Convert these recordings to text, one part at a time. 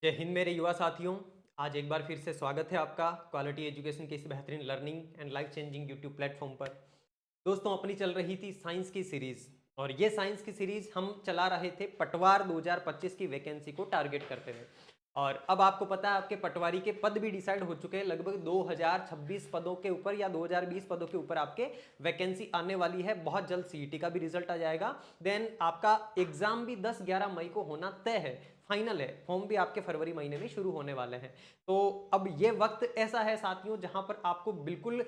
जय हिंद मेरे युवा साथियों। आज एक बार फिर से स्वागत है आपका क्वालिटी एजुकेशन के इस बेहतरीन learning and life changing YouTube platform पर। दोस्तों, अपनी चल रही थी साइंस की सीरीज और ये साइंस की सीरीज हम चला रहे थे पटवार 2025 की वैकेंसी को टारगेट करते हुए। और अब आपको पता है आपके पटवारी के पद भी डिसाइड हो चुके हैं। लगभग 2026 पदों के ऊपर या 2020 पदों के ऊपर आपके वैकेंसी आने वाली है। बहुत जल्द सीईटी का भी रिजल्ट आ जाएगा। देन आपका एग्जाम भी 10-11 मई को होना तय है, फाइनल है। फॉर्म भी आपके फरवरी महीने में शुरू होने वाले हैं। तो अब ये वक्त ऐसा है साथियों जहां पर आपको बिल्कुल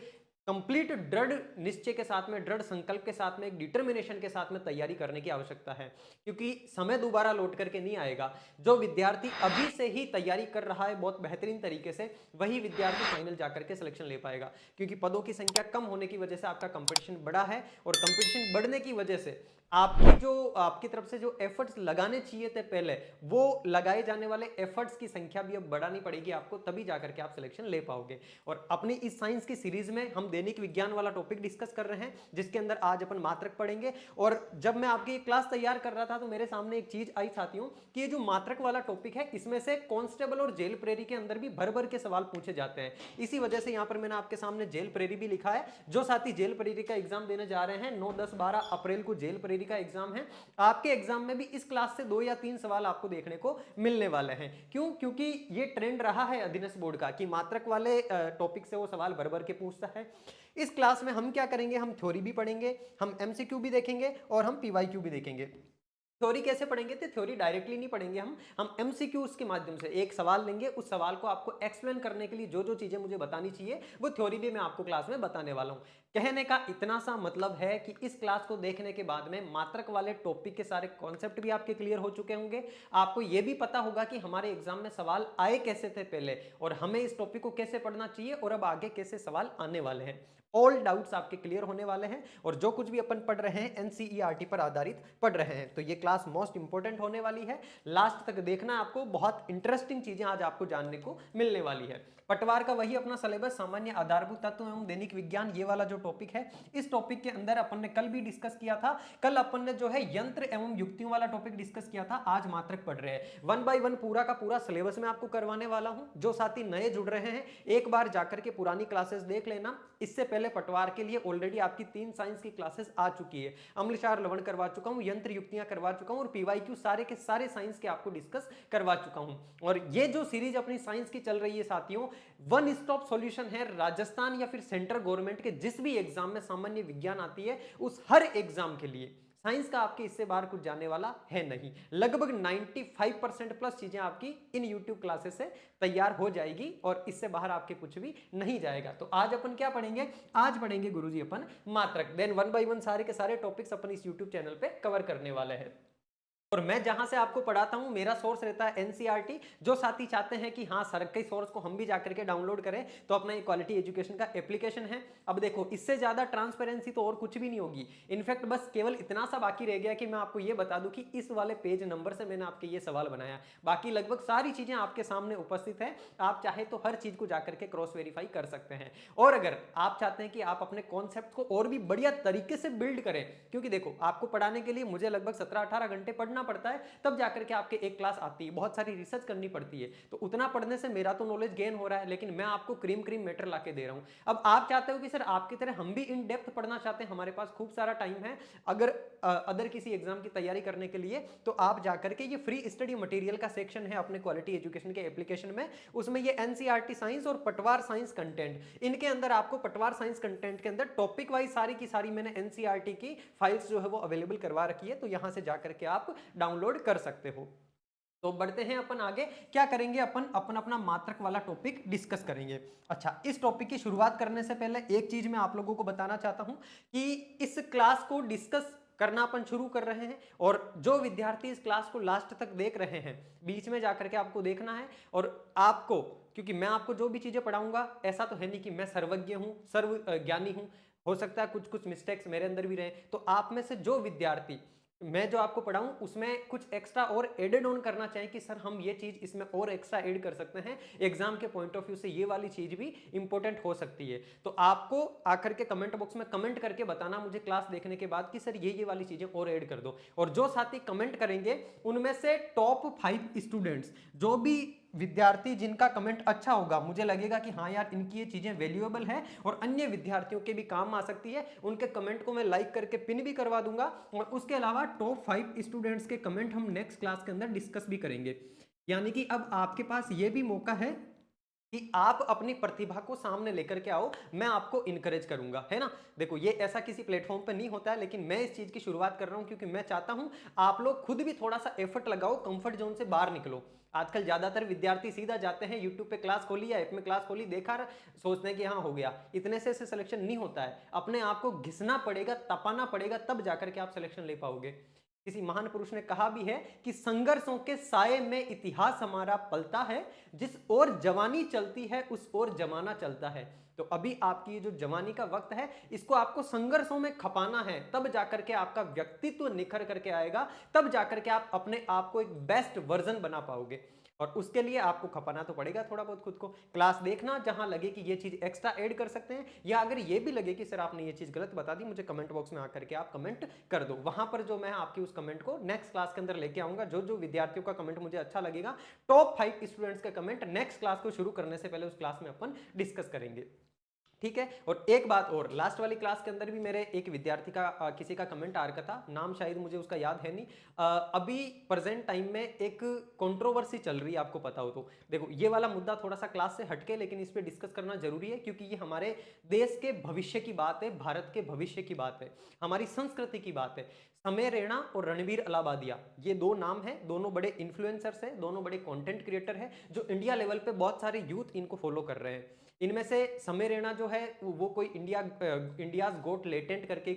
कंप्लीट दृढ़ निश्चय के साथ में, दृढ़ संकल्प के साथ में, एक डिटर्मिनेशन के साथ में तैयारी करने की आवश्यकता है, क्योंकि समय दोबारा लौट करके नहीं आएगा। जो विद्यार्थी अभी से ही तैयारी कर रहा है बहुत बेहतरीन तरीके से, वही विद्यार्थी फाइनल जाकर के सिलेक्शन ले पाएगा। क्योंकि पदों की संख्या कम होने की वजह से आपका कंपटीशन बढ़ा है, और कंपटीशन बढ़ने की वजह से आपकी तरफ से जो एफर्ट्स लगाने चाहिए थे पहले, वो लगाए जाने वाले एफर्ट्स की संख्या भी अब बढ़ानी पड़ेगी आपको, तभी जाकर के आप सिलेक्शन ले पाओगे। और अपनी इस साइंस की सीरीज में हम दैनिक विज्ञान वाला टॉपिक डिस्कस कर रहे हैं, जिसके अंदर आज अपन मात्रक पढ़ेंगे। और जब मैं आपकी क्लास तैयार कर रहा था तो मेरे सामने एक चीज आई साथियों, कि ये जो मात्रक वाला टॉपिक है, इसमें से कांस्टेबल और जेल प्रेरी के अंदर भी भर भर के सवाल पूछे जाते हैं। इसी वजह से यहां पर मैंने आपके सामने जेल प्रेरी भी लिखा है। जो साथी जेल प्रेरी का एग्जाम देने जा रहे हैं, 9, 10, 12 अप्रैल को जेल प्रेरी का एग्जाम है। आपके एग्जाम में भी इस क्लास से 2 या 3 सवाल आपको देखने को मिलने वाले हैं। क्यों? क्योंकि ये ट्रेंड रहा है अधीनस्थ बोर्ड का कि मात्रक वाले टॉपिक से वो सवाल भर भर के पूछता है। इस क्लास में हम क्या करेंगे, हम थ्योरी भी पढ़ेंगे, हम एमसीक्यू भी देखेंगे और हम पीवाईक्यू भी देखेंगे। थ्योरी कैसे पढ़ेंगे? तो थ्योरी डायरेक्टली नहीं पढ़ेंगे, हम एमसीक्यूज के माध्यम से एक सवाल लेंगे, उस सवाल को आपको एक्सप्लेन करने के लिए जो जो चीजें मुझे बतानी चाहिए वो थ्योरी भी मैं आपको क्लास में बताने वाला हूं। कहने का इतना सा मतलब है कि इस क्लास को देखने के बाद में मात्रक वाले टॉपिक के सारे कॉन्सेप्ट भी आपके क्लियर हो चुके होंगे। आपको यह भी पता होगा कि हमारे एग्जाम में सवाल आए कैसे थे पहले, और हमें इस टॉपिक को कैसे पढ़ना चाहिए, और अब आगे कैसे सवाल आने वाले हैं। ऑल डाउट्स आपके क्लियर होने वाले हैं, और जो कुछ भी अपन पढ़ रहे हैं एनसीईआरटी पर आधारित पढ़ रहे हैं। तो ये क्लास मोस्ट इंपोर्टेंट होने वाली है, लास्ट तक देखना। आपको बहुत इंटरेस्टिंग चीजें आज आपको जानने को मिलने वाली है। पटवार का वही अपना सिलेबस, सामान्य आधारभूत तत्व एवं दैनिक विज्ञान, ये वाला जो टॉपिक है, इस टॉपिक के अंदर अपन ने कल भी डिस्कस किया था। कल अपन ने जो है यंत्र एवं युक्तियों वाला टॉपिक डिस्कस किया था। आज मात्रक पढ़ रहे हैं। 1 बाय 1 पूरा का पूरा सिलेबस मैं आपको करवाने वाला हूं। जो साथी नए जुड़ रहे हैं, एक बार जाकर के पुरानी क्लासेस देख लेना। इससे पहले पटवार के लिए ऑलरेडी आपकी 3 साइंस की क्लासेस आ चुकी है। अम्लक्षार लवण करवा चुका हूं, यंत्र युक्तियां करवा चुका हूं, और पीवाईक्यू सारे के सारे साइंस के आपको डिस्कस करवा चुका हूं। और ये जो सीरीज अपनी साइंस की चल रही है साथियों, वन स्टॉप सॉल्यूशन है। राजस्थान या फिर सेंट्रल गवर्नमेंट के जिस भी एग्जाम में सामान्य विज्ञान आती है, उस हर एग्जाम के लिए साइंस का आपके इससे बाहर कुछ जाने वाला है नहीं। लगभग 95% प्लस चीजें आपकी इन यूट्यूब क्लासेस से तैयार हो जाएगी, और इससे बाहर आपके कुछ भी नहीं जाएगा। तो आज अपन क्या पढ़ेंगे? आज पढ़ेंगे गुरुजी अपन मात्रक। देन 1 बाय 1 सारे के सारे टॉपिक्स अपन इस यूट्यूब चैनल पे कवर करने वाले हैं। और मैं जहां से आपको पढ़ाता हूं, मेरा सोर्स रहता है एनसीईआरटी। जो साथी चाहते हैं कि हाँ सर के सोर्स को हम भी जाकर के डाउनलोड करें, तो अपना ये क्वालिटी एजुकेशन का एप्लीकेशन है। अब देखो, इससे ज्यादा ट्रांसपेरेंसी तो और कुछ भी नहीं होगी। इनफैक्ट बस केवल इतना सा बाकी रह गया कि मैं आपको ये बता दूं कि इस वाले पेज नंबर से मैंने आपके ये सवाल बनाया। बाकी लगभग सारी चीजें आपके सामने उपस्थित है। आप चाहे तो हर चीज को जाकर के क्रॉस वेरीफाई कर सकते हैं। और अगर आप चाहते हैं कि आप अपने कॉन्सेप्ट को और भी बढ़िया तरीके से बिल्ड करें, क्योंकि देखो आपको पढ़ाने के लिए मुझे लगभग 17-18 घंटे पढ़ना पड़ता है, तब जाकर के आपके एक क्लास आती है। बहुत सारी रिसर्च करनी पड़ती है, तो उतना पढ़ने से मेरा तो नॉलेज गेन हो रहा है, लेकिन मैं आपको क्रीम क्रीम मैटर लाके दे रहा हूं। अब आप चाहते हो कि सर आपकी तरह हम भी इन डेप्थ पढ़ना चाहते हैं, हमारे पास खूब सारा टाइम है अगर अदर किसी एग्जाम की तैयारी करने के लिए, तो आप जाकर के ये फ्री स्टडी मटेरियल का सेक्शन है अपने क्वालिटी एजुकेशन के एप्लीकेशन में। उसमें ये एनसीईआरटी साइंस और पटवार साइंस कंटेंट, इनके अंदर आपको पटवार साइंस कंटेंट के अंदर टॉपिक वाइज सारी की सारी मैंने एनसीईआरटी की फाइल्स जो है वो अवेलेबल करवा रखी है। तो यहां से जाकर के आप डाउनलोड कर सकते हो। तो बढ़ते हैं अपन आगे। क्या करेंगे? अपन अपना मात्रक वाला टॉपिक डिस्कस करेंगे। अच्छा, इस टॉपिक की शुरुआत करने से पहले एक चीज मैं आप लोगों को बताना चाहता हूं कि इस क्लास को डिस्कस करना अपन शुरू कर रहे हैं, और जो विद्यार्थी इस क्लास को लास्ट तक देख रहे हैं, बीच में जाकर के आपको देखना है। और आपको, क्योंकि मैं आपको जो भी चीजें पढ़ाऊंगा, ऐसा तो है नहीं कि मैं सर्वज्ञ हूं, सर्व ज्ञानी हूं। हो सकता है कुछ कुछ मिस्टेक्स मेरे अंदर भी रहे। तो आप में से जो विद्यार्थी मैं जो आपको पढ़ाऊं उसमें कुछ एक्स्ट्रा और एडेड ऑन करना चाहिए कि सर हम ये चीज इसमें और एक्स्ट्रा ऐड कर सकते हैं, एग्जाम के पॉइंट ऑफ व्यू से ये वाली चीज भी इंपॉर्टेंट हो सकती है। तो आपको आकर के कमेंट बॉक्स में कमेंट करके बताना मुझे क्लास देखने के बाद कि सर ये वाली चीजें और ऐड कर दो। और जो साथी कमेंट करेंगे उनमें से टॉप 5 स्टूडेंट्स, जो भी विद्यार्थी जिनका कमेंट अच्छा होगा, मुझे लगेगा कि हाँ यार इनकी ये चीजें वैल्यूएबल है और अन्य विद्यार्थियों के भी काम आ सकती है, उनके कमेंट को मैं लाइक करके पिन भी करवा दूंगा। और उसके अलावा टॉप 5 स्टूडेंट्स के कमेंट हम नेक्स्ट क्लास के अंदर डिस्कस भी करेंगे। यानी कि अब आपके पास ये भी मौका है कि आप अपनी प्रतिभा को सामने लेकर के आओ, मैं आपको इनकरेज करूंगा, है ना। देखो ये ऐसा किसी प्लेटफॉर्म पे नहीं होता है, लेकिन मैं इस चीज की शुरुआत कर रहा हूं क्योंकि मैं चाहता हूं आप लोग खुद भी थोड़ा सा एफर्ट लगाओ, कंफर्ट जोन से बाहर निकलो। आजकल ज्यादातर विद्यार्थी सीधा जाते हैं यूट्यूब पे क्लास खोली या ऐप में क्लास खोली, देखा, सोचते हैं कि हाँ हो गया। इतने से सिलेक्शन नहीं होता है, अपने आप को घिसना पड़ेगा, तपाना पड़ेगा, तब जाकर के आप सिलेक्शन ले पाओगे। किसी महान पुरुष ने कहा भी है कि संघर्षों के साये में इतिहास हमारा पलता है, जिस ओर जवानी चलती है उस ओर जमाना चलता है। तो अभी आपकी जो जवानी का वक्त है, इसको आपको संघर्षों में खपाना है, तब जाकर के आपका व्यक्तित्व निखर करके आएगा, तब जाकर के आप अपने आप को एक बेस्ट वर्जन बना पाओगे। और उसके लिए आपको खपाना तो पड़ेगा थोड़ा बहुत खुद को। क्लास देखना, जहां लगे कि ये चीज एक्स्ट्रा ऐड कर सकते हैं, या अगर ये भी लगे कि सर आपने ये चीज गलत बता दी, मुझे कमेंट बॉक्स में आकर के आप कमेंट कर दो। वहां पर जो मैं आपकी उस कमेंट को नेक्स्ट क्लास के अंदर लेके आऊंगा। जो जो विद्यार्थियों का कमेंट मुझे अच्छा लगेगा, टॉप 5 स्टूडेंट्स का कमेंट नेक्स्ट क्लास को शुरू करने से पहले उस क्लास में अपन डिस्कस करेंगे, ठीक है। और एक बात और, लास्ट वाली क्लास के अंदर भी मेरे एक विद्यार्थी का किसी का कमेंट आ रखा था, नाम शायद मुझे उसका याद है नहीं। अभी प्रेजेंट टाइम में एक कंट्रोवर्सी चल रही है, आपको पता हो तो। देखो ये वाला मुद्दा थोड़ा सा क्लास से हटके, लेकिन इस पे डिस्कस करना जरूरी है क्योंकि ये हमारे देश के भविष्य की बात है, भारत के भविष्य की बात है, हमारी संस्कृति की बात है। समय रैना और रणवीर अलाबादिया, ये दो नाम है, दोनों बड़े इन्फ्लुएंसर्स हैं, दोनों बड़े कंटेंट क्रिएटर हैं, जो इंडिया लेवल पे बहुत सारे यूथ इनको फॉलो कर रहे हैं। इनमें से समय रैना जो है वो कोई इंडियाज गोट लेटेंट करके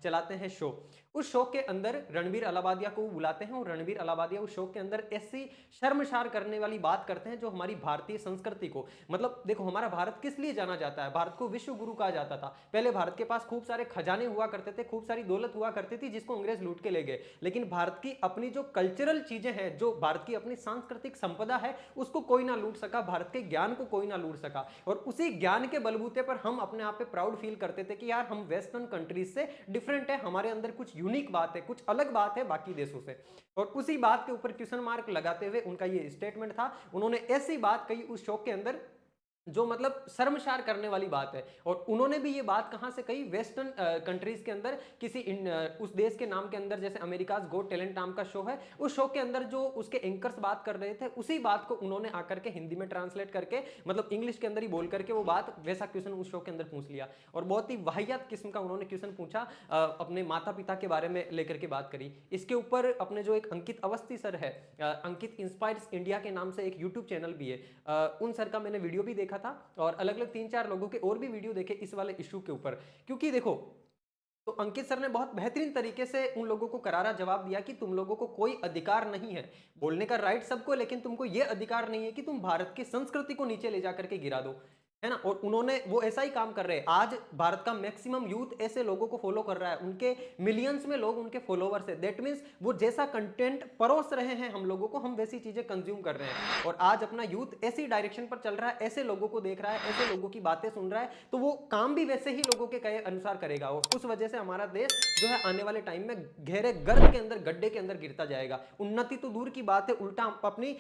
चलाते हैं शो। उस शो के अंदर रणवीर अलाबादिया को बुलाते हैं और रणवीर अलाबादिया उस शो के अंदर ऐसी शर्मसार करने वाली बात करते हैं जो हमारी भारतीय संस्कृति को, मतलब देखो हमारा भारत किस लिए जाना जाता है, भारत को विश्व गुरु कहा जाता था। पहले भारत के पास खूब सारे खजाने हुआ करते थे, खूब सारी दौलत हुआ करती थी जिसको अंग्रेज लूट के ले गए, लेकिन भारत की अपनी जो कल्चरल चीजें हैं, जो भारत की अपनी सांस्कृतिक संपदा है, उसको कोई ना लूट सका, भारत के ज्ञान को कोई ना लूट सका। और उसी ज्ञान के बलबूते पर हम अपने आप पे प्राउड फील करते थे कि यार हम वेस्टर्न कंट्रीज से डिफरेंट है, हमारे अंदर कुछ यूनिक बात है, कुछ अलग बात है बाकी देशों से। और उसी बात के ऊपर क्वेश्चन मार्क लगाते हुए उनका ये स्टेटमेंट था। उन्होंने ऐसी बात कही उस शो के अंदर जो मतलब शर्मसार करने वाली बात है। और उन्होंने भी ये बात कहां से कही, वेस्टर्न कंट्रीज के अंदर किसी उस देश के नाम के अंदर, जैसे अमेरिकाज गोट टैलेंट नाम का शो है, उस शो के अंदर जो उसके एंकर्स बात कर रहे थे, उसी बात को उन्होंने आकर के हिंदी में ट्रांसलेट करके, मतलब इंग्लिश के अंदर ही बोल करके वो बात, वैसा क्वेश्चन उस शो के अंदर पूछ लिया। और बहुत ही वाहियात किस्म का उन्होंने क्वेश्चन पूछा, अपने माता पिता के बारे में लेकर के बात करी। इसके ऊपर अपने जो एक अंकित अवस्थी सर है, अंकित इंस्पायर्स इंडिया के नाम से एक यूट्यूब चैनल भी है, उन सर का मैंने वीडियो भी देखा था और अलग अलग 3-4 लोगों के और भी वीडियो देखे इस वाले इशू के ऊपर। क्योंकि देखो, तो अंकित सर ने बहुत बेहतरीन तरीके से उन लोगों को करारा जवाब दिया कि तुम लोगों को कोई अधिकार नहीं है, बोलने का राइट सबको, लेकिन तुमको यह अधिकार नहीं है कि तुम भारत की संस्कृति को नीचे ले जाकर के गिरा दो, है ना। और उन्होंने वो ऐसा ही काम कर रहे हैं। आज भारत का मैक्सिमम यूथ ऐसे लोगों को फॉलो कर रहा है, उनके मिलियंस में लोग उनके फॉलोवर्स है। दैट मींस वो जैसा कंटेंट परोस रहे हैं हम लोगों को, हम वैसी चीजें कंज्यूम कर रहे हैं। और आज अपना यूथ ऐसी डायरेक्शन पर चल रहा है, ऐसे लोगों को देख रहा है, ऐसे लोगों की बातें सुन रहा है, तो वो काम भी वैसे ही लोगों के कहे अनुसार करेगा। और उस वजह से हमारा देश जो है आने वाले टाइम में गहरे गर्त के अंदर, गड्ढे के अंदर गिरता जाएगा। उन्नति तो दूर की बात है, उल्टा अपनी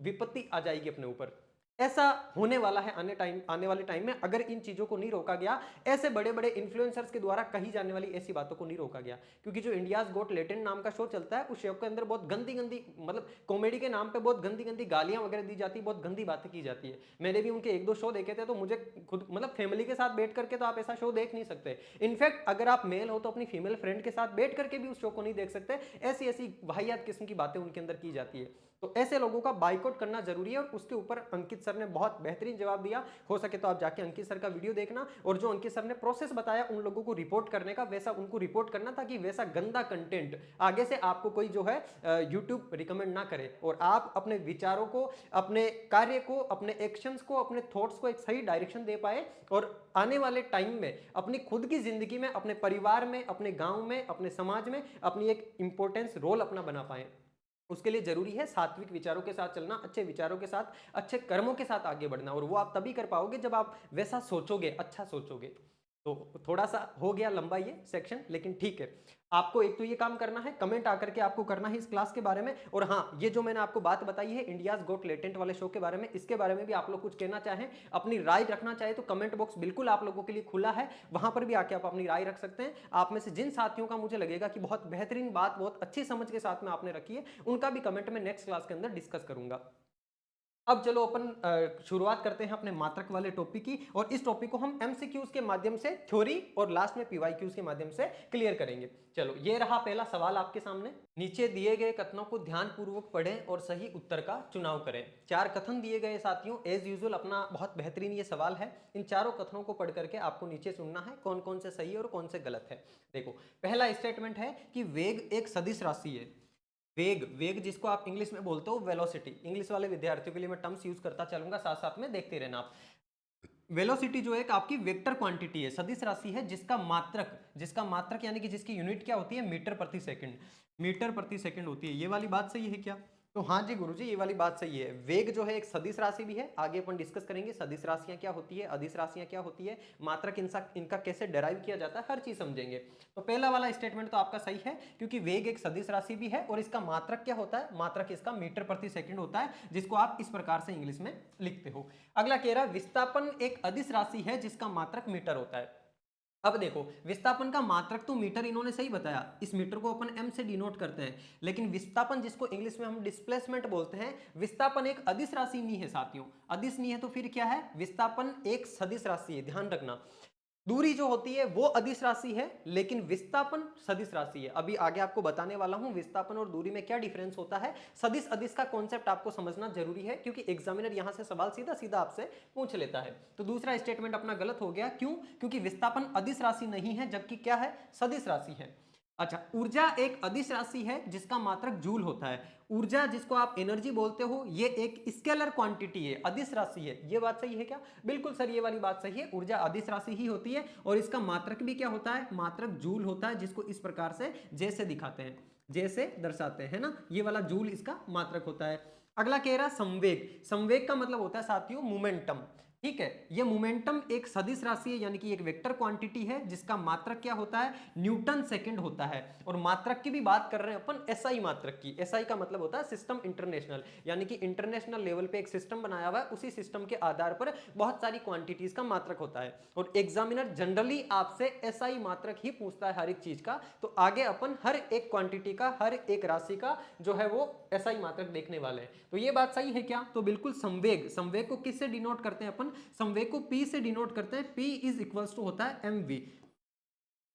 विपत्ति आ जाएगी अपने ऊपर। ऐसा होने वाला है आने वाले टाइम में, अगर इन चीजों को नहीं रोका गया, ऐसे बड़े बड़े इन्फ्लुएंसर्स के द्वारा कही जाने वाली ऐसी बातों को नहीं रोका गया। क्योंकि जो इंडियाज गोट लेटेंट नाम का शो चलता है, उस शो के अंदर बहुत गंदी गंदी, मतलब कॉमेडी के नाम पे बहुत गंदी गंदी गालियां वगैरह दी जाती है, बहुत गंदी बातें की जाती है। मैंने भी उनके 1-2 शो देखे थे, तो मुझे खुद, मतलब फैमिली के साथ बैठ करके तो आप ऐसा शो देख नहीं सकते। इनफैक्ट अगर आप मेल हो तो अपनी फीमेल फ्रेंड के साथ बैठ करके भी उस शो को नहीं देख सकते। ऐसी ऐसी वाहियात किस्म की बातें उनके अंदर की जाती है। तो ऐसे लोगों का बाइकआउट करना जरूरी है। और उसके ऊपर अंकित सर ने बहुत बेहतरीन जवाब दिया। हो सके तो आप जाके अंकित सर का वीडियो देखना, और जो अंकित सर ने प्रोसेस बताया उन लोगों को रिपोर्ट करने का, वैसा उनको रिपोर्ट करना, ताकि वैसा गंदा कंटेंट आगे से आपको कोई जो है यूट्यूब रिकमेंड ना करे, और आप अपने विचारों को, अपने कार्य को, अपने एक्शंस को, अपने थॉट्स को एक सही डायरेक्शन दे पाए, और आने वाले टाइम में अपनी खुद की जिंदगी में, अपने परिवार में, अपने गांव में, अपने समाज में अपनी एक इंपॉर्टेंस रोल अपना बना पाए। उसके लिए जरूरी है सात्विक विचारों के साथ चलना, अच्छे विचारों के साथ, अच्छे कर्मों के साथ आगे बढ़ना। और वो आप तभी कर पाओगे जब आप वैसा सोचोगे, अच्छा सोचोगे। तो थोड़ा सा हो गया लंबा ये सेक्शन, लेकिन ठीक है। आपको एक तो ये काम करना है, कमेंट आकर के आपको करना है इस क्लास के बारे में। और हाँ, ये जो मैंने आपको बात बताई है इंडियाज गोट लेटेंट वाले शो के बारे में, इसके बारे में भी आप लोग कुछ कहना चाहें, अपनी राय रखना चाहे तो कमेंट बॉक्स बिल्कुल आप लोगों के लिए खुला है, वहां पर भी आके आप अपनी राय रख सकते हैं। आप में से जिन साथियों का मुझे लगेगा कि बहुत बेहतरीन बात, बहुत अच्छी समझ के साथ में आपने रखी है, उनका भी कमेंट में नेक्स्ट क्लास के अंदर डिस्कस करूंगा। अब चलो अपन शुरुआत करते हैं अपने मात्रक वाले टॉपिक की, और इस टॉपिक को हम एमसीक्यूज के माध्यम से, थ्योरी और लास्ट में पीवाईक्यूज के माध्यम से क्लियर करेंगे। चलो, ये रहा पहला सवाल आपके सामने। नीचे दिए गए कथनों को ध्यानपूर्वक पढ़ें और सही उत्तर का चुनाव करें। 4 कथन दिए गए साथियों, एज यूजुअल अपना बहुत बेहतरीन ये सवाल है। इन चारों कथनों को पढ़ करके आपको नीचे सुनना है कौन कौन से सही और कौन से गलत है। देखो, पहला स्टेटमेंट है कि वेग एक सदिश राशि है। वेग, वेग जिसको आप इंग्लिश में बोलते हो वेलोसिटी, इंग्लिश वाले विद्यार्थियों के लिए मैं टर्म्स यूज करता चलूंगा, साथ साथ में देखते रहना आप। वेलोसिटी जो एक आपकी वेक्टर क्वांटिटी है, सदिश राशि है, जिसका मात्रक यानी कि जिसकी यूनिट क्या होती है, मीटर प्रति सेकंड, मीटर प्रति सेकंड होती है। ये वाली बात सही है क्या? तो हाँ जी गुरुजी, ये वाली बात सही है। वेग जो है एक सदिश राशि भी है, आगे अपन डिस्कस करेंगे सदिश राशियां क्या होती है, अदिश राशियां क्या होती है, मात्रक इनका कैसे डेराइव किया जाता है, हर चीज समझेंगे। तो पहला वाला स्टेटमेंट तो आपका सही है, क्योंकि वेग एक सदिश राशि भी है और इसका मात्रक क्या होता है, मात्रक इसका मीटर प्रति सेकंड होता है, जिसको आप इस प्रकार से इंग्लिश में लिखते हो। अगला कह रहा है विस्थापन एक अदिश राशि है जिसका मात्रक मीटर होता है। अब देखो, विस्थापन का मात्रक तो मीटर इन्होंने सही बताया, इस मीटर को अपन एम से डिनोट करते हैं, लेकिन विस्थापन जिसको इंग्लिश में हम डिस्प्लेसमेंट बोलते हैं, विस्थापन एक अदिश राशि नहीं है साथियों। अदिश नहीं है तो फिर क्या है, विस्थापन एक सदिश राशि है, ध्यान रखना। दूरी जो होती है वो अदिश राशि है, लेकिन विस्थापन सदिश राशि है। अभी आगे आपको बताने वाला हूं विस्थापन और दूरी में क्या डिफरेंस होता है। सदिश अदिश का कॉन्सेप्ट आपको समझना जरूरी है, क्योंकि एग्जामिनर यहां से सवाल सीधा सीधा आपसे पूछ लेता है। तो दूसरा स्टेटमेंट अपना गलत हो गया, क्यों? क्योंकि विस्थापन अदिश राशि नहीं है, जबकि क्या है, सदिश राशि है। अच्छा, ऊर्जा एक अदिश राशि है जिसका मात्रक जूल होता है। ऊर्जा जिसको आप एनर्जी बोलते हो, ये एक स्केलर क्वांटिटी है, अदिश राशि है। ये बात सही है क्या? बिल्कुल सर, ये वाली बात सही है, ऊर्जा अदिश राशि ही होती है और इसका मात्रक भी क्या होता है, मात्रक जूल होता है, जिसको इस प्रकार से जैसे दिखाते हैं, जैसे दर्शाते हैं ना, ये वाला जूल इसका मात्रक होता है। अगला कह रहा संवेग। संवेग का मतलब होता है साथियों मोमेंटम। ठीक है, ये मोमेंटम एक सदिश राशि है, यानी कि एक वेक्टर क्वांटिटी है, जिसका मात्रक क्या होता है, न्यूटन सेकंड होता है। और मात्रक की भी बात कर रहे हैं अपन, एसआई मात्रक की। एसआई का मतलब होता है सिस्टम इंटरनेशनल, यानी कि इंटरनेशनल लेवल पे एक सिस्टम बनाया हुआ है, उसी सिस्टम के आधार पर बहुत सारी क्वांटिटीज का मात्रक होता है। और एग्जामिनर जनरली आपसे एसआई मात्रक ही पूछता है हर एक चीज का। तो आगे अपन हर एक क्वांटिटी का, हर एक राशि का जो है वो एसआई मात्रक देखने वाले हैं। तो ये बात सही है क्या? तो बिल्कुल संवेग, संवेग को किससे डिनोट करते हैं अपन, संवेग को P से डिनोट करते हैं। P इज इक्वल्स टू होता है mv।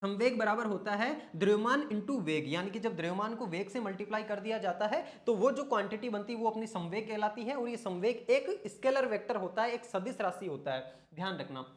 संवेग बराबर होता है द्रव्यमान इंटू वेग, यानी कि जब द्रव्यमान को वेग से मल्टीप्लाई कर दिया जाता है तो वो जो क्वांटिटी बनती है वो अपनी संवेग कहलाती है। और ये संवेग एक स्केलर वेक्टर होता है, एक सदिश राशि होता है, ध्यान रखना।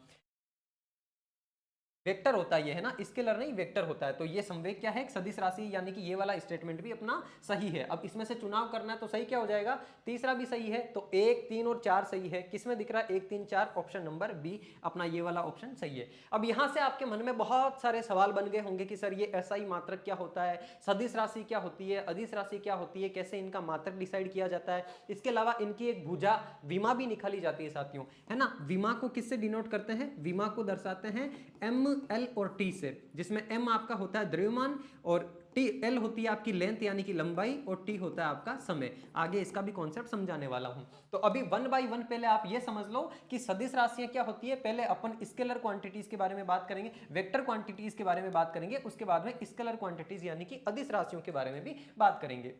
वेक्टर होता है ये, है ना, स्केलर नहीं, वेक्टर होता है। तो ये संवेग क्या है, एक सदिश राशि, यानी कि ये वाला स्टेटमेंट भी अपना सही है। अब इसमें से चुनाव करना है तो सही क्या हो जाएगा, तीसरा भी सही है। तो 1, 3 और 4 सही है। किसमें दिख रहा है 1, 3, 4? ऑप्शन नंबर बी, अपना ये वाला ऑप्शन सही है। अब यहां से आपके मन में बहुत सारे सवाल बन गए होंगे कि सर ये एसआई मात्रक क्या होता है, सदिश राशि क्या होती है, अदिश राशि क्या होती है, कैसे इनका मात्रक डिसाइड किया जाता है। इसके अलावा इनकी एक भुजा विमा भी निकाली जाती है साथियों, है ना। विमा को किससे डिनोट करते हैं, विमा को दर्शाते हैं एम, एल और टी से, जिसमें एम आपका होता है द्रव्यमान और टी, एल होती है आपकी लेंथ यानी कि लंबाई, और टी होता है आपका समय। आगे इसका भी कॉन्सेप्ट समझाने वाला हूं। तो अभी 1 बाय 1 पहले आप ये समझ लो कि सदिश राशियां क्या होती है। पहले अपन स्केलर क्वांटिटीज के बारे में बात करेंगे, वेक्टर क्वांटिटीज के बारे में बात करेंगे, उसके बाद में स्केलर क्वांटिटीज यानी कि अदिश राशियों के बारे में भी बात करेंगे।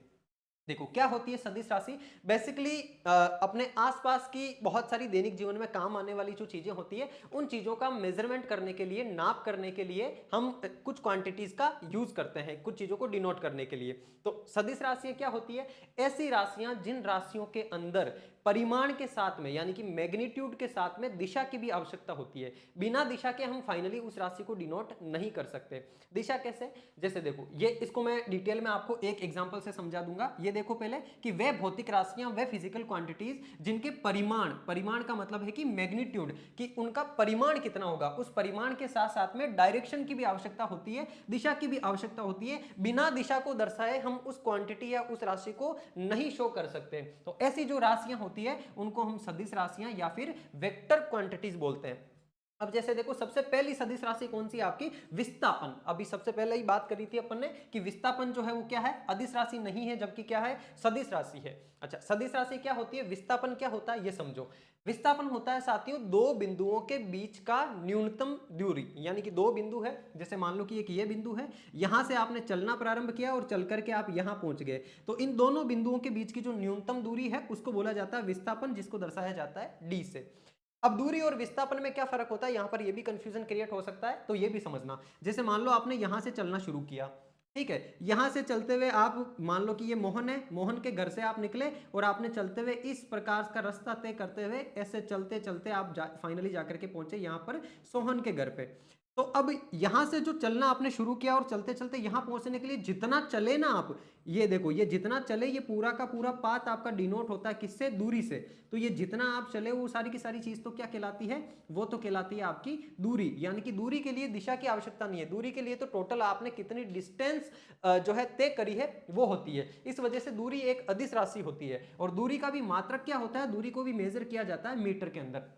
देखो क्या होती है सदिश राशि, बेसिकली अपने आसपास की बहुत सारी दैनिक जीवन में काम आने वाली जो चीजें होती है, उन चीजों का मेजरमेंट करने के लिए, नाप करने के लिए हम कुछ क्वांटिटीज का यूज करते हैं, कुछ चीजों को डिनोट करने के लिए। तो सदिश राशियां क्या होती है, ऐसी राशियां जिन राशियों के अंदर परिमाण के साथ में, यानी कि मैग्नीट्यूड के साथ में दिशा की भी आवश्यकता होती है। बिना दिशा के हम फाइनली उस राशि को डिनोट नहीं कर सकते। दिशा कैसे, जैसे देखो, ये इसको मैं डिटेल में आपको एक एग्जांपल से समझा दूंगा। ये देखो पहले कि वे भौतिक राशियां, वे फिजिकल क्वांटिटीज जिनके परिमाण, परिमाण का मतलब है कि मैग्नीट्यूड, कि उनका परिमाण कितना होगा, उस परिमाण के साथ साथ में डायरेक्शन की भी आवश्यकता होती है, दिशा की भी आवश्यकता होती है। बिना दिशा को दर्शाए हम उस क्वांटिटी या उस राशि को नहीं शो कर सकते। तो ऐसी जो राशियां होती है उनको हम सदिश राशियां या फिर वेक्टर क्वांटिटीज बोलते हैं। अब जैसे देखो सबसे पहली सदिश राशि कौन सी है आपकी, विस्थापन। अभी सबसे पहले ही बात करी थी अपन ने कि विस्थापन जो है वो क्या है, अदिश राशि नहीं है, जबकि क्या है, सदिश राशि है। अच्छा, सदिश राशि क्या होती है, विस्थापन क्या होता है ये समझो। विस्थापन होता है साथियों दो बिंदुओं के बीच का न्यूनतम दूरी, यानी कि दो बिंदु है, जैसे मान लो कि एक ये बिंदु है, यहां से आपने चलना प्रारंभ किया और चल करके आप यहां पहुंच गए, तो इन दोनों बिंदुओं के बीच की जो न्यूनतम दूरी है उसको बोला जाता है विस्थापन, जिसको दर्शाया जाता है डी से। अब दूरी और विस्थापन में क्या फर्क होता है, यहां पर ये भी कंफ्यूजन क्रिएट हो सकता है, तो ये भी समझना। जैसे मान लो आपने यहां से चलना शुरू किया, ठीक है, यहां से चलते हुए आप मान लो कि ये मोहन है, मोहन के घर से आप निकले और आपने चलते हुए इस प्रकार का रास्ता तय करते हुए ऐसे चलते चलते आप फाइनली जाकर के पहुंचे यहां पर सोहन के घर पे। तो अब यहां से जो चलना आपने शुरू किया और चलते चलते यहां पहुंचने के लिए जितना चले ना आप, ये देखो ये जितना चले ये पूरा का पूरा पाथ आपका डिनोट होता है किससे, दूरी से। तो ये जितना आप चले वो सारी की सारी चीज तो क्या कहलाती है, वो तो कहलाती है आपकी दूरी। यानी कि दूरी के लिए दिशा की आवश्यकता नहीं है, दूरी के लिए तो टोटल आपने कितनी डिस्टेंस जो है तय करी है वो होती है। इस वजह से दूरी एक अदिश राशि होती है। और दूरी का भी मात्रक क्या होता है, दूरी को भी मेजर किया जाता है मीटर के अंदर।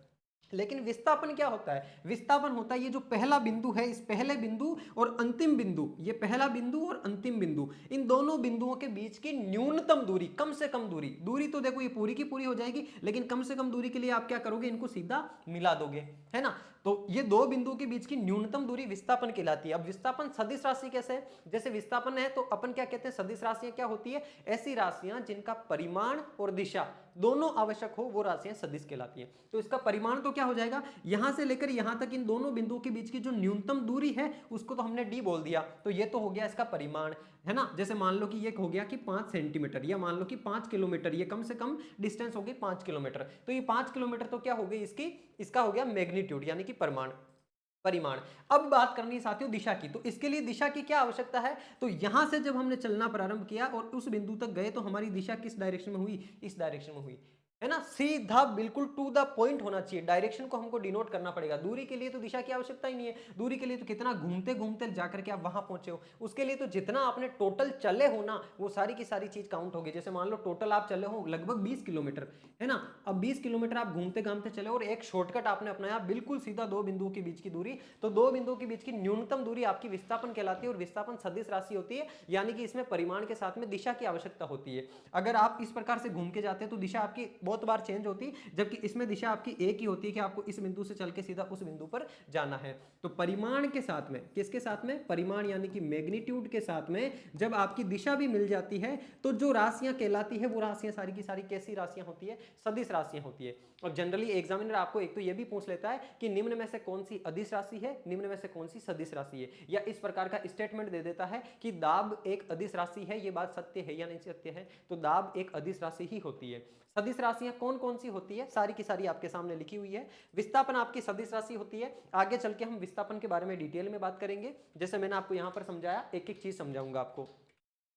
लेकिन विस्थापन क्या होता है, विस्थापन होता है ये जो पहला बिंदु है, इस पहले बिंदु और अंतिम बिंदु, ये पहला बिंदु और अंतिम बिंदु, इन दोनों बिंदुओं के बीच की न्यूनतम दूरी, कम से कम दूरी। दूरी तो देखो ये पूरी की पूरी हो जाएगी, लेकिन कम से कम दूरी के लिए आप क्या करोगे, इनको सीधा मिला दोगे, है ना। तो ये दो बिंदुओं के बीच की न्यूनतम दूरी विस्थापन कहलाती है। अब विस्थापन सदिश राशि कैसे है, जैसे विस्थापन है तो अपन क्या कहते हैं, सदिश राशियां क्या होती है, ऐसी राशियां जिनका परिमाण और दिशा दोनों आवश्यक हो, वो राशियां सदिश कहलाती हैं। तो इसका परिमाण तो क्या हो जाएगा, यहां से लेकर यहां तक इन दोनों बिंदुओं के बीच की जो न्यूनतम दूरी है उसको तो हमने डी बोल दिया, तो ये तो हो गया इसका परिमाण, है ना। जैसे मान लो कि ये हो गया कि 5 सेंटीमीटर, या मान लो कि 5 किलोमीटर, ये कम से कम डिस्टेंस होगी 5 किलोमीटर। तो ये 5 किलोमीटर तो क्या हो गई इसकी, इसका हो गया मैग्नीट्यूड यानी कि परिमाण। अब बात करनी है साथियों दिशा की, तो इसके लिए दिशा की क्या आवश्यकता है, तो यहां से जब हमने चलना प्रारंभ किया और उस बिंदु तक गए तो हमारी दिशा किस डायरेक्शन में हुई, इस डायरेक्शन में हुई, है ना। सीधा बिल्कुल टू द पॉइंट होना चाहिए, डायरेक्शन को हमको डिनोट करना पड़ेगा। दूरी के लिए तो दिशा की आवश्यकता ही नहीं है, दूरी के लिए तो कितना घूमते घूमते जाकर के आप वहां पहुंचे हो, उसके लिए तो जितना आपने टोटल चले हो ना वो सारी की सारी चीज काउंट होगी। जैसे मान लो टोटल आप चले हो लगभग 20 किलोमीटर, है ना। अब 20 किलोमीटर आप घूमते घामते चले और एक शॉर्टकट आपने अपनाया बिल्कुल सीधा दो बिंदुओं के बीच की दूरी, तो दो बिंदुओं के बीच की न्यूनतम दूरी आपकी विस्थापन कहलाती है। और विस्थापन सदिश राशि होती है, यानी कि इसमें परिमाण के साथ में दिशा की आवश्यकता होती है। अगर आप इस प्रकार से घूम के जाते हैं तो दिशा आपकी बहुत बार चेंज होती है, जबकि इसमें दिशा आपकी एक ही होती है कि आपको इस बिंदु से चल के सीधा उस बिंदु पर जाना है। तो परिमाण के साथ में, किसके साथ में, परिमाण यानी कि मैग्नीट्यूड के साथ में जब आपकी दिशा भी मिल जाती है तो जो राशियां कहलाती है वो राशियां सारी की सारी कैसी राशियां होती है, सदिश राशियां होती है। और जनरली एग्जामिनर आपको एक तो ये भी पूछ लेता है कि निम्न में से कौन सी अदिश राशि है, निम्न में से कौन सी सदिश राशि है, या इस प्रकार का स्टेटमेंट दे देता है कि दाब एक अदिश राशि है, ये बात सत्य है या नहीं सत्य है, तो दाब एक अदिश राशि ही होती है। सदिश राशियां कौन कौन सी होती है, सारी की सारी आपके सामने लिखी हुई है। विस्थापन आपकी सदिश राशि होती है। आगे चल के हम विस्थापन के बारे में डिटेल में बात करेंगे, जैसे मैंने आपको यहां पर समझाया एक एक चीज समझाऊंगा आपको।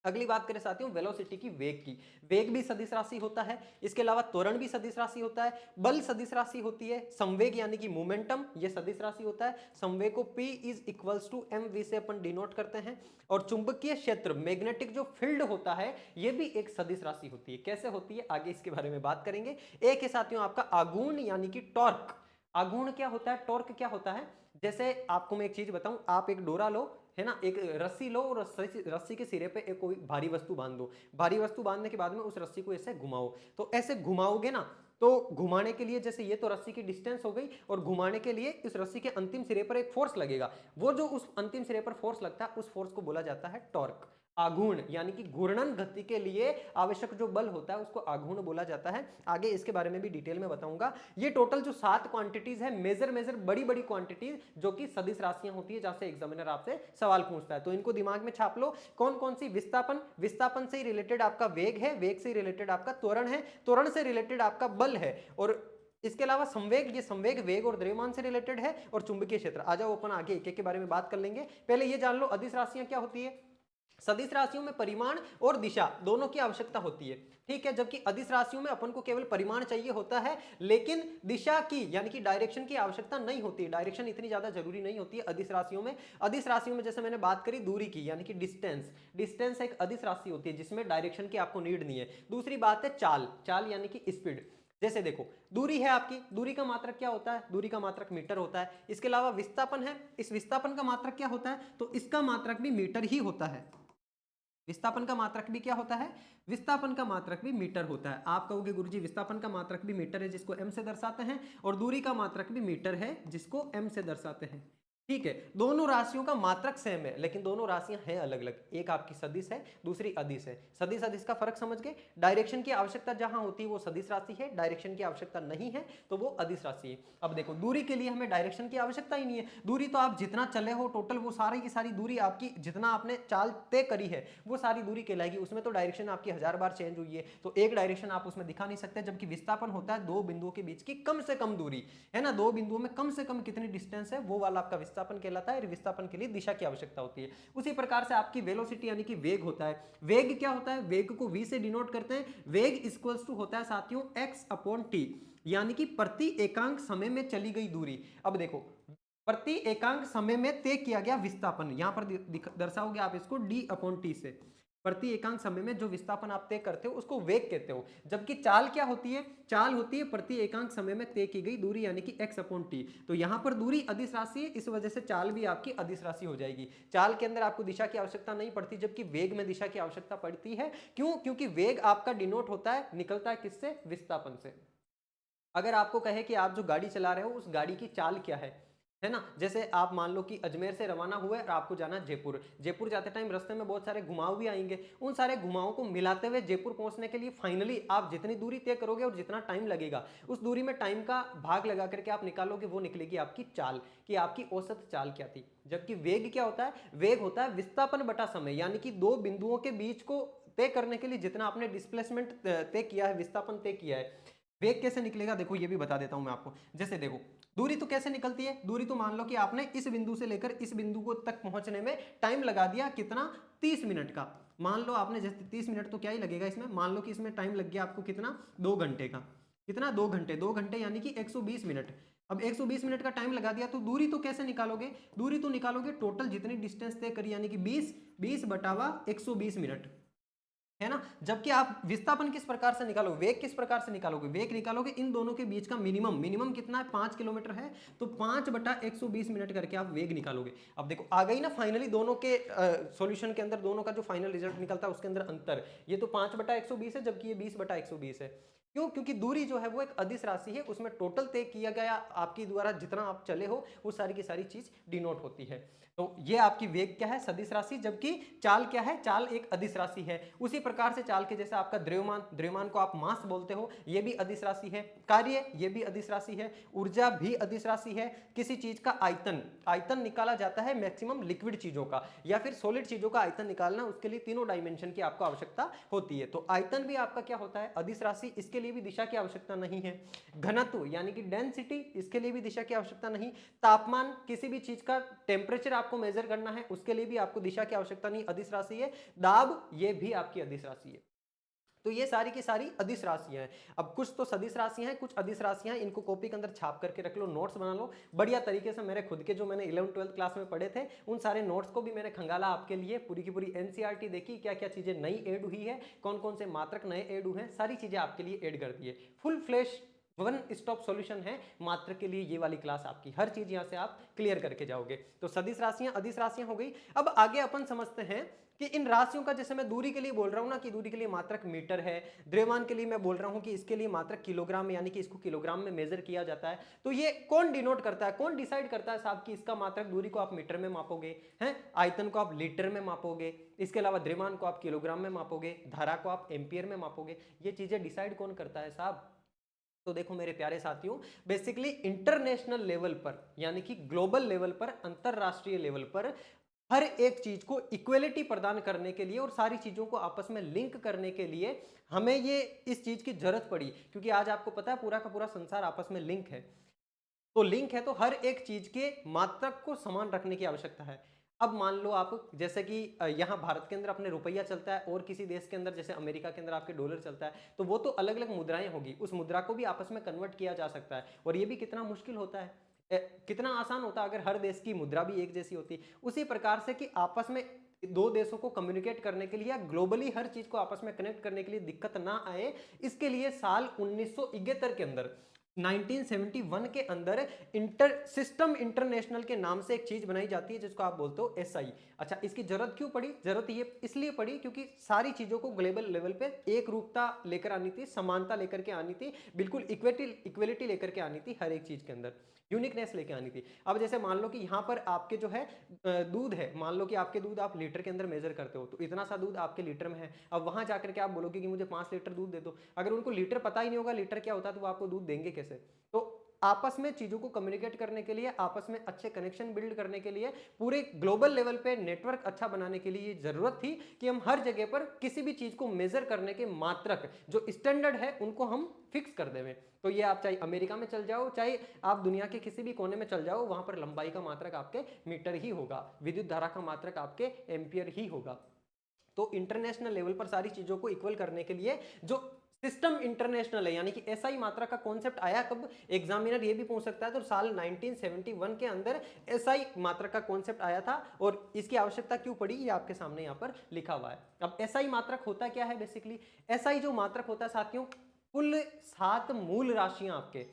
अगली बात करें साथियों वेलोसिटी की, वेग की, वेग भी सदिश राशि होता है। इसके अलावा त्वरण भी सदिश राशि होता है, बल सदिश राशि होती है, संवेग यानी कि मोमेंटम ये सदिश राशि होता है। संवेग को P is equals to mv से अपन डिनोट करते हैं। और चुंबकीय क्षेत्र मैग्नेटिक जो फील्ड होता है ये भी एक सदिश राशि होती है। कैसे होती है आगे इसके बारे में बात करेंगे। एक है साथियों आपका आघूर्ण यानी कि टॉर्क। आघूर्ण क्या होता है, टॉर्क क्या होता है, जैसे आपको मैं एक चीज बताऊं, आप एक डोरा लो, है ना, एक रस्सी लो और रस्सी के सिरे पे एक कोई भारी वस्तु बांध दो। भारी वस्तु बांधने के बाद में उस रस्सी को ऐसे घुमाओ, तो ऐसे घुमाओगे ना, तो घुमाने के लिए जैसे ये तो रस्सी की डिस्टेंस हो गई, और घुमाने के लिए इस रस्सी के अंतिम सिरे पर एक फोर्स लगेगा। वो जो उस अंतिम सिरे पर फोर्स लगता है उस फोर्स को बोला जाता है टॉर्क। आघूर्ण यानी कि घूर्णन गति के लिए आवश्यक जो बल होता है उसको आघूर्ण बोला जाता है। आगे इसके बारे में भी डिटेल में बताऊंगा। ये टोटल जो 7 क्वांटिटीज है, मेजर बड़ी बड़ी क्वांटिटीज जो कि सदिश राशियां होती है, जहां से एग्जामिनर आपसे सवाल पूछता है, तो इनको दिमाग में छाप लो। कौन कौन सी, विस्थापन, विस्थापन से रिलेटेड आपका वेग है, वेग से रिलेटेड आपका त्वरण है, त्वरण से रिलेटेड आपका बल है, और इसके अलावा संवेग, ये संवेग वेग और द्रव्यमान से रिलेटेड है, और चुंबकीय क्षेत्र। आ जाओ अपन आगे एक एक के बारे में बात कर लेंगे। पहले ये जान लो अदिश राशियां क्या होती है। सदिश राशियों में परिमाण और दिशा दोनों की आवश्यकता होती है, ठीक है, जबकि अदिश राशियों में अपन को केवल परिमाण चाहिए होता है, लेकिन दिशा की यानी कि डायरेक्शन की आवश्यकता नहीं होती। डायरेक्शन इतनी ज्यादा जरूरी नहीं होती है अदिश राशियों में। अदिश राशियों में जैसे मैंने बात करी दूरी की यानी कि डिस्टेंस, डिस्टेंस एक अदिश राशि होती है जिसमें डायरेक्शन की आपको नीड नहीं है। दूसरी बात है चाल, चाल यानी कि स्पीड। जैसे देखो दूरी है आपकी, दूरी का मात्रक क्या होता है, दूरी का मात्रक मीटर होता है। इसके अलावा विस्थापन है, इस विस्थापन का मात्रक क्या होता है, तो इसका मात्रक भी मीटर ही होता है। विस्थापन का मात्रक भी क्या होता है, विस्थापन का मात्रक भी मीटर होता है। आप कहोगे गुरुजी विस्थापन का मात्रक भी मीटर है जिसको m से दर्शाते हैं, और दूरी का मात्रक भी मीटर है जिसको m से दर्शाते हैं। ठीक है, दोनों राशियों का मात्रक सेम है लेकिन दोनों राशियां हैं अलग अलग, एक आपकी सदिश है दूसरी अदिश है। सदिश अदिश का फर्क समझ गए। डायरेक्शन की आवश्यकता जहां होती है वो सदिश राशि है, डायरेक्शन की आवश्यकता नहीं है तो वो अदिश राशि है। अब देखो दूरी के लिए हमें डायरेक्शन की आवश्यकता ही नहीं है, दूरी तो आप जितना चले हो टोटल वो सारी की सारी दूरी आपकी जितना आपने चाल तय करी है वो सारी दूरी कहलाएगी। उसमें तो डायरेक्शन आपकी 1000 बार चेंज हुई है तो एक डायरेक्शन आप उसमें दिखा नहीं सकते। जबकि विस्थापन होता है दो बिंदुओं के बीच की कम से कम दूरी, है ना, दो बिंदुओं में कम से कम कितनी डिस्टेंस है वो वाला आपका विस्थापन कहलाता है। विस्थापन के लिए दिशा की आवश्यकता होती है। उसी प्रकार से आपकी वेलोसिटी यानी कि वेग होता है। वेग क्या होता है, वेग को v से डिनोट करते हैं। वेग इक्वल्स टू होता है साथियों x अपॉन टी, यानी कि प्रति एकांक समय में चली गई दूरी। अब देखो प्रति एकांक समय में तय किया गया विस्थापन, यहां पर दर्शाओगे आप इसको d अपॉन टी से। प्रति एकांक समय में जो विस्थापन आप तय करते हो उसको वेग कहते हो। जबकि चाल क्या होती है, चाल होती है प्रति एकांक समय में तय की गई दूरी यानी कि x अपॉन टी। तो यहां पर दूरी अदिश राशि है, इस वजह से चाल भी आपकी अदिश राशि हो जाएगी। चाल के अंदर आपको दिशा की आवश्यकता नहीं पड़ती जबकि वेग में दिशा की आवश्यकता पड़ती है। क्यों, क्योंकि वेग आपका डिनोट होता है, निकलता है किससे, विस्थापन से। अगर आपको कहे कि आप जो गाड़ी चला रहे हो उस गाड़ी की चाल क्या है ना, जैसे आप मान लो कि अजमेर से रवाना हुए और आपको जाना जयपुर। जयपुर जाते टाइम रास्ते में बहुत सारे घुमाव भी आएंगे, उन सारे घुमावों को मिलाते हुए जयपुर पहुंचने के लिए फाइनली आप जितनी दूरी तय करोगे और जितना टाइम लगेगा उस दूरी में टाइम का भाग लगा करके आप निकालोगे, वो निकलेगी आपकी चाल, कि आपकी औसत चाल क्या थी। जबकि वेग क्या होता है, वेग होता है विस्थापन बटा समय, यानी कि दो बिंदुओं के बीच को तय करने के लिए जितना आपने डिस्प्लेसमेंट तय किया है, विस्थापन तय किया है। वेग कैसे निकलेगा देखो ये भी बता देता हूं मैं आपको। जैसे देखो दूरी तो कैसे निकलती है, दूरी तो मान लो कि आपने इस बिंदु से लेकर इस बिंदु को तक पहुंचने में टाइम लगा दिया कितना, 30 मिनट का। मान लो आपने जैसे 30 मिनट तो क्या ही लगेगा इसमें, मान लो कि इसमें टाइम लग गया आपको कितना, 2 घंटे का। कितना, 2 घंटे, 2 घंटे यानी कि 120 मिनट। अब 120 मिनट का टाइम लगा दिया तो दूरी तो कैसे निकालोगे, दूरी तो निकालोगे टोटल जितनी डिस्टेंस तय करी यानी कि 20 बटावा 120 मिनट, है ना। जबकि आप विस्थापन किस प्रकार से निकालोगे, वेग किस प्रकार से निकालोगे, वेग निकालोगे इन दोनों के बीच का मिनिमम, मिनिमम कितना है, 5 किलोमीटर है, तो 5 बटा 120 मिनट करके आप वेग निकालोगे। अब देखो आ गई ना फाइनली दोनों के सॉल्यूशन के अंदर दोनों का जो फाइनल रिजल्ट निकलता है उसके अंदर अंतर। ये तो 5 बटा 120 है जबकि ये 20 बटा 120 है। क्यों, क्योंकि दूरी जो है वो एक अदिश राशि है, उसमें टोटल तय किया गया आपकी द्वारा जितना आप चले हो वो सारी की सारी चीज डिनोट होती है। तो ये आपकी वेग क्या है, सदिश राशि, जबकि चाल क्या है, चाल एक अदिश राशि है। उसी प्रकार से चाल के जैसे आपका द्रव्यमान, द्रव्यमान को आप मास बोलते हो, ये भी अदिश राशि है। कार्य ये भी अदिश राशि है, ऊर्जा भी अदिश राशि है। किसी चीज का आयतन, आयतन निकाला जाता है मैक्सिमम लिक्विड चीजों का या फिर सॉलिड चीजों का आयतन निकालना, उसके लिए तीनों डायमेंशन की आपको आवश्यकता होती है। तो आयतन भी आपका क्या होता है, अदिश राशि, इसके लिए भी दिशा की आवश्यकता नहीं है। घनत्व यानी कि डेंसिटी, इसके लिए भी दिशा की आवश्यकता नहीं। तापमान, किसी भी चीज का टेम्परेचर आपको मेजर करना है उसके लिए भी आपको दिशा की आवश्यकता नहीं, अदिश राशि है। दाब, ये भी आपकी अदिश राशि है। तो ये सारी की सारी अदिश राशियां हैं। अब कुछ तो सदिश राशियां हैं, कुछ अदिश राशियां हैं, इनको कॉपी के अंदर छाप करके रख लो, नोट्स बना लो बढ़िया तरीके से। मेरे खुद के जो मैंने 11th-12th क्लास में पढ़े थे उन सारे नोट्स को भी मैंने खंगाला आपके लिए, पूरी की पूरी एनसीईआरटी देखी, क्या क्या चीजें नई ऐड हुई है, कौन कौन से मात्रक नए ऐड हुए हैं, सारी चीजें आपके लिए ऐड कर दी है। Full flash one stop solution है मात्र के लिए ये वाली क्लास आपकी, हर चीज यहां से आप क्लियर करके जाओगे। तो सदिश राशियां अदिश राशियां हो गई। अब आगे अपन समझते हैं कि इन राशियों का, जैसे मैं दूरी के लिए बोल रहा हूं ना कि दूरी के लिए मात्रक मीटर है, द्रव्यमान के लिए मैं बोल रहा हूं कि इसके लिए मात्रक किलोग्राम, यानी कि इसको किलोग्राम में मेजर किया जाता है। तो ये कौन डिनोट करता है, कौन डिसाइड करता है साहब कि इसका मात्रक, दूरी को आप मीटर में मापोगे, हैं, आयतन को आप लीटर में मापोगे, इसके अलावा द्रव्यमान को आप किलोग्राम में मापोगे, धारा को आप एम्पियर में मापोगे, ये चीजें डिसाइड कौन करता है साहब। तो देखो मेरे प्यारे साथियों, बेसिकली इंटरनेशनल लेवल पर यानी कि ग्लोबल लेवल पर, अंतरराष्ट्रीय लेवल पर हर एक चीज को इक्वलिटी प्रदान करने के लिए और सारी चीजों को आपस में लिंक करने के लिए हमें ये इस चीज की जरूरत पड़ी, क्योंकि आज आपको पता है पूरा का पूरा संसार आपस में लिंक है। तो लिंक है तो हर एक चीज के मात्रक को समान रखने की आवश्यकता है। अब मान लो आप, जैसे कि यहाँ भारत के अंदर अपने रुपया चलता है और किसी देश के अंदर जैसे अमेरिका के अंदर आपके डॉलर चलता है, तो वो तो अलग अलग मुद्राएं होगी, उस मुद्रा को भी आपस में कन्वर्ट किया जा सकता है। और ये भी कितना मुश्किल होता है, कितना आसान होता है अगर हर देश की मुद्रा भी एक जैसी होती। उसी प्रकार से कि आपस में दो देशों को कम्युनिकेट करने के लिए या ग्लोबली हर चीज को आपस में कनेक्ट करने के लिए दिक्कत ना आए, इसके लिए साल 1971 के अंदर 1971 के अंदर सिस्टम इंटरनेशनल के नाम से एक चीज बनाई जाती है जिसको आप बोलते हो एसआई। अच्छा, इसकी जरूरत क्यों पड़ी? जरूरत ये इसलिए पड़ी क्योंकि सारी चीजों को ग्लोबल लेवल पे एक रूपता लेकर आनी थी, समानता लेकर के आनी थी, बिल्कुल इक्वेलिटी लेकर के आनी थी, हर एक चीज के अंदर यूनिकनेस लेके आनी थी। अब जैसे मान लो कि यहाँ पर आपके जो है दूध है, मान लो कि आपके दूध आप लीटर के अंदर मेजर करते हो, तो इतना सा दूध आपके लीटर में है। अब वहां जाकर के आप बोलोगे कि मुझे 5 लीटर दूध दे दो, अगर उनको लीटर पता ही नहीं होगा लीटर क्या होता है तो वो आपको दूध देंगे कैसे? तो आपस में चीजों को कम्युनिकेट करने के लिए, आपस में अच्छे कनेक्शन बिल्ड करने के लिए, पूरे ग्लोबल लेवल पे नेटवर्क अच्छा बनाने के लिए जरूरत थी कि हम हर जगह पर किसी भी चीज को मेजर करने के मात्रक जो स्टैंडर्ड है उनको हम फिक्स कर देवें। तो ये आप चाहे अमेरिका में चल जाओ, चाहे आप दुनिया के किसी भी कोने में चल जाओ, वहां पर लंबाई का मात्रक आपके मीटर ही होगा, विद्युत धारा का मात्रक आपके एम्पियर ही होगा। तो इंटरनेशनल लेवल पर सारी चीजों को इक्वल करने के लिए जो सिस्टम इंटरनेशनल है, यानी कि एसआई मात्रा का कॉन्सेप्ट आया कब, एग्जामिनर ये भी पूछ सकता है, तो साल 1971 के अंदर एसआई मात्रा का कॉन्सेप्ट आया था। और इसकी आवश्यकता क्यों पड़ी ये आपके सामने यहाँ पर लिखा हुआ है। अब एसआई मात्रक होता क्या है? बेसिकली एसआई जो मात्रक होता है साथियों, कुल 7 मूल राशियां, आपके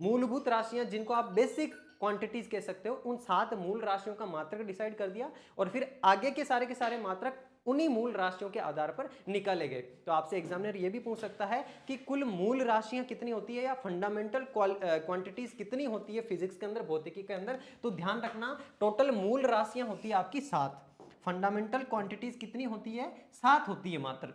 मूलभूत राशियां जिनको आप बेसिक क्वांटिटीज कह सकते हो, उन 7 मूल राशियों का मात्रक डिसाइड कर दिया और फिर आगे के सारे मात्रक उन्हीं मूल राशियों के आधार पर निकाले गए। तो आपसे एग्जामिनर ये भी पूछ सकता है कि कुल मूल राशियां कितनी होती है या फंडामेंटल क्वांटिटीज कितनी होती है फिजिक्स के अंदर, भौतिकी के अंदर। तो ध्यान रखना, टोटल मूल राशियां होती है आपकी 7, फंडामेंटल क्वांटिटीज कितनी होती है? 7 होती है मात्र।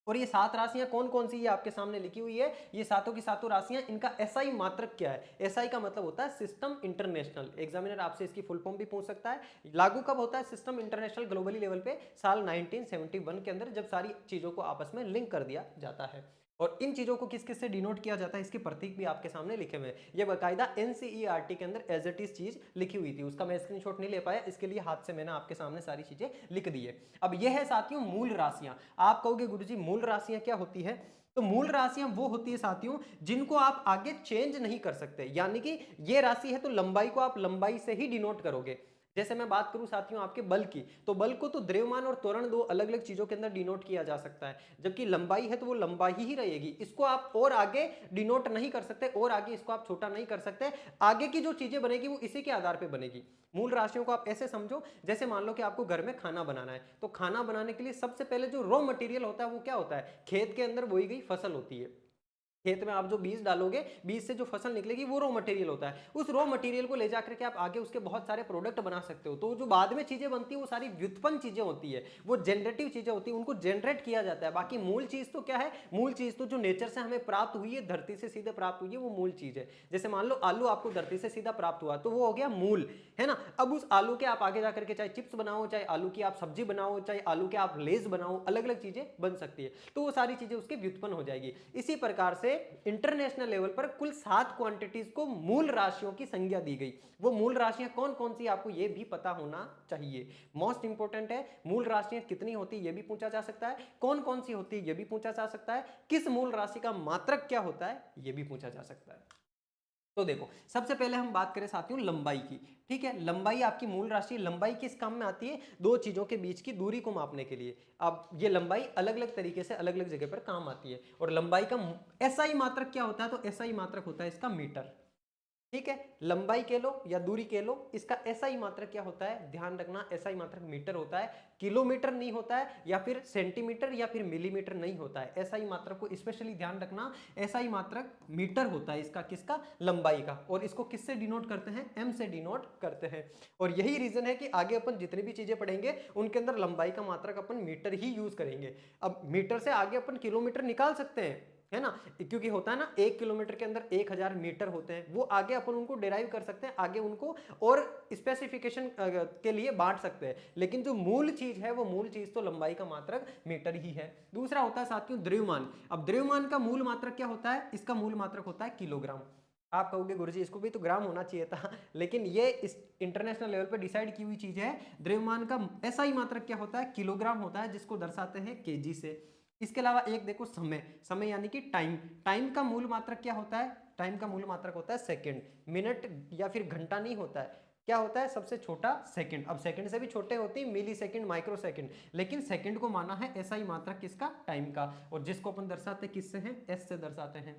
और ये 7 राशियां कौन कौन सी ये आपके सामने लिखी हुई है, ये सातों की सातों राशियां, इनका एसआई मात्रक क्या है? एसआई का मतलब होता है सिस्टम इंटरनेशनल। एग्जामिनर आपसे इसकी फुल फॉर्म भी पूछ सकता है। लागू कब होता है सिस्टम इंटरनेशनल ग्लोबली लेवल पे? साल 1971 के अंदर, जब सारी चीजों को आपस में लिंक कर दिया जाता है। और इन चीजों को किस किस से डिनोट किया जाता है, इसके प्रतीक भी आपके सामने लिखे हुए हैं। ये बकायदा एनसीईआरटी के अंदर एज इट इज चीज लिखी हुई थी, उसका मैं स्क्रीनशॉट नहीं ले पाया, इसके लिए हाथ से मैंने आपके सामने सारी चीजें लिख दी है। अब यह है साथियों मूल राशियां। आप कहोगे गुरुजी मूल राशियां क्या होती है? तो मूल राशियां वो होती है साथियों जिनको आप आगे चेंज नहीं कर सकते, यानी कि ये राशि है तो लंबाई को आप लंबाई से ही डिनोट करोगे। जैसे मैं बात करूं साथियों आपके बल की, तो बल को तो द्रव्यमान और त्वरण दो अलग अलग चीजों के अंदर डिनोट किया जा सकता है, जबकि लंबाई है तो वो लंबाई ही रहेगी, इसको आप और आगे डिनोट नहीं कर सकते, और आगे इसको आप छोटा नहीं कर सकते। आगे की जो चीजें बनेगी वो इसी के आधार पर बनेगी। मूल राशियों को आप ऐसे समझो, जैसे मान लो कि आपको घर में खाना बनाना है, तो खाना बनाने के लिए सबसे पहले जो रॉ मटेरियल होता है वो क्या होता है? खेत के अंदर बोई गई फसल होती है। खेत में आप जो बीज डालोगे, बीज से जो फसल निकलेगी वो रॉ मटेरियल होता है। उस रॉ मटेरियल को ले जाकर के आप आगे उसके बहुत सारे प्रोडक्ट बना सकते हो। तो जो बाद में चीजें बनती है वो सारी व्युत्पन्न चीजें होती है, वो जनरेटिव चीजें होती है, उनको जनरेट किया जाता है। बाकी मूल चीज तो क्या है? मूल चीज तो जो नेचर से हमें प्राप्त हुई है, धरती से सीधे प्राप्त हुई है, वो मूल चीज है। जैसे मान लो आलू आपको धरती से सीधा प्राप्त हुआ तो वो हो गया मूल, है ना। अब उस आलू के आप आगे जाकर के चाहे चिप्स बनाओ, चाहे आलू की आप सब्जी बनाओ, चाहे आलू के आप लेस बनाओ, अलग अलग चीजें बन सकती है, तो वो सारी चीजें उसके व्युत्पन्न हो जाएगी। इसी प्रकार से इंटरनेशनल लेवल पर कुल 7 क्वांटिटीज को मूल राशियों की संज्ञा दी गई। वो मूल राशियां कौन कौन सी आपको ये भी पता होना चाहिए, मोस्ट इंपोर्टेंट है। मूल राशियां कितनी होती है ये भी पूछा जा सकता है, कौन कौन सी होती है ये भी पूछा जा सकता है, किस मूल राशि का मात्रक क्या होता है ये भी पूछा जा सकता है। तो देखो, सबसे पहले हम बात करें साथियों लंबाई की। ठीक है, लंबाई आपकी मूल राशि, लंबाई किस काम में आती है? दो चीजों के बीच की दूरी को मापने के लिए। अब ये लंबाई अलग अलग तरीके से अलग अलग जगह पर काम आती है। और लंबाई का एसआई मात्रक क्या होता है? तो एसआई मात्रक होता है इसका मीटर। ठीक है, लंबाई कह लो या दूरी कह लो, इसका एसआई मात्रक क्या होता है? ध्यान रखना, एसआई मात्रक मीटर होता है, किलोमीटर नहीं होता है, या फिर सेंटीमीटर या फिर मिलीमीटर नहीं होता है। एसआई मात्रक को स्पेशली ध्यान रखना, एसआई मात्रक मीटर होता है इसका, किसका? लंबाई का। और इसको किससे डिनोट करते हैं? एम से डिनोट करते हैं। और यही रीजन है कि आगे अपन जितनी भी चीजें पढ़ेंगे उनके अंदर लंबाई का मात्रक अपन मीटर ही यूज करेंगे। अब मीटर से आगे अपन किलोमीटर निकाल सकते हैं, है ना, क्योंकि होता है ना 1 किलोमीटर के अंदर 1000 मीटर होते हैं, वो आगे अपन उनको डिराइव कर सकते हैं, आगे उनको और स्पेसिफिकेशन के लिए बांट सकते हैं। लेकिन जो मूल चीज है वो मूल चीज तो लंबाई का मात्रक मीटर ही है। दूसरा होता है साथियों द्रव्यमान। अब द्रव्यमान का मूल मात्रक क्या होता है? इसका मूल मात्रक होता है किलोग्राम। आप कहोगे गुरुजी इसको भी तो ग्राम होना चाहिए था, लेकिन ये इस इंटरनेशनल लेवल पे डिसाइड की हुई चीज है। द्रव्यमान का एसआई मात्रक क्या होता है? किलोग्राम होता है, जिसको दर्शाते हैं केजी से। इसके अलावा एक देखो समय, समय यानी कि टाइम। टाइम का मूल मात्रक क्या होता है? टाइम का मूल मात्रक होता है सेकंड। मिनट या फिर घंटा नहीं होता है, क्या होता है सबसे छोटा सेकंड। अब सेकंड से भी छोटे होती है मिली सेकंड, माइक्रो सेकंड, लेकिन सेकंड को माना है एसआई मात्रक किसका, टाइम का, और जिसको अपन दर्शाते हैं किससे हैं, एस से दर्शाते हैं।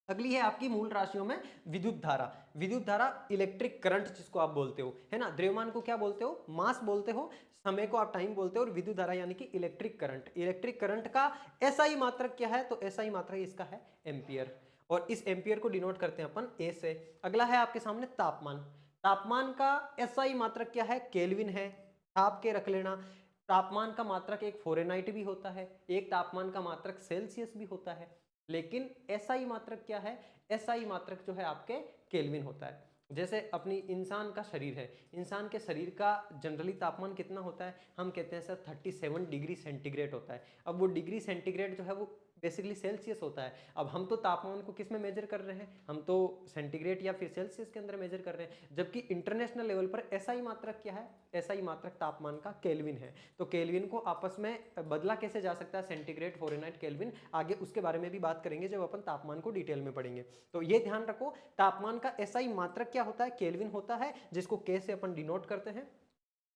अगली है आपकी मूल राशियों में विद्युत धारा। विद्युत धारा इलेक्ट्रिक करंट जिसको आप बोलते हो, है ना। द्रव्यमान को क्या बोलते हो, मास बोलते हो, समय को आप टाइम बोलते हो, और विद्युत धारा यानी कि इलेक्ट्रिक करंट। इलेक्ट्रिक करंट का एसआई मात्रक क्या है, तो एसआई मात्रक इसका है एम्पियर, और इस एम्पियर को डिनोट करते हैं अपन ए से। अगला है आपके सामने तापमान। तापमान का एसआई मात्रक क्या है, केल्विन है, छाप के रख लेना। तापमान का मात्रक एक फ़ारेनहाइट भी होता है, एक तापमान का मात्रक सेल्सियस भी होता है, लेकिन एसआई मात्रक क्या है, एसआई मात्रक जो है आपके केल्विन होता है। जैसे अपनी इंसान का शरीर है, इंसान के शरीर का जनरली तापमान कितना होता है, हम कहते हैं सर 37 डिग्री सेंटीग्रेड होता है। अब वो डिग्री सेंटीग्रेड जो है वो बेसिकली सेल्सियस होता है। अब हम तो तापमान को किस में मेजर कर रहे हैं, हम तो सेंटीग्रेड या फिर सेल्सियस के अंदर मेजर कर रहे हैं, जबकि इंटरनेशनल लेवल पर एसआई मात्रक क्या है, एसआई मात्रक तापमान का केल्विन है। तो केल्विन को आपस में बदला कैसे जा सकता है, सेंटीग्रेड, फ़ारेनहाइट, केल्विन, आगे उसके बारे में भी बात करेंगे जब अपन तापमान को डिटेल में पढ़ेंगे। तो ये ध्यान रखो, तापमान का एसआई मात्रक क्या होता है, केल्विन होता है, जिसको के से अपन डिनोट करते हैं।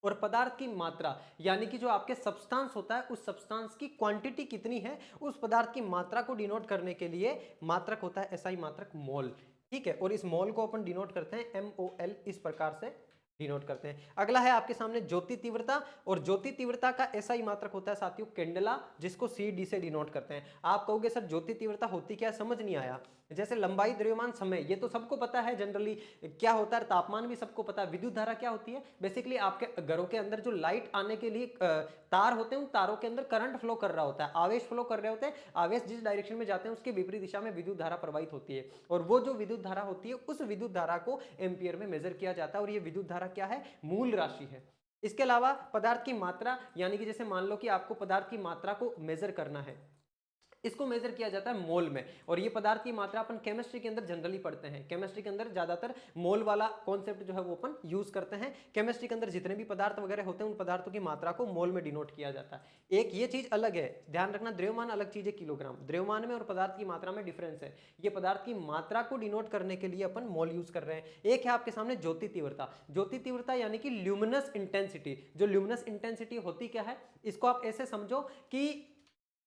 और पदार्थ की मात्रा यानी कि जो आपके सब्सटेंस होता है, उस सब्सटेंस की क्वांटिटी कितनी है, उस पदार्थ की मात्रा को डिनोट करने के लिए मात्रक होता है एसआई मात्रक मोल। ठीक है, और इस मोल को अपन डिनोट करते हैं MOL, इस प्रकार से डिनोट करते हैं। अगला है आपके सामने ज्योति तीव्रता, और ज्योति तीव्रता का एसआई मात्रक होता है साथियों कैंडेला, जिसको CD से डिनोट करते हैं। आप कहोगे सर ज्योति तीव्रता होती क्या, समझ नहीं आया। जैसे लंबाई, द्रव्यमान, समय, ये तो सबको पता है जनरली क्या होता है, तापमान भी सबको पता है। विद्युत धारा क्या होती है, बेसिकली आपके घरों के अंदर जो लाइट आने के लिए तार होते हैं, उन तारों के अंदर करंट फ्लो कर रहा होता है, आवेश फ्लो कर रहे होते हैं। आवेश जिस डायरेक्शन में जाते हैं उसके विपरीत दिशा में विद्युत धारा प्रवाहित होती है, और वो जो विद्युत धारा होती है उस विद्युत धारा को एम्पियर में मेजर किया जाता है, और ये विद्युत धारा क्या है, मूल राशि है। इसके अलावा पदार्थ की मात्रा, यानी कि जैसे मान लो कि आपको पदार्थ की मात्रा को मेजर करना है, इसको मेजर किया जाता है मोल में। और ये पदार्थ की मात्रा अपन केमिस्ट्री के अंदर जनरली पढ़ते हैं, केमिस्ट्री के अंदर ज्यादातर मोल वाला कॉन्सेप्ट जो है वो अपन यूज करते हैं। केमिस्ट्री के अंदर जितने भी पदार्थ वगैरह होते हैं उन पदार्थों की मात्रा को मोल में डिनोट किया जाता है। एक ये चीज अलग है, ध्यान रखना, द्रव्यमान अलग चीज है, किलोग्राम। द्रव्यमान में और पदार्थ की मात्रा में डिफरेंस है। ये पदार्थ की मात्रा को डिनोट करने के लिए अपन मोल यूज कर रहे हैं। एक है आपके सामने ज्योति तीव्रता। ज्योति तीव्रता यानी कि ल्यूमिनस इंटेंसिटी। जो ल्यूमिनस इंटेंसिटी होती क्या है, इसको आप ऐसे समझो कि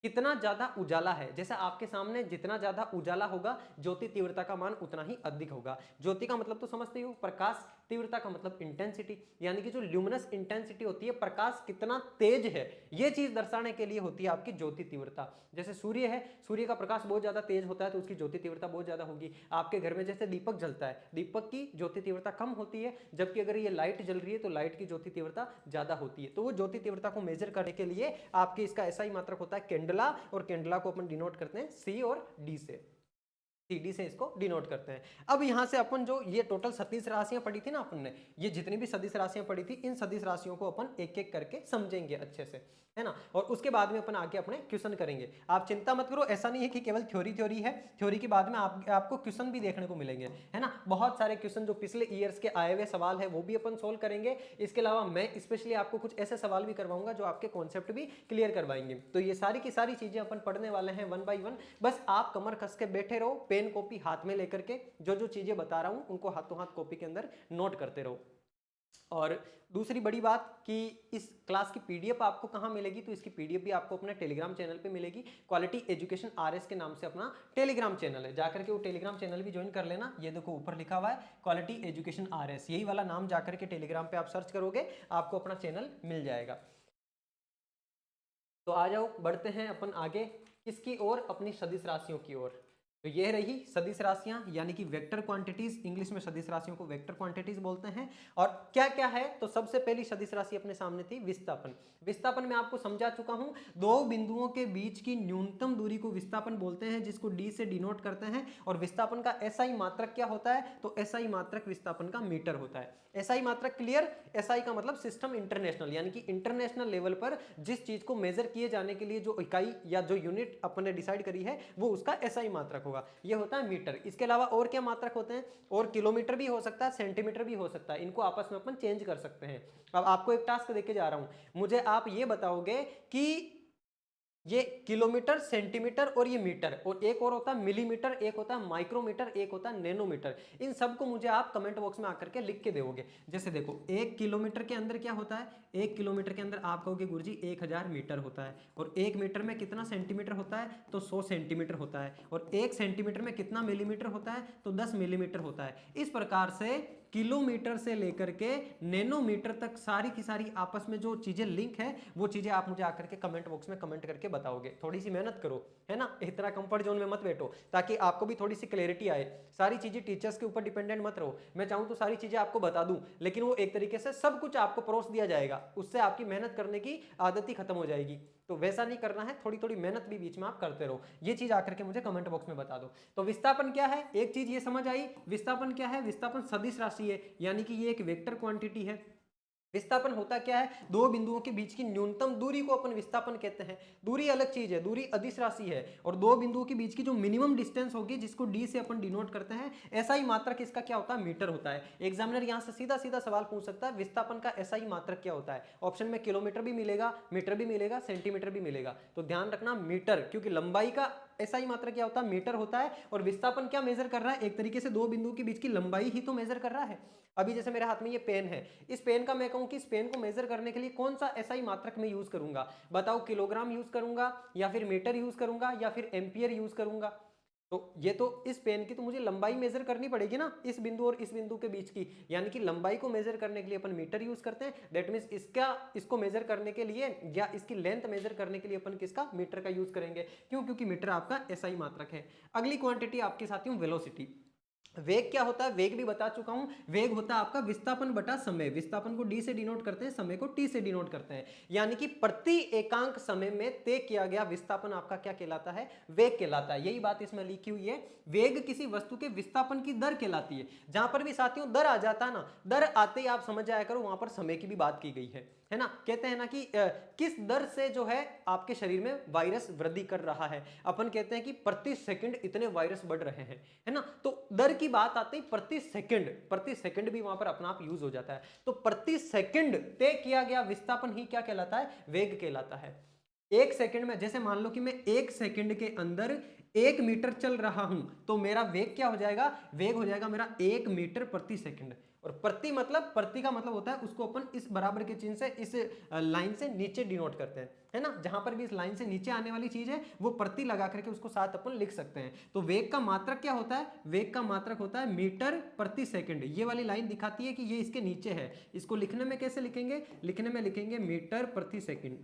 कितना ज्यादा उजाला है, जैसे आपके सामने जितना ज्यादा उजाला होगा ज्योति तीव्रता का मान उतना ही अधिक होगा। ज्योति का मतलब तो समझते हो, प्रकाश, तीव्रता का मतलब इंटेंसिटी, यानी कि जो ल्यूमिनस इंटेंसिटी होती है, प्रकाश कितना तेज है, ये चीज दर्शाने के लिए होती है आपकी ज्योति तीव्रता। जैसे सूर्य है, सूर्य का प्रकाश बहुत ज्यादा तेज होता है तो उसकी ज्योति तीव्रता बहुत ज्यादा होगी। आपके घर में जैसे दीपक जलता है, दीपक की ज्योति तीव्रता कम होती है, जबकि अगर ये लाइट जल रही है तो लाइट की ज्योति तीव्रता ज्यादा होती है। तो वो ज्योति तीव्रता को मेजर करने के लिए आपके इसका ऐसा ही मात्रक होता है कैंडला, और कैंडला को अपन डिनोट करते हैं C और D से, CD से इसको डिनोट करते हैं। अब यहां से अपन जो ये टोटल सदिश राशियां पढ़ी थी ना अपन ने, ये जितनी भी सदिश राशियां पढ़ी थी, इन सदिश राशियों को अपन एक एक करके समझेंगे अच्छे से, है ना। और उसके बाद में अपन आगे अपने क्वेश्चन करेंगे। आप चिंता मत करो, ऐसा नहीं है कि केवल थ्योरी है, थ्योरी के बाद में आपको क्वेश्चन भी देखने को मिलेंगे, है ना। बहुत सारे क्वेश्चन जो पिछले ईयर्स के आए हुए सवाल है वो भी अपन सोल्व करेंगे। इसके अलावा मैं स्पेशली आपको कुछ ऐसे सवाल भी करवाऊंगा जो आपके कॉन्सेप्ट भी क्लियर करवाएंगे। तो ये सारी की सारी चीजें अपन पढ़ने वाले हैं 1 by 1। बस आप कमर कस के बैठे रहो, पेन कॉपी हाथ में लेकर के जो जो चीजें बता रहा हूं उनको हाथों हाथ कॉपी के अंदर नोट करते रहो। और दूसरी बड़ी बात कि इस क्लास की पीडीएफ आपको कहां मिलेगी, तो इसकी पीडीएफ भी आपको अपने टेलीग्राम चैनल पे मिलेगी। क्वालिटी एजुकेशन RS के नाम से अपना टेलीग्राम चैनल है, जाकर के वो टेलीग्राम चैनल भी ज्वाइन कर लेना। ये देखो ऊपर लिखा हुआ है क्वालिटी एजुकेशन RS, यही वाला नाम जाकर के टेलीग्राम पे आप सर्च करोगे आपको अपना चैनल मिल जाएगा। तो आ जाओ, बढ़ते हैं अपन आगे किसकी ओर, अपनी सदिश राशियों की ओर। तो ये रही सदिश राशियां, यानी कि वेक्टर क्वांटिटीज, इंग्लिश में सदिश राशियों को वेक्टर क्वांटिटीज बोलते हैं। और क्या क्या है, तो सबसे पहली सदिश राशि अपने सामने थी विस्थापन। विस्थापन में आपको समझा चुका हूं, दो बिंदुओं के बीच की न्यूनतम दूरी को विस्थापन बोलते हैं, जिसको D से डिनोट करते हैं। और विस्थापन का SI मात्रक क्या होता है, तो SI मात्रक विस्थापन का मीटर होता है। SI मात्रक क्लियर, SI का मतलब सिस्टम इंटरनेशनल, यानी कि इंटरनेशनल लेवल पर जिस चीज को मेजर किए जाने के लिए जो इकाई या जो यूनिट अपन ने डिसाइड करी है वो उसका SI मात्रक होगा, ये होता है मीटर। इसके अलावा और क्या मात्रक होते हैं, और किलोमीटर भी हो सकता है, सेंटीमीटर भी हो सकता है, इनको आपस में अपन चेंज कर सकते हैं। अब आपको एक टास्क देके जा रहा हूं, मुझे आप ये बताओगे कि ये किलोमीटर, सेंटीमीटर और ये मीटर, और एक और होता है मिलीमीटर, एक होता है माइक्रोमीटर, एक होता है नैनोमीटर। इन सबको मुझे आप कमेंट बॉक्स में आकर के लिख के दोगे। जैसे देखो 1 किलोमीटर के अंदर क्या होता है, 1 किलोमीटर के अंदर आप कहोगे गुरुजी 1000 मीटर होता है, और 1 मीटर में कितना सेंटीमीटर होता है, तो 100 सेंटीमीटर होता है, और 1 सेंटीमीटर में कितना मिलीमीटर होता है, तो 10 मिलीमीटर होता है। इस प्रकार से किलोमीटर से लेकर के नैनोमीटर तक सारी की सारी आपस में जो चीजें लिंक है, वो चीजें आप मुझे आकर के कमेंट बॉक्स में कमेंट करके बताओगे। थोड़ी सी मेहनत करो, है ना, इतना कंफर्ट जोन में मत बैठो, ताकि आपको भी थोड़ी सी क्लैरिटी आए। सारी चीजें टीचर्स के ऊपर डिपेंडेंट मत रहो। मैं चाहूं तो सारी चीजें आपको बता दूं, लेकिन वो एक तरीके से सब कुछ आपको परोस दिया जाएगा, उससे आपकी मेहनत करने की आदत ही खत्म हो जाएगी। तो वैसा नहीं करना है, थोड़ी थोड़ी मेहनत भी बीच में आप करते रहो। ये चीज आकर के मुझे कमेंट बॉक्स में बता दो। तो विस्थापन क्या है, एक चीज ये समझ आई। विस्थापन क्या है, विस्थापन सदिश राशि है, यानी कि ये एक वेक्टर क्वांटिटी है। विस्थापन होता क्या है, दो बिंदुओं के बीच की न्यूनतम दूरी को अपन विस्थापन कहते हैं। दूरी अलग चीज है, दूरी अदिश राशि है, और दो बिंदुओं के बीच की जो मिनिमम डिस्टेंस होगी, जिसको डी से अपन डिनोट करते हैं, ऐसा ही मात्रक इसका क्या होता है, मीटर होता है। एग्जामिनर यहां से सीधा सीधा सवाल पूछ सकता है, विस्थापन का ऐसा ही मात्रक क्या होता है। ऑप्शन में किलोमीटर भी मिलेगा, मीटर भी मिलेगा, सेंटीमीटर भी मिलेगा। तो ध्यान रखना मीटर, क्योंकि लंबाई का ऐसा ही मात्रक क्या होता है, मीटर होता है। और विस्थापन क्या मेजर कर रहा है, एक तरीके से दो बिंदुओं के बीच की लंबाई ही तो मेजर कर रहा है। अभी जैसे मेरे हाथ में ये पेन है, इस पेन का मैं कहूं कि इस पेन को मेजर करने के लिए कौन सा ऐसा ही मात्रक मैं यूज करूंगा, बताओ, किलोग्राम यूज करूंगा, या फिर मीटर यूज करूंगा, या फिर एम्पियर यूज करूंगा। तो ये तो इस पेन की तो मुझे लंबाई मेजर करनी पड़ेगी ना, इस बिंदु और इस बिंदु के बीच की, यानी कि लंबाई को मेजर करने के लिए अपन मीटर यूज करते हैं। दैट मींस इसको मेजर करने के लिए, या इसकी लेंथ मेजर करने के लिए अपन किसका, मीटर का यूज करेंगे। क्यों, क्योंकि मीटर आपका ऐसा ही मात्रक है। अगली क्वांटिटी आपके साथियों वेलोसिटी। वेग क्या होता है, वेग भी बता चुका हूं। वेग होता है आपका विस्थापन बटा समय। विस्थापन को डी से डिनोट करते हैं, समय को टी से डिनोट करते हैं। यानी कि प्रति एकांक समय में तय किया गया विस्थापन आपका क्या कहलाता है, वेग कहलाता है। यही बात इसमें लिखी हुई है, वेग किसी वस्तु के विस्थापन की दर कहलाती है। जहां पर भी साथियों दर आ जाता है ना, दर आते ही आप समझ जाया करो वहां पर समय की भी बात की गई है ना। कहते हैं ना कि किस दर से जो है आपके शरीर में वायरस वृद्धि कर रहा है। अपन कहते हैं कि प्रति सेकंड इतने वायरस बढ़ रहे हैं, है ना। तो दर की बात आती है प्रति सेकंड भी वहां पर अपना आप यूज हो जाता है। तो प्रति सेकंड तय किया गया विस्थापन ही क्या कहलाता है, वेग कहलाता है। एक सेकंड में, जैसे मान लो कि मैं एक सेकंड के अंदर 1 मीटर चल रहा हूं, तो मेरा वेग क्या हो जाएगा, वेग हो जाएगा मेरा 1 मीटर प्रति सेकंड। और प्रति मतलब, प्रति का मतलब होता है उसको अपन इस बराबर के चिन्ह से, इस लाइन से नीचे डिनोट करते हैं, है ना। जहां पर भी इस लाइन से नीचे आने वाली चीज है, वो प्रति लगा करके उसको साथ अपन लिख सकते हैं। तो वेग का मात्रक क्या होता है, वेग का मात्रक होता है मीटर प्रति सेकंड। ये वाली लाइन दिखाती है कि ये इसके नीचे है। इसको लिखने में कैसे लिखेंगे, लिखने में लिखेंगे मीटर प्रति सेकंड,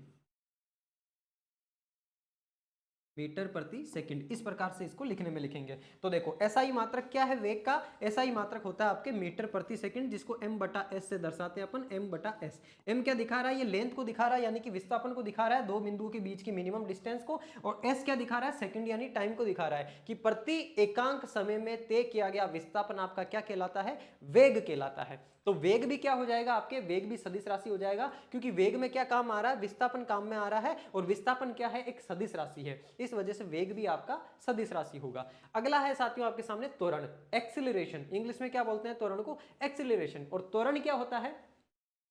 मीटर प्रति सेकंड। इस प्रकार से इसको लिखने में लिखेंगे। तो देखो ऐसा ही मात्रक क्या है वेग का, ऐसा ही मात्रक होता है आपके मीटर प्रति सेकंड, जिसको m बटा एस से दर्शाते हैं अपन, m बटा एस। m क्या दिखा रहा है, ये लेंथ को दिखा रहा है, यानी कि विस्थापन को दिखा रहा है, दो बिंदुओं के बीच की मिनिमम डिस्टेंस को। और s क्या दिखा रहा है, सेकंड यानी टाइम को दिखा रहा है, कि प्रति एकांक समय में तय किया गया विस्थापन आपका क्या कहलाता है, वेग कहलाता है। तो वेग भी क्या हो जाएगा आपके, वेग भी सदिश राशि हो जाएगा, क्योंकि वेग में क्या काम आ रहा है, विस्थापन काम में आ रहा है, और विस्थापन क्या है, एक सदिश राशि है। इस वजह से वेग भी आपका सदिश राशि होगा। अगला है साथियों आपके सामने त्वरण, एक्सीलरेशन। इंग्लिश में क्या बोलते हैं त्वरण को, एक्सीलरेशन। और त्वरण क्या होता है,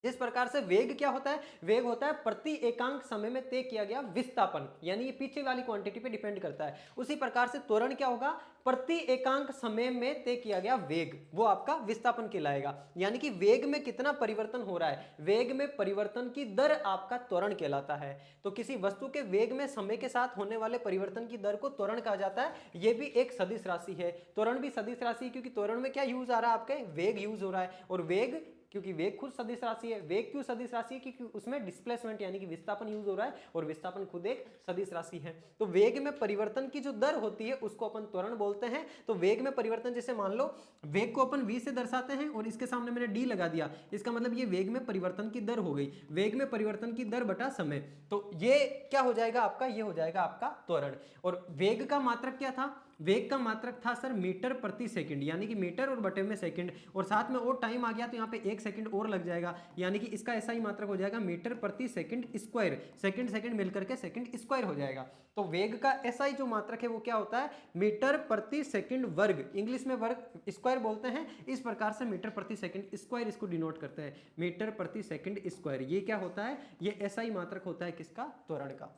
जिस प्रकार से वेग क्या होता है, वेग होता है प्रति एकांक समय में तय किया गया विस्थापन, यानी ये पीछे वाली क्वांटिटी पे डिपेंड करता है। उसी प्रकार से त्वरण क्या होगा, प्रति एकांक समय में तय किया गया वेग, वो आपका विस्थापन कहलाएगा। यानी कि वेग में कितना परिवर्तन हो रहा है, वेग में परिवर्तन की दर आपका त्वरण कहलाता है। तो किसी वस्तु के वेग में समय के साथ होने वाले परिवर्तन की दर को त्वरण कहा जाता है। यह भी एक सदिश राशि है, त्वरण भी सदिश राशि है, क्योंकि त्वरण में क्या यूज आ रहा है आपके, वेग यूज हो रहा है। और वेग, क्योंकि वेग खुद सदिश राशि है। वेग क्यों सदिश राशि है, क्योंकि उसमें डिस्प्लेसमेंट यानी कि विस्थापन यूज हो रहा है, और विस्थापन खुद एक सदिश राशि है। तो वेग में परिवर्तन की जो दर होती है उसको अपन त्वरण बोलते हैं। तो वेग में परिवर्तन, जैसे मान लो वेग को अपन v से दर्शाते हैं, और इसके सामने मैंने d लगा दिया, इसका मतलब ये वेग में परिवर्तन की दर हो गई, वेग में परिवर्तन की दर बटा समय। तो ये क्या हो जाएगा आपका, ये हो जाएगा आपका त्वरण। और वेग का मात्रक क्या था, वेग का मात्रक था सर मीटर प्रति सेकंड, यानी कि मीटर और बटे में सेकंड, और साथ में और टाइम आ गया तो यहाँ पे 1 सेकंड और लग जाएगा, यानी कि इसका ऐसा ही मात्रक हो जाएगा मीटर प्रति सेकंड स्क्वायर। सेकंड सेकंड मिलकर के सेकंड स्क्वायर हो जाएगा। तो वेग का ऐसा ही जो मात्रक है वो क्या होता है, मीटर प्रति सेकंड वर्ग, इंग्लिश में वर्ग स्क्वायर बोलते हैं। इस प्रकार से मीटर प्रति सेकंड स्क्वायर इसको डिनोट करते हैं, मीटर प्रति सेकंड स्क्वायर। ये क्या होता है, ये ऐसा ही मात्रक होता है किसका, त्वरण का।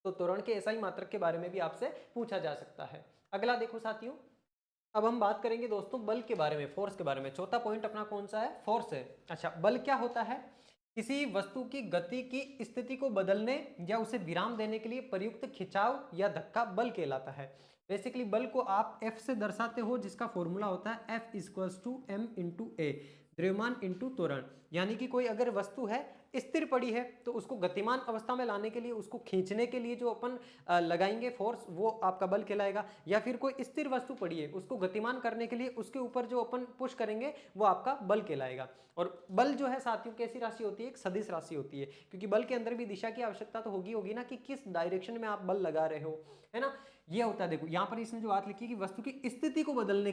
तो त्वरण के SI मात्रक के बारे में भी आपसे पूछा जा सकता है। अगला देखो साथियों, अब हम बात करेंगे दोस्तों बल के बारे में, फोर्स के बारे में। चौथा पॉइंट अपना कौन सा है? फोर्स है। अच्छा, बल क्या होता है? किसी वस्तु की गति की स्थिति को बदलने या उसे विराम देने के लिए प्रयुक्त खिंचाव या धक्का बल कहलाता है। बेसिकली बल को आप F से दर्शाते हो, जिसका फॉर्मूला होता है F = m × a, द्रव्यमान इंटू त्वरण। यानी कि कोई अगर वस्तु है स्थिर पड़ी है तो उसको गतिमान अवस्था में लाने के लिए, उसको खींचने के लिए जो अपन लगाएंगे फोर्स, वो आपका बल कहलाएगा। या फिर कोई स्थिर वस्तु पड़ी है, उसको गतिमान करने के लिए उसके ऊपर जो अपन पुश करेंगे वो आपका बल कहलाएगा। और बल जो है साथियों कैसी राशि होती है? एक सदिश राशि होती है, क्योंकि बल के अंदर भी दिशा की आवश्यकता तो होगी ना, कि किस डायरेक्शन में आप बल लगा रहे हो, है ना। ये होता है, देखो यहाँ पर इसने जो बात लिखी है कि वस्तु की स्थिति को बदलने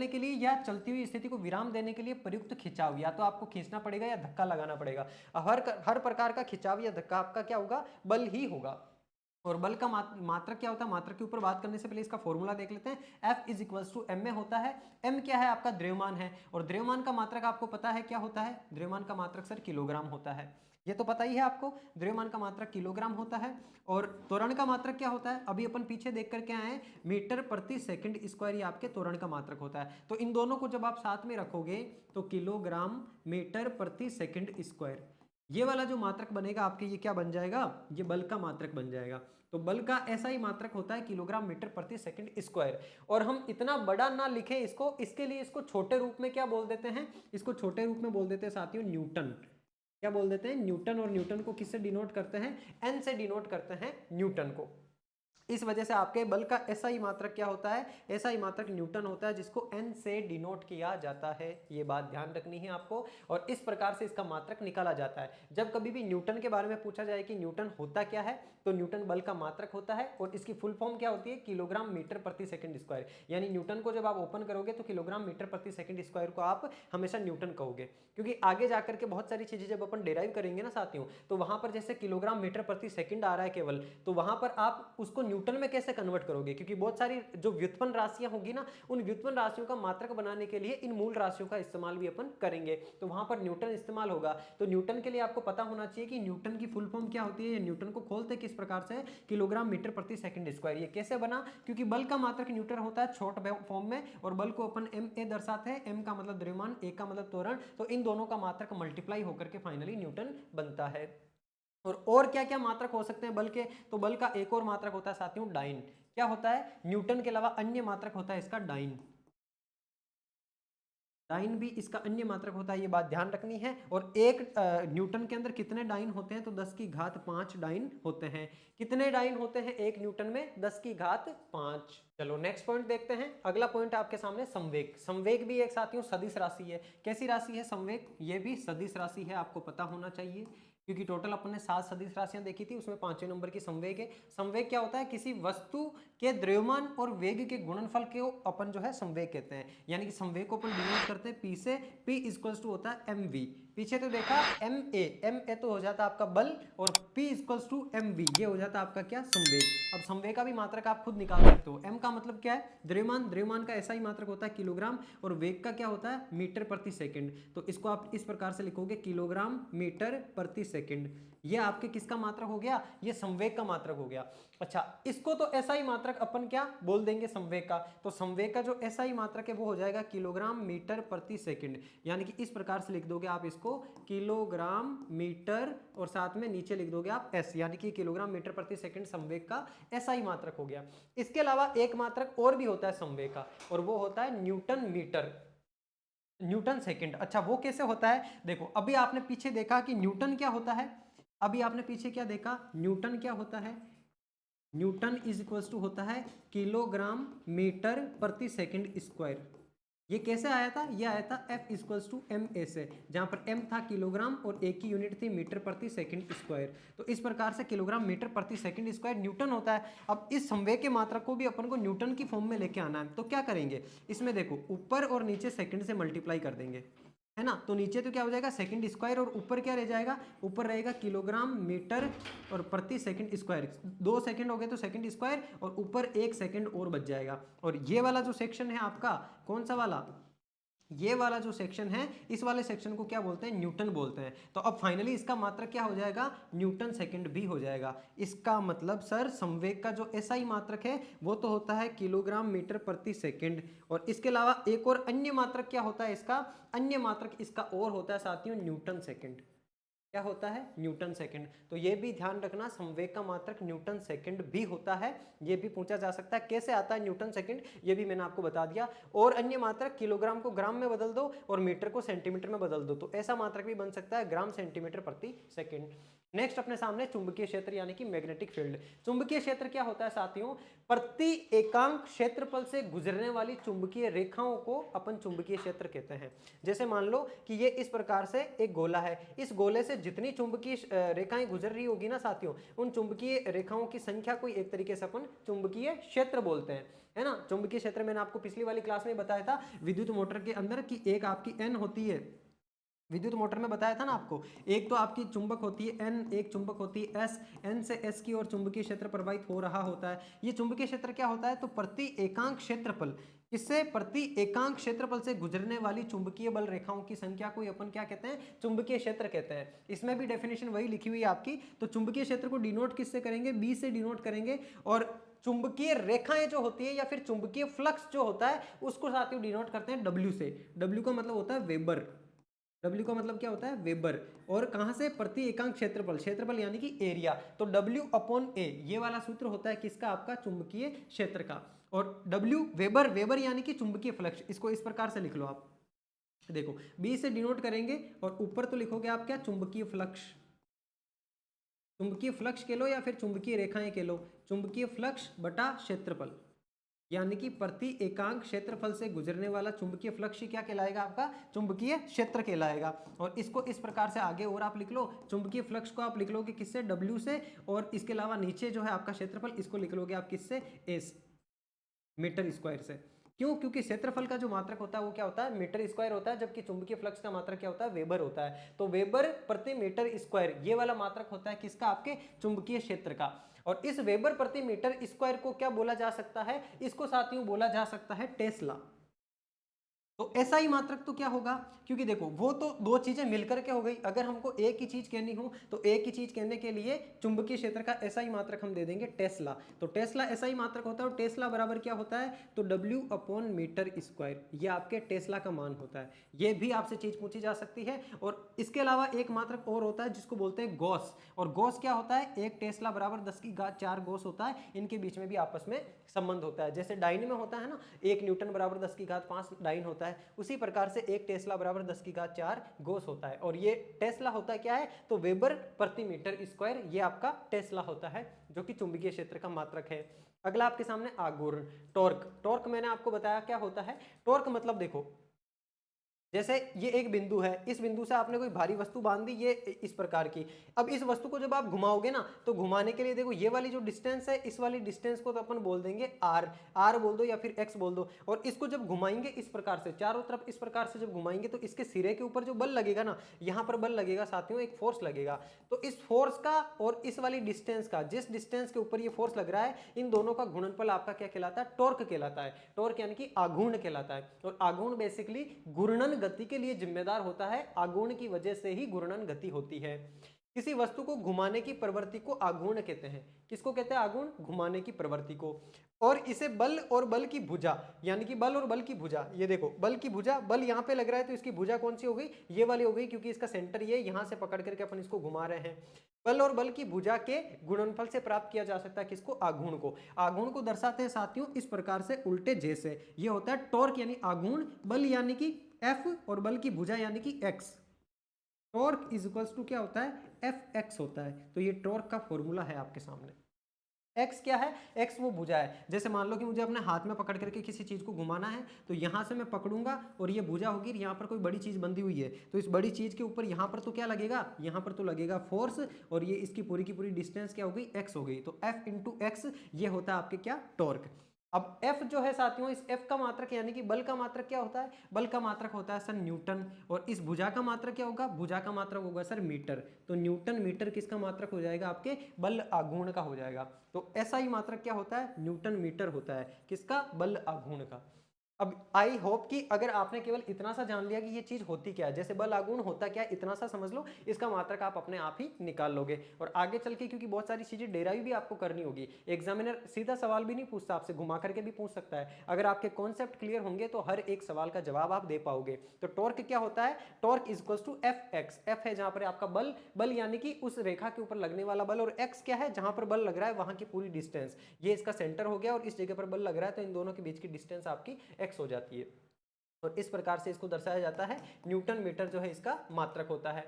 के लिए, या चलती हुई स्थिति को विराम देने के लिए प्रयुक्त खिंचाव, या तो आपको खींचना पड़ेगा या धक्का लगाना पड़ेगा। हर प्रकार का खिंचाव या धक्का आपका क्या होगा? बल ही होगा। और बल का मात्रक क्या होता है? मात्रक के ऊपर बात करने से पहले इसका फॉर्मूला देख लेते हैं। F = m में होता है। m क्या है? आपका द्रव्यमान है। और द्रव्यमान का मात्रक आपको पता है क्या होता है? द्रव्यमान का मात्रक सर किलोग्राम होता है, ये तो पता ही है आपको। द्रव्यमान का मात्रक किलोग्राम होता है। और त्वरण का मात्रक क्या होता है? अभी अपन पीछे देख करके आए हैं, मीटर/सेकंड स्क्वायर, आपके त्वरण का मात्रक होता है। तो इन दोनों को जब आप साथ में रखोगे तो किलोग्राम मीटर/सेकंड स्क्वायर, ये वाला जो मात्रक बनेगा आपके, ये क्या बन जाएगा? ये बल का मात्रक बन जाएगा। तो बल का ऐसा ही मात्रक होता है किलोग्राम मीटर/सेकंड स्क्वायर। और हम इतना बड़ा ना लिखें इसको, इसके लिए इसको छोटे रूप में क्या बोल देते हैं? इसको छोटे रूप में बोल देते हैं साथियों न्यूटन। क्या बोल देते हैं? न्यूटन। और न्यूटन को किससे डिनोट करते हैं? एन से डिनोट करते हैं न्यूटन को। इस वजह से आपके बल का SI मात्रक क्या होता है? SI मात्रक न्यूटन होता है, जिसको N से डिनोट किया जाता है। ये बात ध्यान रखनी है आपको। और इस प्रकार से इसका मात्रक निकाला जाता है। जब कभी भी न्यूटन के बारे में पूछा जाए कि न्यूटन होता क्या है, तो न्यूटन बल का मात्रक होता है। और इसकी फुल फॉर्म क्या होती है? Kilogram metre per second square. यानी न्यूटन को जब आप ओपन करोगे तो किलोग्राम मीटर/सेकंड स्क्वायर को आप हमेशा न्यूटन कहोगे, क्योंकि आगे जाकर के बहुत सारी चीजें जब अपन डिराइव करेंगे ना साथियों, तो वहां पर जैसे किलोग्राम मीटर/सेकंड आ रहा है केवल, तो वहां पर आप उसको न्यूटन में कैसे कन्वर्ट करोगे? क्योंकि बहुत सारी जो व्युत्पन्न राशियां होगी ना, उन व्युत्पन्न राशियों का मात्रक बनाने के लिए इन मूल राशियों का इस्तेमाल भी अपन करेंगे, तो वहां पर न्यूटन इस्तेमाल होगा। तो न्यूटन के लिए आपको पता होना चाहिए कि न्यूटन की फुल फॉर्म क्या होती है। न्यूटन को खोलते किस प्रकार से? Kilogram metre per second square. ये कैसे बना? क्योंकि बल का मात्रक न्यूटन होता है छोट फॉर्म में, और बल को अपन MA दर्शाते हैं। M का मतलब द्रव्यमान, A का मतलब त्वरण। तो इन दोनों का मात्रक मल्टीप्लाई होकर के फाइनली न्यूटन बनता है। और क्या क्या मात्रक हो सकते हैं बल के? तो बल का एक और मात्रक होता है साथियों, डाइन। क्या होता है? न्यूटन के अलावा अन्य मात्रक होता है इसका डाइन। डाइन भी इसका अन्य मात्रक होता है, ये बात ध्यान रखनी है। और एक न्यूटन के अंदर कितने डाइन होते हैं? तो 10⁵5 डाइन होते हैं। कितने डाइन होते हैं एक न्यूटन में? 10⁵5। चलो नेक्स्ट पॉइंट देखते हैं। अगला पॉइंट आपके सामने संवेग। संवेग भी एक साथियों सदिश राशि है। कैसी राशि है संवेग? ये भी सदिश राशि है, आपको पता होना चाहिए, क्योंकि टोटल अपन ने 7 सदिश राशियां देखी थी, उसमें 5वें नंबर की संवेग है। संवेग क्या होता है? किसी वस्तु के द्रव्यमान और वेग के गुणनफल को अपन जो है संवेग कहते हैं। यानी कि संवेग को अपन डिनोट करते हैं P से। P = होता है mv। पीछे तो देखा ma तो हो जाता है आपका बल, और P = mv, ये हो जाता है आपका क्या? संवेग। अब संवेग का भी मात्रक आप खुद निकाल सकते हो। m का मतलब क्या है? द्रव्यमान। द्रव्यमान का ऐसा ही मात्रक होता है किलोग्राम, और वेग का क्या होता है? मीटर/सेकंड। तो इसको आप इस प्रकार से लिखोगे, किलोग्राम मीटर/सेकंड। ये आपके किसका मात्रक हो गया? ये संवेग का मात्रक हो गया। अच्छा, इसको तो ऐसा ही मात्रक अपन क्या बोल देंगे संवेग का? तो संवेग का जो ऐसा ही मात्रक है वो हो जाएगा किलोग्राम मीटर/सेकंड। यानी कि इस प्रकार से लिख दोगे आप इसको, किलोग्राम मीटर, और साथ में नीचे लिख दोगे आप S, यानी कि किलोग्राम मीटर/सेकंड संवेग का ऐसा ही मात्रक हो गया। इसके अलावा एक मात्रक और भी होता है संवेग का, और वो होता है न्यूटन मीटर, न्यूटन सेकंड। अच्छा, वो कैसे होता है? देखो, अभी आपने पीछे देखा कि न्यूटन क्या होता है। अभी आपने पीछे क्या देखा? न्यूटन क्या होता है? न्यूटन = होता है किलोग्राम मीटर/सेकंड स्क्वायर। ये कैसे आया था? ये आया था F = ma से, जहां पर m था किलोग्राम और a की यूनिट थी मीटर/सेकंड स्क्वायर। तो इस प्रकार से किलोग्राम मीटर/सेकंड स्क्वायर न्यूटन होता है। अब इस संवेग के मात्रक को भी अपन को न्यूटन की फॉर्म में लेके आना है। तो क्या करेंगे? इसमें देखो, ऊपर और नीचे सेकंड से मल्टीप्लाई कर देंगे, है ना। तो नीचे तो क्या हो जाएगा? सेकंड स्क्वायर, और ऊपर क्या रह जाएगा? ऊपर रहेगा किलोग्राम मीटर और /सेकंड स्क्वायर। 2 सेकंड हो गए तो सेकंड स्क्वायर, और ऊपर 1 सेकंड और बच जाएगा। और ये वाला जो सेक्शन है आपका, कौन सा वाला? ये वाला जो सेक्शन है, इस वाले सेक्शन को क्या बोलते हैं, न्यूटन बोलते हैं। तो अब फाइनली इसका मात्रक क्या हो जाएगा, न्यूटन सेकंड भी हो जाएगा। इसका मतलब सर संवेग का जो एसआई मात्रक है वो तो होता है किलोग्राम मीटर प्रति सेकंड, और इसके अलावा एक और अन्य मात्रक क्या होता है इसका, अन्य मात्रक इसका और होता है साथियों न्यूटन सेकंड। क्या होता है, न्यूटन सेकंड। तो ये भी ध्यान रखना, संवेग का मात्रक न्यूटन सेकंड भी होता है। ये भी पूछा जा सकता है कैसे आता है न्यूटन सेकंड, ये भी मैंने आपको बता दिया। और अन्य मात्रक, किलोग्राम को ग्राम में बदल दो और मीटर को सेंटीमीटर में बदल दो, तो ऐसा मात्रक भी बन सकता है ग्राम सेंटीमीटर प्रति सेकंड। नेक्स्ट अपने सामने चुंबकीय क्षेत्र यानी कि मैग्नेटिक फील्ड। चुंबकीय क्षेत्र क्या होता है साथियों, प्रति एकांक क्षेत्रफल से गुजरने वाली चुंबकीय रेखाओं को अपन चुंबकीय क्षेत्र कहते हैं। जैसे मान लो कि ये इस प्रकार से एक गोला है, इस गोले से जितनी चुंबकीय रेखाएं गुजर रही होगी ना साथियों, उन चुंबकीय रेखाओं की संख्या को एक तरीके से अपन चुंबकीय क्षेत्र बोलते हैं, है ना। चुंबकीय क्षेत्र मैंने आपको पिछली वाली क्लास में बताया था विद्युत मोटर के अंदर कि एक आपकी एन होती है, विद्युत मोटर में बताया था ना आपको, एक तो आपकी चुंबक होती है एन, एक चुंबक होती है एस, एन से एस की ओर चुंबकीय क्षेत्र प्रवाहित हो रहा होता है। ये चुंबकीय क्षेत्र क्या होता है, तो प्रति एकांक क्षेत्रफल, इससे प्रति एकांक क्षेत्रफल से गुजरने वाली चुंबकीय बल रेखाओं की संख्या को अपन क्या कहते हैं, चुंबकीय क्षेत्र कहते हैं। इसमें भी डेफिनेशन वही लिखी हुई है आपकी। तो चुंबकीय क्षेत्र को डिनोट किससे करेंगे, बी से डिनोट करेंगे, और चुंबकीय रेखाएं जो होती है या फिर चुंबकीय फ्लक्स जो होता है उसको साथियों डिनोट करते हैं डब्ल्यू से। डब्ल्यू का मतलब होता है वेबर, W का मतलब क्या होता है, वेबर। और कहां से, प्रति एकांक क्षेत्रफल, क्षेत्रफल यानी कि एरिया। तो W अपॉन A ये वाला सूत्र होता है किसका, आपका चुंबकीय क्षेत्र का। और W वेबर, वेबर यानी कि चुंबकीय फ्लक्स, इसको इस प्रकार से लिख लो आप, देखो B से डिनोट करेंगे और ऊपर तो लिखोगे आप क्या, चुंबकीय फ्लक्स, चुंबकीय फ्लक्स के लो या फिर चुंबकीय रेखाएं के लो, चुंबकीय फ्लक्स बटा क्षेत्रफल, यानी कि प्रति एकांक क्षेत्रफल से गुजरने वाला चुंबकीय फ्लक्स ही क्या कहलाएगा, आपका चुंबकीय क्षेत्र कहलाएगा। और इसको इस प्रकार से आगे और आप लिख लो, चुंबकीय फ्लक्स को आप लिख लोगे किससे, W से, और इसके अलावा नीचे जो है आपका क्षेत्रफल, इसको लिख लोगे आप किससे, S, मीटर स्क्वायर से। क्यों, क्योंकि क्षेत्रफल का जो मात्रक होता है वो क्या होता है, मीटर स्क्वायर होता है, जबकि चुंबकीय फ्लक्स का मात्रक क्या होता है, वेबर होता है। तो वेबर प्रति मीटर स्क्वायर ये वाला मात्रक होता है किसका, आपके चुंबकीय क्षेत्र का। और इस वेबर प्रति मीटर स्क्वायर को क्या बोला जा सकता है, इसको साथियों बोला जा सकता है टेस्ला। तो ऐसा ही मात्रक तो क्या होगा, क्योंकि देखो वो तो दो चीजें मिलकर के हो गई, अगर हमको एक ही चीज कहनी हो तो एक ही चीज कहने के लिए चुंबकीय क्षेत्र का ऐसा ही मात्रक हम दे देंगे टेस्ला। तो टेस्ला ऐसा ही मात्रक होता है, और टेस्ला बराबर क्या होता है, तो W अपॉन मीटर स्क्वायर, ये आपके टेस्ला का मान होता है। ये भी आपसे चीज पूछी जा सकती है। और इसके अलावा एक मात्रक और होता है जिसको बोलते हैं गॉस, और गॉस क्या होता है, एक टेस्ला बराबर 10⁴ गॉस होता है, इनके बीच में भी आपस में संबंध होता है। जैसे डाइन में होता है ना, 1 न्यूटन बराबर 10⁵ डाइन होता है, उसी प्रकार से एक टेस्ला बराबर 10⁴ गॉस होता है। और ये टेस्ला होता है क्या है, तो वेबर प्रति मीटर स्क्वायर, ये आपका टेस्ला होता है जो कि चुंबकीय क्षेत्र का मात्रक है। अगला आपके सामने आघूर्ण, टॉर्क। टॉर्क मैंने आपको बताया क्या होता है, टॉर्क मतलब देखो जैसे ये एक बिंदु है, इस बिंदु से आपने कोई भारी वस्तु बांध दी, ये इस प्रकार की। अब इस वस्तु को जब आप घुमाओगे ना, तो घुमाने के लिए देखो ये वाली जो डिस्टेंस है, इस वाली डिस्टेंस को तो अपन बोल देंगे r बोल दो या फिर x बोल दो। और इसको जब घुमाएंगे इस प्रकार से, चारों तरफ इस प्रकार से जब घुमाएंगे, तो इसके सिरे के ऊपर जो बल लगेगा ना, यहाँ पर बल लगेगा साथियों, एक फोर्स लगेगा। तो इस फोर्स का और इस वाली डिस्टेंस का, जिस डिस्टेंस के ऊपर ये फोर्स लग रहा है, इन दोनों का गुणनफल आपका क्या कहलाता है, टॉर्क कहलाता है। टॉर्क यानी कि आघूर्ण कहलाता है। और आघूर्ण बेसिकली घूर्णन गति के लिए जिम्मेदार होता है, आघूर्ण की वजह से ही घूर्णन गति होती है। किसी वस्तु को घुमाने की प्रवृत्ति को आघूर्ण कहते हैं। किसको कहते हैं, आघूर्ण, घुमाने की प्रवृत्ति को। और इसे बल और बल की भुजा, यानी कि बल और बल की भुजा, ये देखो बल की भुजा, बल यहाँ पे लग रहा है तो इसकी भुजा कौन सी हो गई, ये वाली हो गई, क्योंकि इसका सेंटर ये, यहाँ से पकड़ करके अपन इसको घुमा रहे हैं। बल और बल की भुजा के गुणनफल से प्राप्त किया जा सकता है किसको, आघूर्ण को। आघूर्ण को दर्शाते हैं साथियों इस प्रकार से, उल्टे जैसे। ये होता है टॉर्क यानी आघूर्ण, बल यानी कि F और बल की भुजा यानी कि x। Torque is equals to क्या होता है, Fx होता है। तो ये टॉर्क का फॉर्मूला है आपके सामने। x क्या है, x वो भुजा है। जैसे मान लो कि मुझे अपने हाथ में पकड़ करके किसी चीज को घुमाना है, तो यहां से मैं पकड़ूंगा और ये भुजा होगी, यहाँ पर कोई बड़ी चीज बंधी हुई है, तो इस बड़ी चीज के ऊपर यहाँ पर तो क्या लगेगा, यहाँ पर तो लगेगा फोर्स, और ये इसकी पूरी की पूरी डिस्टेंस क्या हो गई, x हो गई। तो F इंटू एक्स, ये होता है आपके क्या, टॉर्क। अब F जो है साथियों, इस F का मात्रक यानी कि बल का मात्रक क्या होता है, बल का मात्रक होता है सर न्यूटन। और इस भुजा का मात्रक क्या होगा, भुजा का मात्रक होगा सर मीटर। तो न्यूटन मीटर किसका मात्रक हो जाएगा, आपके बल आघूर्ण का हो जाएगा। तो ऐसा ही मात्रक क्या होता है, न्यूटन मीटर होता है, किसका, बल आघूर्ण का। अब आई होप कि अगर आपने केवल इतना सा जान लिया कि ये चीज होती क्या है, जैसे बल आघूर्ण होता क्या है, इतना सा समझ लो, इसका मात्रक आप अपने आप ही निकाल लोगे। और आगे चल के क्योंकि बहुत सारी चीजें डेराइव भी आपको करनी होगी, एग्जामिनर सीधा सवाल भी नहीं पूछता आपसे, घुमा करके भी पूछ सकता है। अगर आपके कॉन्सेप्ट क्लियर होंगे तो हर एक सवाल का जवाब आप दे पाओगे। तो टॉर्क क्या होता है, torque is equal to F X, F है जहां पर आपका बल, बल यानी कि उस रेखा के ऊपर लगने वाला बल, और एक्स क्या है, जहां पर बल लग रहा है वहां की पूरी डिस्टेंस, ये इसका सेंटर हो गया और इस जगह पर बल लग रहा है, तो इन दोनों के बीच की डिस्टेंस आपकी एक्स हो जाती है। और इस प्रकार से इसको दर्शाया जाता है, न्यूटन मीटर जो है इसका मात्रक होता है।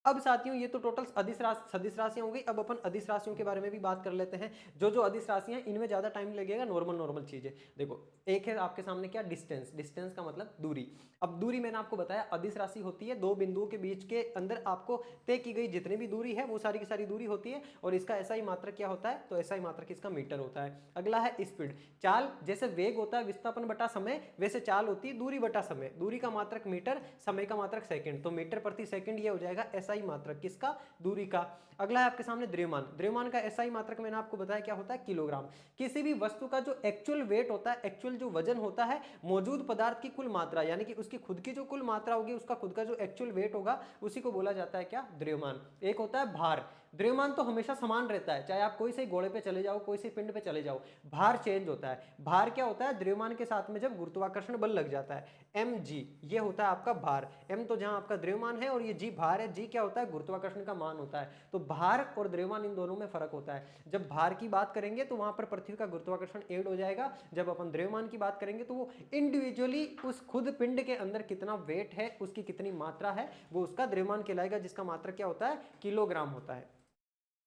अब साथियों ये तो टोटल सदिश राशियां हो गई। अब अपन अदिश राशियों के बारे में भी बात कर लेते हैं। जो अदिश राशियां इनमें ज्यादा टाइम लगेगा, नॉर्मल चीजें देखो। एक है आपके सामने क्या, डिस्टेंस, डिस्टेंस का मतलब दूरी। अब दूरी मैंने आपको बताया अदिश राशि होती है, दो बिंदुओं के बीच के अंदर आपको तय की गई जितनी भी दूरी है वो सारी की सारी दूरी होती है, और इसका ऐसा ही मात्रक क्या होता है, तो ऐसा ही मात्रक इसका मीटर होता है। अगला है स्पीड, चाल, जैसे वेग होता है विस्थापन बटा समय, वैसे चाल होती है दूरी बटा समय, दूरी का मात्रक मीटर, समय का मात्रक सेकंड, तो मीटर प्रति सेकंड ये हो जाएगा एसआई मात्रक किसका, दूरी का। अगला है आपके सामने द्रव्यमान, द्रव्यमान का एसआई मात्रक मैंने आपको बताया क्या होता है, किलोग्राम। किसी भी वस्तु का जो एक्चुअल वेट होता है, एक्चुअल जो वजन होता है, मौजूद पदार्थ की कुल मात्रा, यानी कि उसकी खुद की जो कुल मात्रा होगी, उसका खुद का जो एक्चुअल वेट होगा, उसी को बोला जाता है क्या, द्रव्यमान। एक होता है भार, द्रव्यमान तो हमेशा समान रहता है, चाहे आप कोई से घोड़े पे चले जाओ, कोई से पिंड पे चले जाओ, भार चेंज होता है। भार क्या होता है, द्रव्यमान के साथ में जब गुरुत्वाकर्षण बल लग जाता है, एम जी, ये होता है आपका भार। एम तो जहां आपका द्रव्यमान है और ये जी भार है, जी क्या होता है, गुरुत्वाकर्षण का मान होता है। तो भार और द्रव्यमान इन दोनों में फर्क होता है। जब भार की बात करेंगे तो वहां पर पृथ्वी का गुरुत्वाकर्षण ऐड हो जाएगा, जब अपन द्रव्यमान की बात करेंगे तो वो इंडिविजुअली उस खुद पिंड के अंदर कितना वेट है, उसकी कितनी मात्रा है, वो उसका द्रव्यमान कहलाएगा, जिसका मात्रा क्या होता है, किलोग्राम होता है।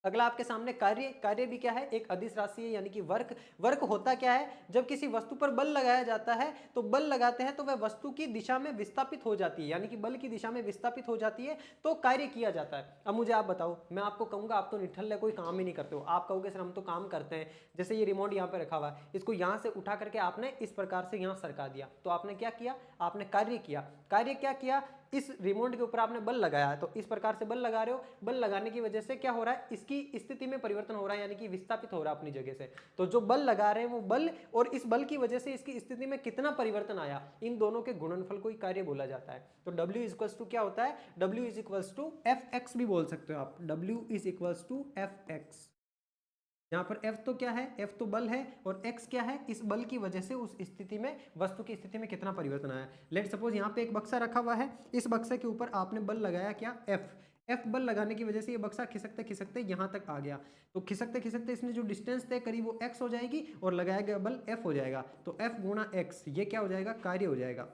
अगला आपके सामने कार्य, कार्य भी क्या है, एक अदिश राशि है, यानी कि वर्क। वर्क होता क्या है, जब किसी वस्तु पर बल लगाया जाता है, तो बल लगाते हैं तो वह वस्तु की दिशा में विस्थापित हो जाती है, यानी कि बल की दिशा में विस्थापित हो जाती है, तो कार्य किया जाता है। अब मुझे आप बताओ, मैं आपको कहूंगा आप तो निठल्ले कोई काम ही नहीं करते हो, आप कहोगे सर हम तो काम करते हैं। जैसे ये रिमोट यहाँ पे रखा हुआ है, इसको यहाँ से उठा करके आपने इस प्रकार से यहाँ सरका दिया, तो आपने क्या किया, आपने कार्य किया। कार्य क्या किया, इस रिमोट के ऊपर आपने बल लगाया, तो इस प्रकार से बल लगा रहे हो, बल लगाने की वजह से क्या हो रहा है, इसकी स्थिति में परिवर्तन हो रहा है, यानी कि विस्थापित हो रहा है अपनी जगह से। तो जो बल लगा रहे हैं वो बल, और इस बल की वजह से इसकी स्थिति में कितना परिवर्तन आया, इन दोनों के गुणनफल को ही कार्य बोला जाता है। तो W इज इक्वल्स टू क्या होता है, W is equals to F X भी बोल सकते हो आप, W is equals to F X. यहाँ पर F तो क्या है, F तो बल है, और X क्या है, इस बल की वजह से उस स्थिति में, वस्तु की स्थिति में कितना परिवर्तन आया। लेट सपोज यहाँ पे एक बक्सा रखा हुआ है, इस बक्से के ऊपर आपने बल लगाया क्या, F बल लगाने की वजह से ये बक्सा खिसकते खिसकते यहाँ तक आ गया, तो खिसकते खिसकते इसने जो डिस्टेंस तय करी वो x हो जाएगी, और लगाया गया बल F हो जाएगा, तो F गुणा x, ये क्या हो जाएगा, कार्य हो जाएगा।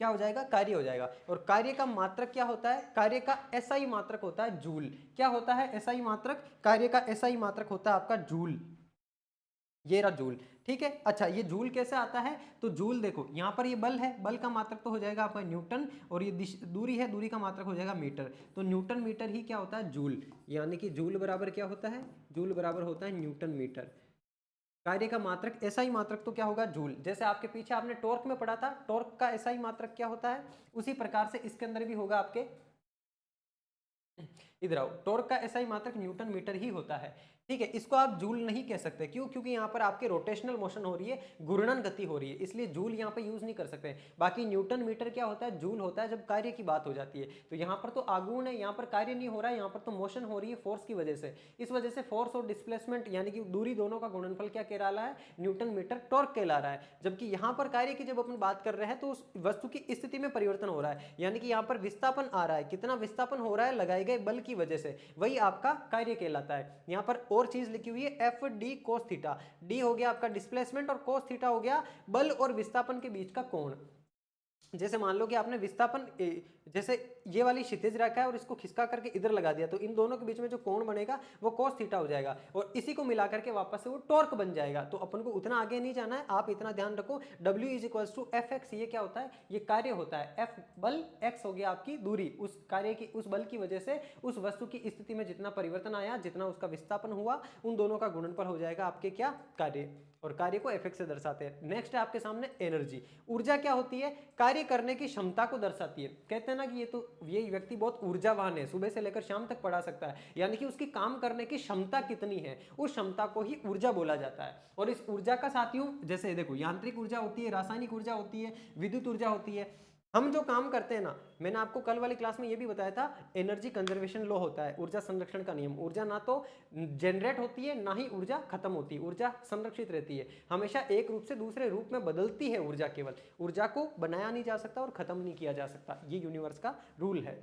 क्या हो जाएगा, कार्य हो जाएगा। और कार्य का मात्रक क्या होता है, कार्य का एसआई मात्रक होता है जूल। क्या होता है एसआई मात्रक, कार्य का एसआई मात्रक होता है आपका जूल, ये रहा जूल। ठीक है, अच्छा ये जूल कैसे आता है, तो जूल देखो यहाँ पर ये बल है, बल का मात्रक तो हो जाएगा आपका न्यूटन, और ये दूरी है, दूरी का मात्रक हो जाएगा मीटर, तो न्यूटन मीटर ही क्या होता है, जूल, यानी कि जूल बराबर क्या होता है, जूल बराबर होता है न्यूटन मीटर। कार्य का मात्रक ऐसा ही मात्रक तो क्या होगा, जूल। जैसे आपके पीछे आपने टॉर्क में पढ़ा था, टॉर्क का ऐसा ही मात्रक क्या होता है, उसी प्रकार से इसके अंदर भी होगा आपके, इधर आओ, टॉर्क का एसआई मात्रक न्यूटन मीटर ही होता है। ठीक है, इसको आप जूल नहीं कह सकते, क्यों, क्योंकि यहाँ पर आपके रोटेशनल मोशन हो रही है, घूर्णन गति हो रही है, इसलिए जूल यहाँ पे यूज नहीं कर सकते। बाकी न्यूटन मीटर क्या होता है, जूल होता है जब कार्य की बात हो जाती है। तो यहाँ पर तो आघूर्ण है, यहाँ पर कार्य नहीं हो रहा है, यहाँ पर तो मोशन हो रही है फोर्स की वजह से। इस वजह से फोर्स और डिस्प्लेसमेंट यानी कि दूरी दोनों का गुणनफल क्या कहला रहा है, न्यूटन मीटर टॉर्क कहला रहा है। जबकि यहाँ पर कार्य की जब अपन बात कर रहे हैं तो उस वस्तु की स्थिति में परिवर्तन हो रहा है, यानी कि यहाँ पर विस्थापन आ रहा है, कितना विस्थापन हो रहा है, लगाए गए बल की वजह से, वही आपका कार्य कहलाता है। यहाँ पर और चीज लिखी हुई है F d cos theta, D हो गया आपका डिस्प्लेसमेंट और कोस थीटा हो गया बल और विस्थापन के बीच का कोण। जैसे मान लो कि आपने विस्थापन जैसे ये वाली क्षितिज रेखा है और इसको खिसका करके इधर लगा दिया, तो इन दोनों के बीच में जो कोण बनेगा वो cos थीटा हो जाएगा, और इसी को मिला करके वापस से वो टॉर्क बन जाएगा। तो अपन को उतना आगे नहीं जाना है, आप इतना ध्यान रखो, W is equals to F X, ये क्या होता है, ये कार्य होता है, F बल, X हो गया आपकी दूरी, उस कार्य की, उस बल की वजह से उस वस्तु की स्थिति में जितना परिवर्तन आया, जितना उसका विस्थापन हुआ, उन दोनों का गुणनफल हो जाएगा आपके क्या, कार्य, और कार्य को Fx से दर्शाते हैं। नेक्स्ट है आपके सामने एनर्जी। ऊर्जा क्या होती है, कार्य करने की क्षमता को दर्शाती है। कहते हैं ना कि ये तो ये व्यक्ति बहुत ऊर्जावान है, सुबह से लेकर शाम तक पढ़ा सकता है, यानी कि उसकी काम करने की क्षमता कितनी है, उस क्षमता को ही ऊर्जा बोला जाता है। और इस ऊर्जा का साथियों जैसे देखो यांत्रिक ऊर्जा होती है, रासायनिक ऊर्जा होती है, विद्युत ऊर्जा होती है। हम जो काम करते हैं ना, मैंने आपको कल वाली क्लास में ये भी बताया था, एनर्जी कंजर्वेशन लॉ होता है, ऊर्जा संरक्षण का नियम। ऊर्जा ना तो जनरेट होती है ना ही ऊर्जा खत्म होती है, ऊर्जा संरक्षित रहती है, हमेशा एक रूप से दूसरे रूप में बदलती है ऊर्जा। केवल ऊर्जा को बनाया नहीं जा सकता और खत्म नहीं किया जा सकता, ये यूनिवर्स का रूल है।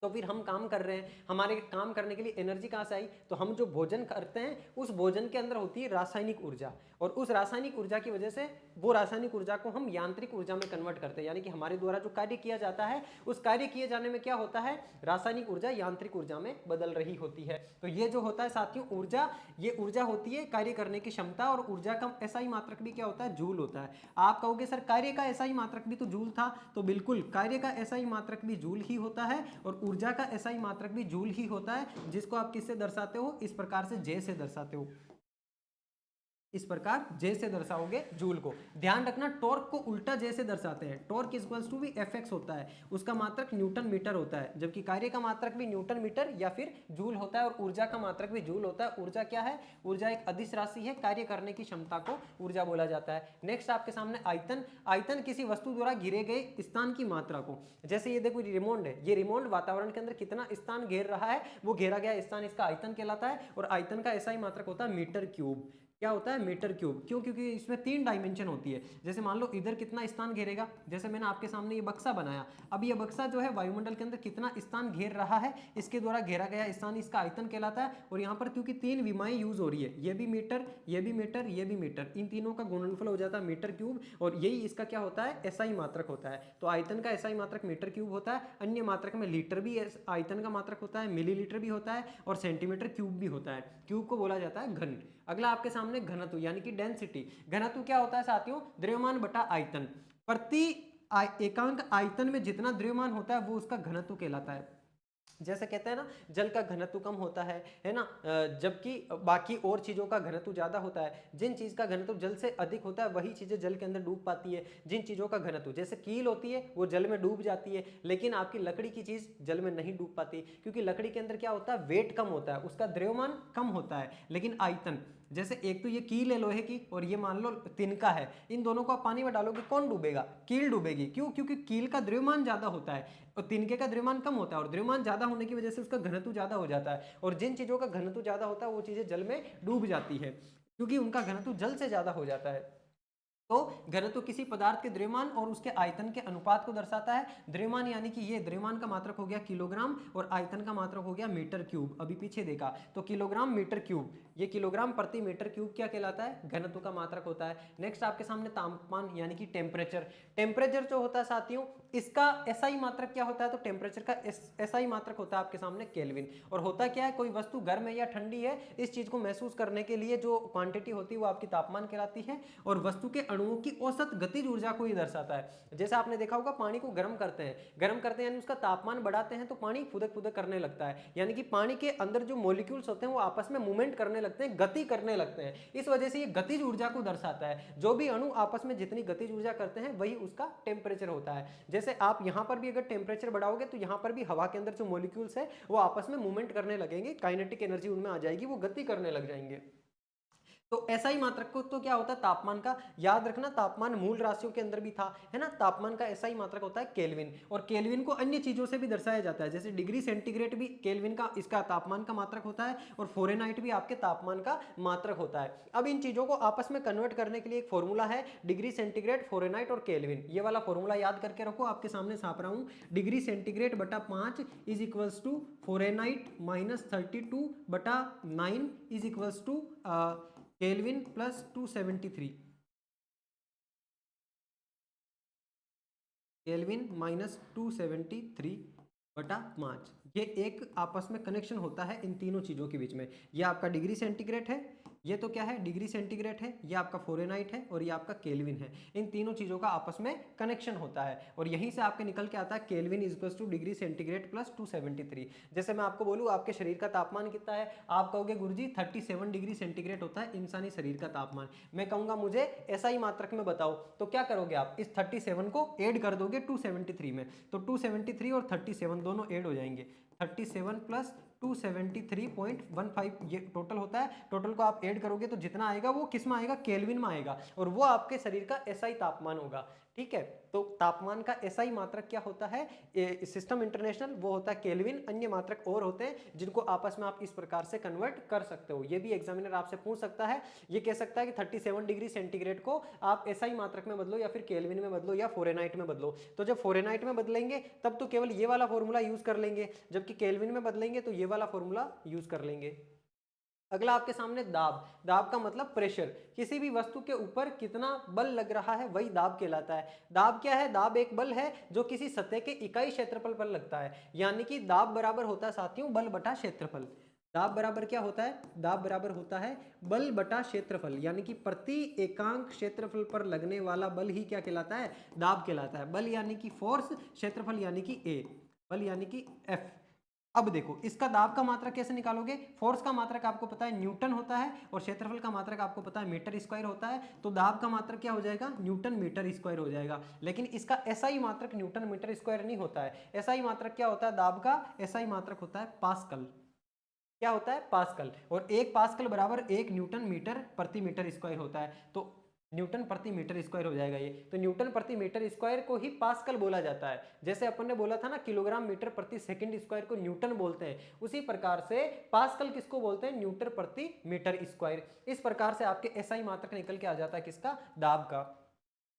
तो फिर हम काम कर रहे हैं, हमारे काम करने के लिए एनर्जी कहाँ से आई, तो हम जो भोजन करते हैं उस भोजन के अंदर होती है रासायनिक ऊर्जा, और उस रासायनिक ऊर्जा की वजह से वो रासायनिक ऊर्जा को हम यांत्रिक ऊर्जा में कन्वर्ट करते हैं, यानी कि हमारे द्वारा जो कार्य किया जाता है उस कार्य किए जाने में क्या होता है, रासायनिक ऊर्जा यांत्रिक ऊर्जा में बदल रही होती है। तो ये जो होता है साथियों ऊर्जा, ये ऊर्जा होती है कार्य करने की क्षमता, और ऊर्जा का एसआई मात्रक भी क्या होता है, जूल होता है। आप कहोगे सर कार्य का एसआई मात्रक भी तो जूल था, तो बिल्कुल कार्य का एसआई मात्रक भी जूल ही होता है, और ऊर्जा का एसआई मात्रक भी जूल ही होता है, जिसको आप किससे दर्शाते हो, इस प्रकार से जे से दर्शाते हो, इस प्रकार जे से दर्शाओगे जूल को। ध्यान रखना टॉर्क को उल्टा जे से दर्शाते हैं, टॉर्क इक्वल्स टू भी एफएक्स होता है, उसका मात्रक न्यूटन मीटर होता है, जबकि कार्य का मात्रक भी न्यूटन मीटर या फिर जूल होता है, और ऊर्जा का मात्रक भी जूल होता है। ऊर्जा क्या है, ऊर्जा एक अदिश राशि है, कार्य करने की क्षमता को ऊर्जा बोला जाता है। नेक्स्ट आपके सामने आयतन, आयतन किसी वस्तु द्वारा घिरे गए स्थान की मात्रा को, जैसे ये देखो रिमोंड है, ये रिमोंड वातावरण के अंदर कितना स्थान घेर रहा है, वो घेरा गया स्थान इसका आयतन कहलाता है, और आयतन का ऐसा ही मात्रक होता है मीटर क्यूब। क्या होता है, मीटर क्यूब। क्यों, क्योंकि इसमें 3 डायमेंशन होती है। जैसे मान लो इधर कितना स्थान घेरेगा, जैसे मैंने आपके सामने ये बक्सा बनाया, अब ये बक्सा जो है वायुमंडल के अंदर कितना स्थान घेर रहा है, इसके द्वारा घेरा गया स्थान इसका आयतन कहलाता है। और यहाँ पर क्योंकि 3 विमाएं यूज हो रही है, ये भी मीटर, ये भी मीटर, ये भी मीटर, इन तीनों का गुणनफल हो जाता है मीटर क्यूब, और यही इसका क्या होता है, एसआई मात्रक होता है। तो आयतन का एसआई मात्रक मीटर क्यूब होता है। अन्य मात्रक में लीटर भी आयतन का मात्रक होता है, मिलीलीटर भी होता है, और सेंटीमीटर क्यूब भी होता है। क्यूब को बोला जाता है घन। अगला आपके सामने घनत्व यानी कि डेंसिटी। घनत्व क्या होता है साथियों, द्रव्यमान बटा आयतन। प्रति एकांक आयतन में जितना द्रव्यमान होता है वो उसका घनत्व कहलाता है। जैसे कहते हैं ना जल का घनत्व कम होता है ना, जबकि बाकी और चीज़ों का घनत्व ज़्यादा होता है। जिन चीज़ का घनत्व जल से अधिक होता है वही चीज़ें जल के अंदर डूब पाती है। जिन चीज़ों का घनत्व जैसे कील होती है वो जल में डूब जाती है, लेकिन आपकी लकड़ी की चीज़ जल में नहीं डूब पाती, क्योंकि लकड़ी के अंदर क्या होता है, वेट कम होता है, उसका द्रव्यमान कम होता है। लेकिन आयतन, जैसे एक तो ये कील है लोहे की और ये मान लो तिनका है, इन दोनों को आप पानी में डालोगे कौन डूबेगा, कील डूबेगी। क्यों, क्योंकि कील का द्रव्यमान ज्यादा होता है और तिनके का द्रव्यमान कम होता है, और द्रव्यमान ज्यादा होने की वजह से उसका घनत्व ज्यादा हो जाता है। और जिन चीजों का घनत्व ज्यादा होता है वो चीजें जल में डूब जाती है, क्योंकि उनका घनत्व जल से ज्यादा हो जाता है। तो घनत्व किसी पदार्थ के द्रव्यमान और उसके आयतन के अनुपात को दर्शाता है। द्रव्यमान यानी कि ये द्रव्यमान का मात्रक हो गया किलोग्राम, और आयतन का मात्रक हो गया मीटर क्यूब। अभी पीछे देखा तो किलोग्राम मीटर क्यूब, ये किलोग्राम प्रति मीटर क्यूब क्या कहलाता है, घनत्व का मात्रक होता है। नेक्स्ट आपके सामने तापमान यानी कि टेम्परेचर। टेम्परेचर जो होता है साथियों इसका एसआई मात्रक क्या होता है, तो टेम्परेचर का एसआई मात्रक होता है आपके सामने केल्विन। और होता क्या है, कोई वस्तु गर्म है या ठंडी है इस चीज को महसूस करने के लिए जो क्वांटिटी होती है वो आपकी तापमान कहलाती है। और वस्तु के अणुओं की औसत गतिज ऊर्जा को ही दर्शाता है। जैसे आपने देखा होगा पानी को गर्म करते हैं यानी उसका तापमान बढ़ाते हैं तो पानी फुदक फुदक करने लगता है, यानी कि पानी के अंदर जो मॉलिक्यूल्स होते हैं वो आपस में मूवमेंट करने लगते हैं, गति करने लगते हैं। इस वजह से ये गतिज ऊर्जा को दर्शाता है। जो भी अणु आपस में जितनी गतिज ऊर्जा करते हैं वही उसका टेम्परेचर होता है। जैसे आप यहां पर भी अगर टेम्परेचर बढ़ाओगे तो यहां पर भी हवा के अंदर जो मॉलिक्यूल्स है वो आपस में मूवमेंट करने लगेंगे, काइनेटिक एनर्जी उनमें आ जाएगी, वो गति करने लग जाएंगे। तो एसआई मात्रक को तो क्या होता है, तापमान का, याद रखना तापमान मूल राशियों के अंदर भी था, है ना। तापमान का एसआई मात्रक होता है केल्विन, और केल्विन को अन्य चीजों से भी दर्शाया जाता है, जैसे डिग्री सेंटीग्रेड भी केल्विन का इसका तापमान का मात्रक होता है, और फ़ारेनहाइट भी आपके तापमान का मात्रक होता है। अब इन चीजों को आपस में कन्वर्ट करने के लिए एक फॉर्मूला है, डिग्री सेंटीग्रेड, फ़ारेनहाइट और केल्विन। ये वाला फॉर्मूला याद करके रखो, आपके सामने छाप रहा हूं। डिग्री सेंटीग्रेड बटा 5 is equals to Fahrenheit minus 32 बटा 9 is equals to Kelvin plus 273, Kelvin minus 273 बटा 5। ये एक आपस में कनेक्शन होता है इन तीनों चीज़ों के बीच में। ये आपका डिग्री सेंटीग्रेड है, ये तो क्या है, डिग्री सेंटीग्रेड है, ये आपका फ़ारेनहाइट है और ये आपका केल्विन है। इन तीनों चीज़ों का आपस में कनेक्शन होता है और यहीं से आपके निकल के आता है kelvin is equals two degree centigrade plus 273। जैसे मैं आपको बोलूँ आपके शरीर का तापमान कितना है, आप कहोगे गुरुजी 37 डिग्री सेंटीग्रेड होता है इंसानी शरीर का तापमान। मैं कहूँगा मुझे SI मात्रक में बताओ, तो क्या करोगे आप, इस 37 को ऐड कर दोगे 273 में, तो 273 और 37 दोनों ऐड हो जाएंगे, 37 प्लस 273.15 ये टोटल होता है। टोटल को आप ऐड करोगे तो जितना आएगा वो किस में आएगा, केल्विन में आएगा और वो आपके शरीर का SI तापमान होगा। ठीक है, तो तापमान का SI मात्रक क्या होता है, सिस्टम इंटरनेशनल, वो होता है केल्विन। अन्य मात्रक और होते हैं जिनको आपस में आप इस प्रकार से कन्वर्ट कर सकते हो। ये भी एग्जामिनर आपसे पूछ सकता है, ये कह सकता है कि 37 डिग्री सेंटीग्रेड को आप SI मात्रक में बदलो या फिर केल्विन में बदलो या फ़ारेनहाइट में बदलो। तो जब फ़ारेनहाइट में बदलेंगे तब तो केवल ये वाला फॉर्मूला यूज कर लेंगे, जबकि केल्विन में बदलेंगे तो ये वाला फॉर्मूला यूज कर लेंगे। अगला आपके सामने दाब, दाब का मतलब प्रेशर, किसी भी वस्तु के ऊपर कितना बल लग रहा है वही दाब कहलाता है। दाब क्या है, दाब एक बल है जो किसी सतह के इकाई क्षेत्रफल पर लगता है, यानी कि दाब बराबर होता है साथियों बल बटा क्षेत्रफल। दाब बराबर क्या होता है, दाब बराबर होता है बल बटा क्षेत्रफल, यानी कि प्रति एकांक क्षेत्रफल पर लगने वाला बल ही क्या कहलाता है, दाब कहलाता है। बल यानी कि फोर्स, क्षेत्रफल यानी कि ए, बल यानी कि एफ। अब देखो इसका दाब का मात्रक कैसे निकालोगे, फोर्स का मात्रक आपको पता है न्यूटन होता है और क्षेत्रफल का मात्रक आपको पता है मीटर स्क्वायर होता है, तो दाब का मात्रक क्या हो जाएगा, न्यूटन मीटर स्क्वायर हो जाएगा। लेकिन इसका SI मात्रक न्यूटन मीटर स्क्वायर नहीं होता है। SI मात्रक क्या होता है, दाब का SI मात्रक होता है पास्कल। क्या होता है, पास्कल, और एक पास्कल बराबर 1 न्यूटन मीटर प्रति मीटर स्क्वायर होता है, तो न्यूटन प्रति मीटर स्क्वायर हो जाएगा ये। तो न्यूटन प्रति मीटर स्क्वायर को ही पास्कल बोला जाता है। जैसे अपन ने बोला था ना किलोग्राम मीटर प्रति सेकंड स्क्वायर को न्यूटन बोलते हैं, उसी प्रकार से पास्कल किसको बोलते हैं, न्यूटन प्रति मीटर स्क्वायर। इस प्रकार से आपके SI मात्रक निकल के आ जाता है किसका, दाब का।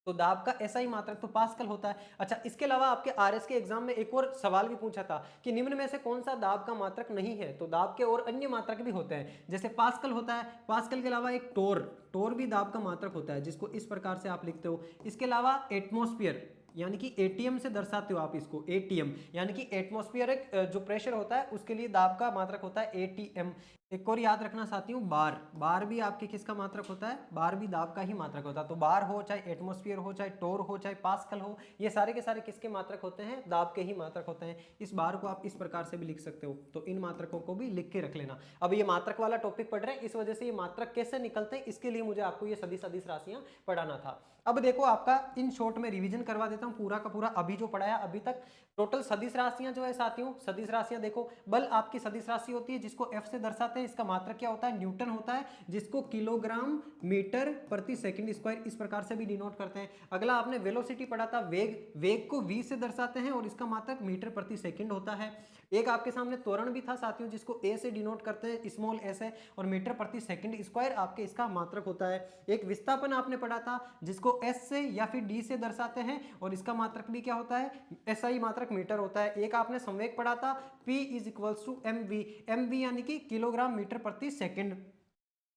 तो दाब का SI मात्रक तो पास्कल होता है। अच्छा, इसके अलावा आपके RS के एग्जाम में एक और सवाल भी पूछा था कि निम्न में से कौन सा दाब का मात्रक नहीं है, तो दाब के और अन्य मात्रक भी होते हैं, जैसे पास्कल होता है, पास्कल के अलावा एक टोर, टोर भी दाब का मात्रक होता है, जिसको इस प्रकार से आप लिखते हो। इसके अलावा एटमॉस्फेयर यानी कि ATM से दर्शाते हो आप इसको, ATM यानी कि एटमॉस्फेरिक जो प्रेशर होता है उसके लिए दाब का मात्रक होता है ATM। एक और याद रखना साथियों, बार, बार भी आपके किसका मात्रक होता है, बार भी दाब का ही मात्रक होता है। तो बार हो चाहे एटमॉस्फेयर हो चाहे टोर हो चाहे पास्कल हो, ये सारे के सारे किसके मात्रक होते हैं, दाब के ही मात्रक होते हैं। इस बार को आप इस प्रकार से भी लिख सकते हो, तो इन मात्रकों को भी लिख के रख लेना। अब ये मात्रक वाला टॉपिक पढ़ रहे हैं, इस वजह से ये मात्रक कैसे निकलते हैं इसके लिए मुझे आपको ये सदिश अदिश राशियां पढ़ाना था। अब देखो आपका इन शॉर्ट में रिवीजन करवा देता हूं पूरा का पूरा, अभी जो पढ़ाया अभी तक। टोटल सदिश राशियां जो है साथियों, सदिश राशियां देखो, बल आपकी सदिश राशि होती है जिसको F से दर्शाते हैं, इसका मात्रक क्या होता है, न्यूटन होता है, जिसको किलोग्राम मीटर प्रति सेकंड स्क्वायर इस प्रकार से भी डिनोट करते हैं। अगला आपने वेलोसिटी पढ़ा था, वेग, वेग को v से दर्शाते हैं और इसका मात्रक मीटर प्रति सेकंड होता है। एक आपके सामने त्वरण भी था साथियों, जिसको a से डिनोट करते हैं, स्मॉल s है, और मीटर प्रति सेकंड स्क्वायर आपके इसका मात्रक होता है। एक विस्थापन आपने पढ़ा था जिसको s से या फिर d से दर्शाते हैं और इसका मात्रक भी क्या होता है, SI मात्रक मीटर होता है। एक आपने संवेग पढ़ा था, P is equals to mv, mv यानी कि किलोग्राम मीटर प्रति सेकंड,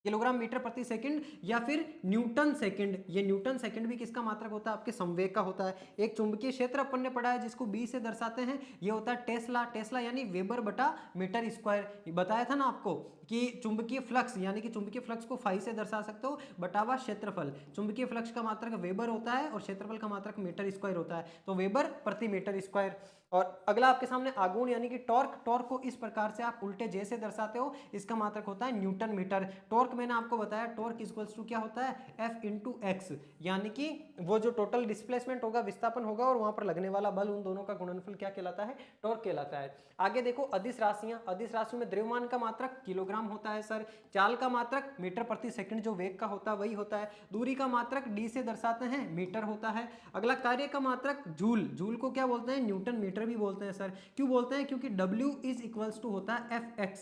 किलोग्राम मीटर प्रति सेकंड या फिर न्यूटन सेकंड। ये न्यूटन सेकंड भी किसका मात्रक होता है, आपके संवेग का होता है। एक चुंबकीय क्षेत्र अपन ने पढ़ा है जिसको बी से दर्शाते हैं, ये होता है टेस्ला, टेस्ला यानी वेबर बटा मीटर स्क्वायर। बताया था ना आपको कि चुंबकीय फ्लक्स यानी कि चुंबकीय फ्लक्स को फाई से दर्शा सकते हो, बटावा क्षेत्रफल। चुंबकीय फ्लक्स का मात्रक वेबर होता है और क्षेत्रफल का मात्रक मीटर स्क्वायर होता है, तो वेबर प्रति मीटर स्क्वायर। और अगला आपके सामने आघूर्ण यानी कि टॉर्क, टॉर्क को इस प्रकार से आप उल्टे जे से दर्शाते हो, इसका मात्रक होता है न्यूटन मीटर। टॉर्क मैंने आपको बताया, टॉर्क इक्वल्स टू क्या होता है, F इंटू एक्स, यानी कि वो जो टोटल डिस्प्लेसमेंट होगा, विस्थापन होगा और वहां पर लगने वाला बल, उन दोनों का गुणनफल क्या कहलाता है, टॉर्क कहलाता है। आगे देखो अदिश राशियां, अदिश राशियों में द्रव्यमान का मात्रक किलोग्राम होता है सर, चाल का मात्रक मीटर प्रति सेकंड जो वेग का होता है वही होता है, दूरी का मात्रक डी से दर्शाते हैं, मीटर होता है। अगला कार्य का मात्रक जूल, जूल को क्या बोलते हैं, न्यूटन मीटर भी बोलते हैं सर। क्यों बोलते हैं, क्योंकि W इज इक्वल्स टू होता है Fx,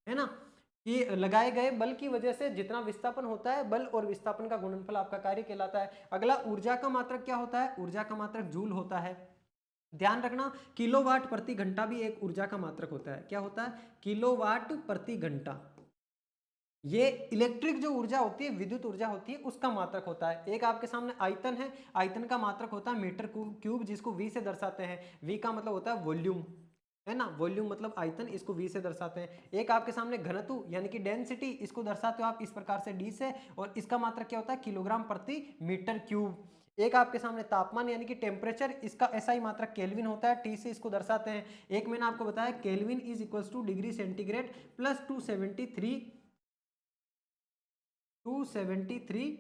है ना, ये लगाए गए बल की वजह से जितना विस्थापन होता है, बल और विस्थापन का गुणनफल आपका कार्य कहलाता है। अगला ऊर्जा का मात्रक क्या होता है, ऊर्जा का मात्रक जूल होता है। ध्यान रखना किलोवाट प्रति घंटा भी एक ऊर्जा का मात्रक होता है। क्या होता है, किलोवाट प्रति घंटा, ये इलेक्ट्रिक जो ऊर्जा होती है, विद्युत ऊर्जा होती है, उसका मात्रक होता है। एक आपके सामने आयतन है, आयतन का मात्रक होता है मीटर क्यूब, जिसको V से दर्शाते हैं। V का मतलब होता है वॉल्यूम, है ना। वॉल्यूम मतलब आयतन, इसको V से दर्शाते हैं। एक आपके सामने घनत्व यानी कि डेंसिटी, इसको दर्शाते हो आप इस प्रकार से D से, और इसका मात्रक क्या होता है किलोग्राम प्रति मीटर क्यूब। एक आपके सामने तापमान यानी कि टेम्परेचर, इसका SI मात्रक केल्विन होता है, T से इसको दर्शाते हैं। एक मैंने आपको बताया kelvin is equals two degree centigrade plus 273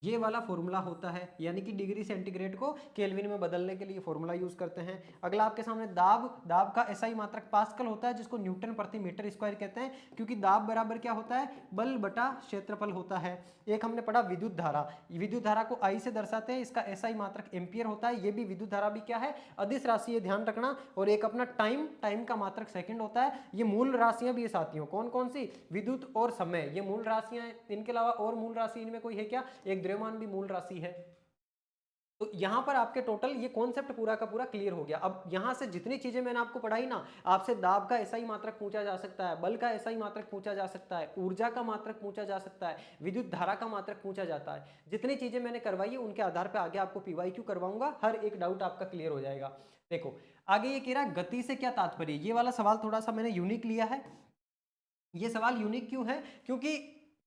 ये वाला फॉर्मूला होता है, यानी कि डिग्री सेंटीग्रेड को केल्विन में बदलने के लिए फॉर्मूला यूज करते हैं। अगला आपके सामने दाब, दाब का SI मात्रक पास्कल होता है, जिसको न्यूटन प्रति मीटर स्क्वायर कहते हैं, क्योंकि दाब बराबर क्या होता है बल बटा क्षेत्रफल होता है। एक हमने पढ़ा विद्युत धारा, विद्युत धारा को I से दर्शाते हैं, इसका SI मात्रक एम्पियर होता है। ये भी विद्युत धारा भी क्या है अदिश राशि है, ध्यान रखना। और एक अपना टाइम, टाइम का मात्रक सेकंड होता है। ये मूल राशियां भी है साथियों, कौन कौन सी, विद्युत और समय, ये मूल राशियां हैं। इनके अलावा और मूल राशि इनमें कोई है क्या, एक द्रव्यमान भी मूल राशि है। तो यहां पर आपके टोटल ये कॉन्सेप्ट पूरा का पूरा क्लियर हो गया। अब यहां से जितनी चीजें मैंने आपको पढ़ाई ना, आपसे दाब का SI मात्रक पूछा जा सकता है, बल का SI मात्रक पूछा जा सकता है, ऊर्जा का मात्रक पूछा जा सकता है, विद्युत धारा का मात्रक पूछा जाता है। जितनी चीजें मैंने करवाई है उनके आधार पर आगे आपको PYQ करवाऊंगा, हर एक डाउट आपका क्लियर हो जाएगा। देखो आगे ये कह रहा है गति से क्या तात्पर्य। ये वाला सवाल थोड़ा सा मैंने यूनिक लिया है। ये सवाल यूनिक क्यों है, क्योंकि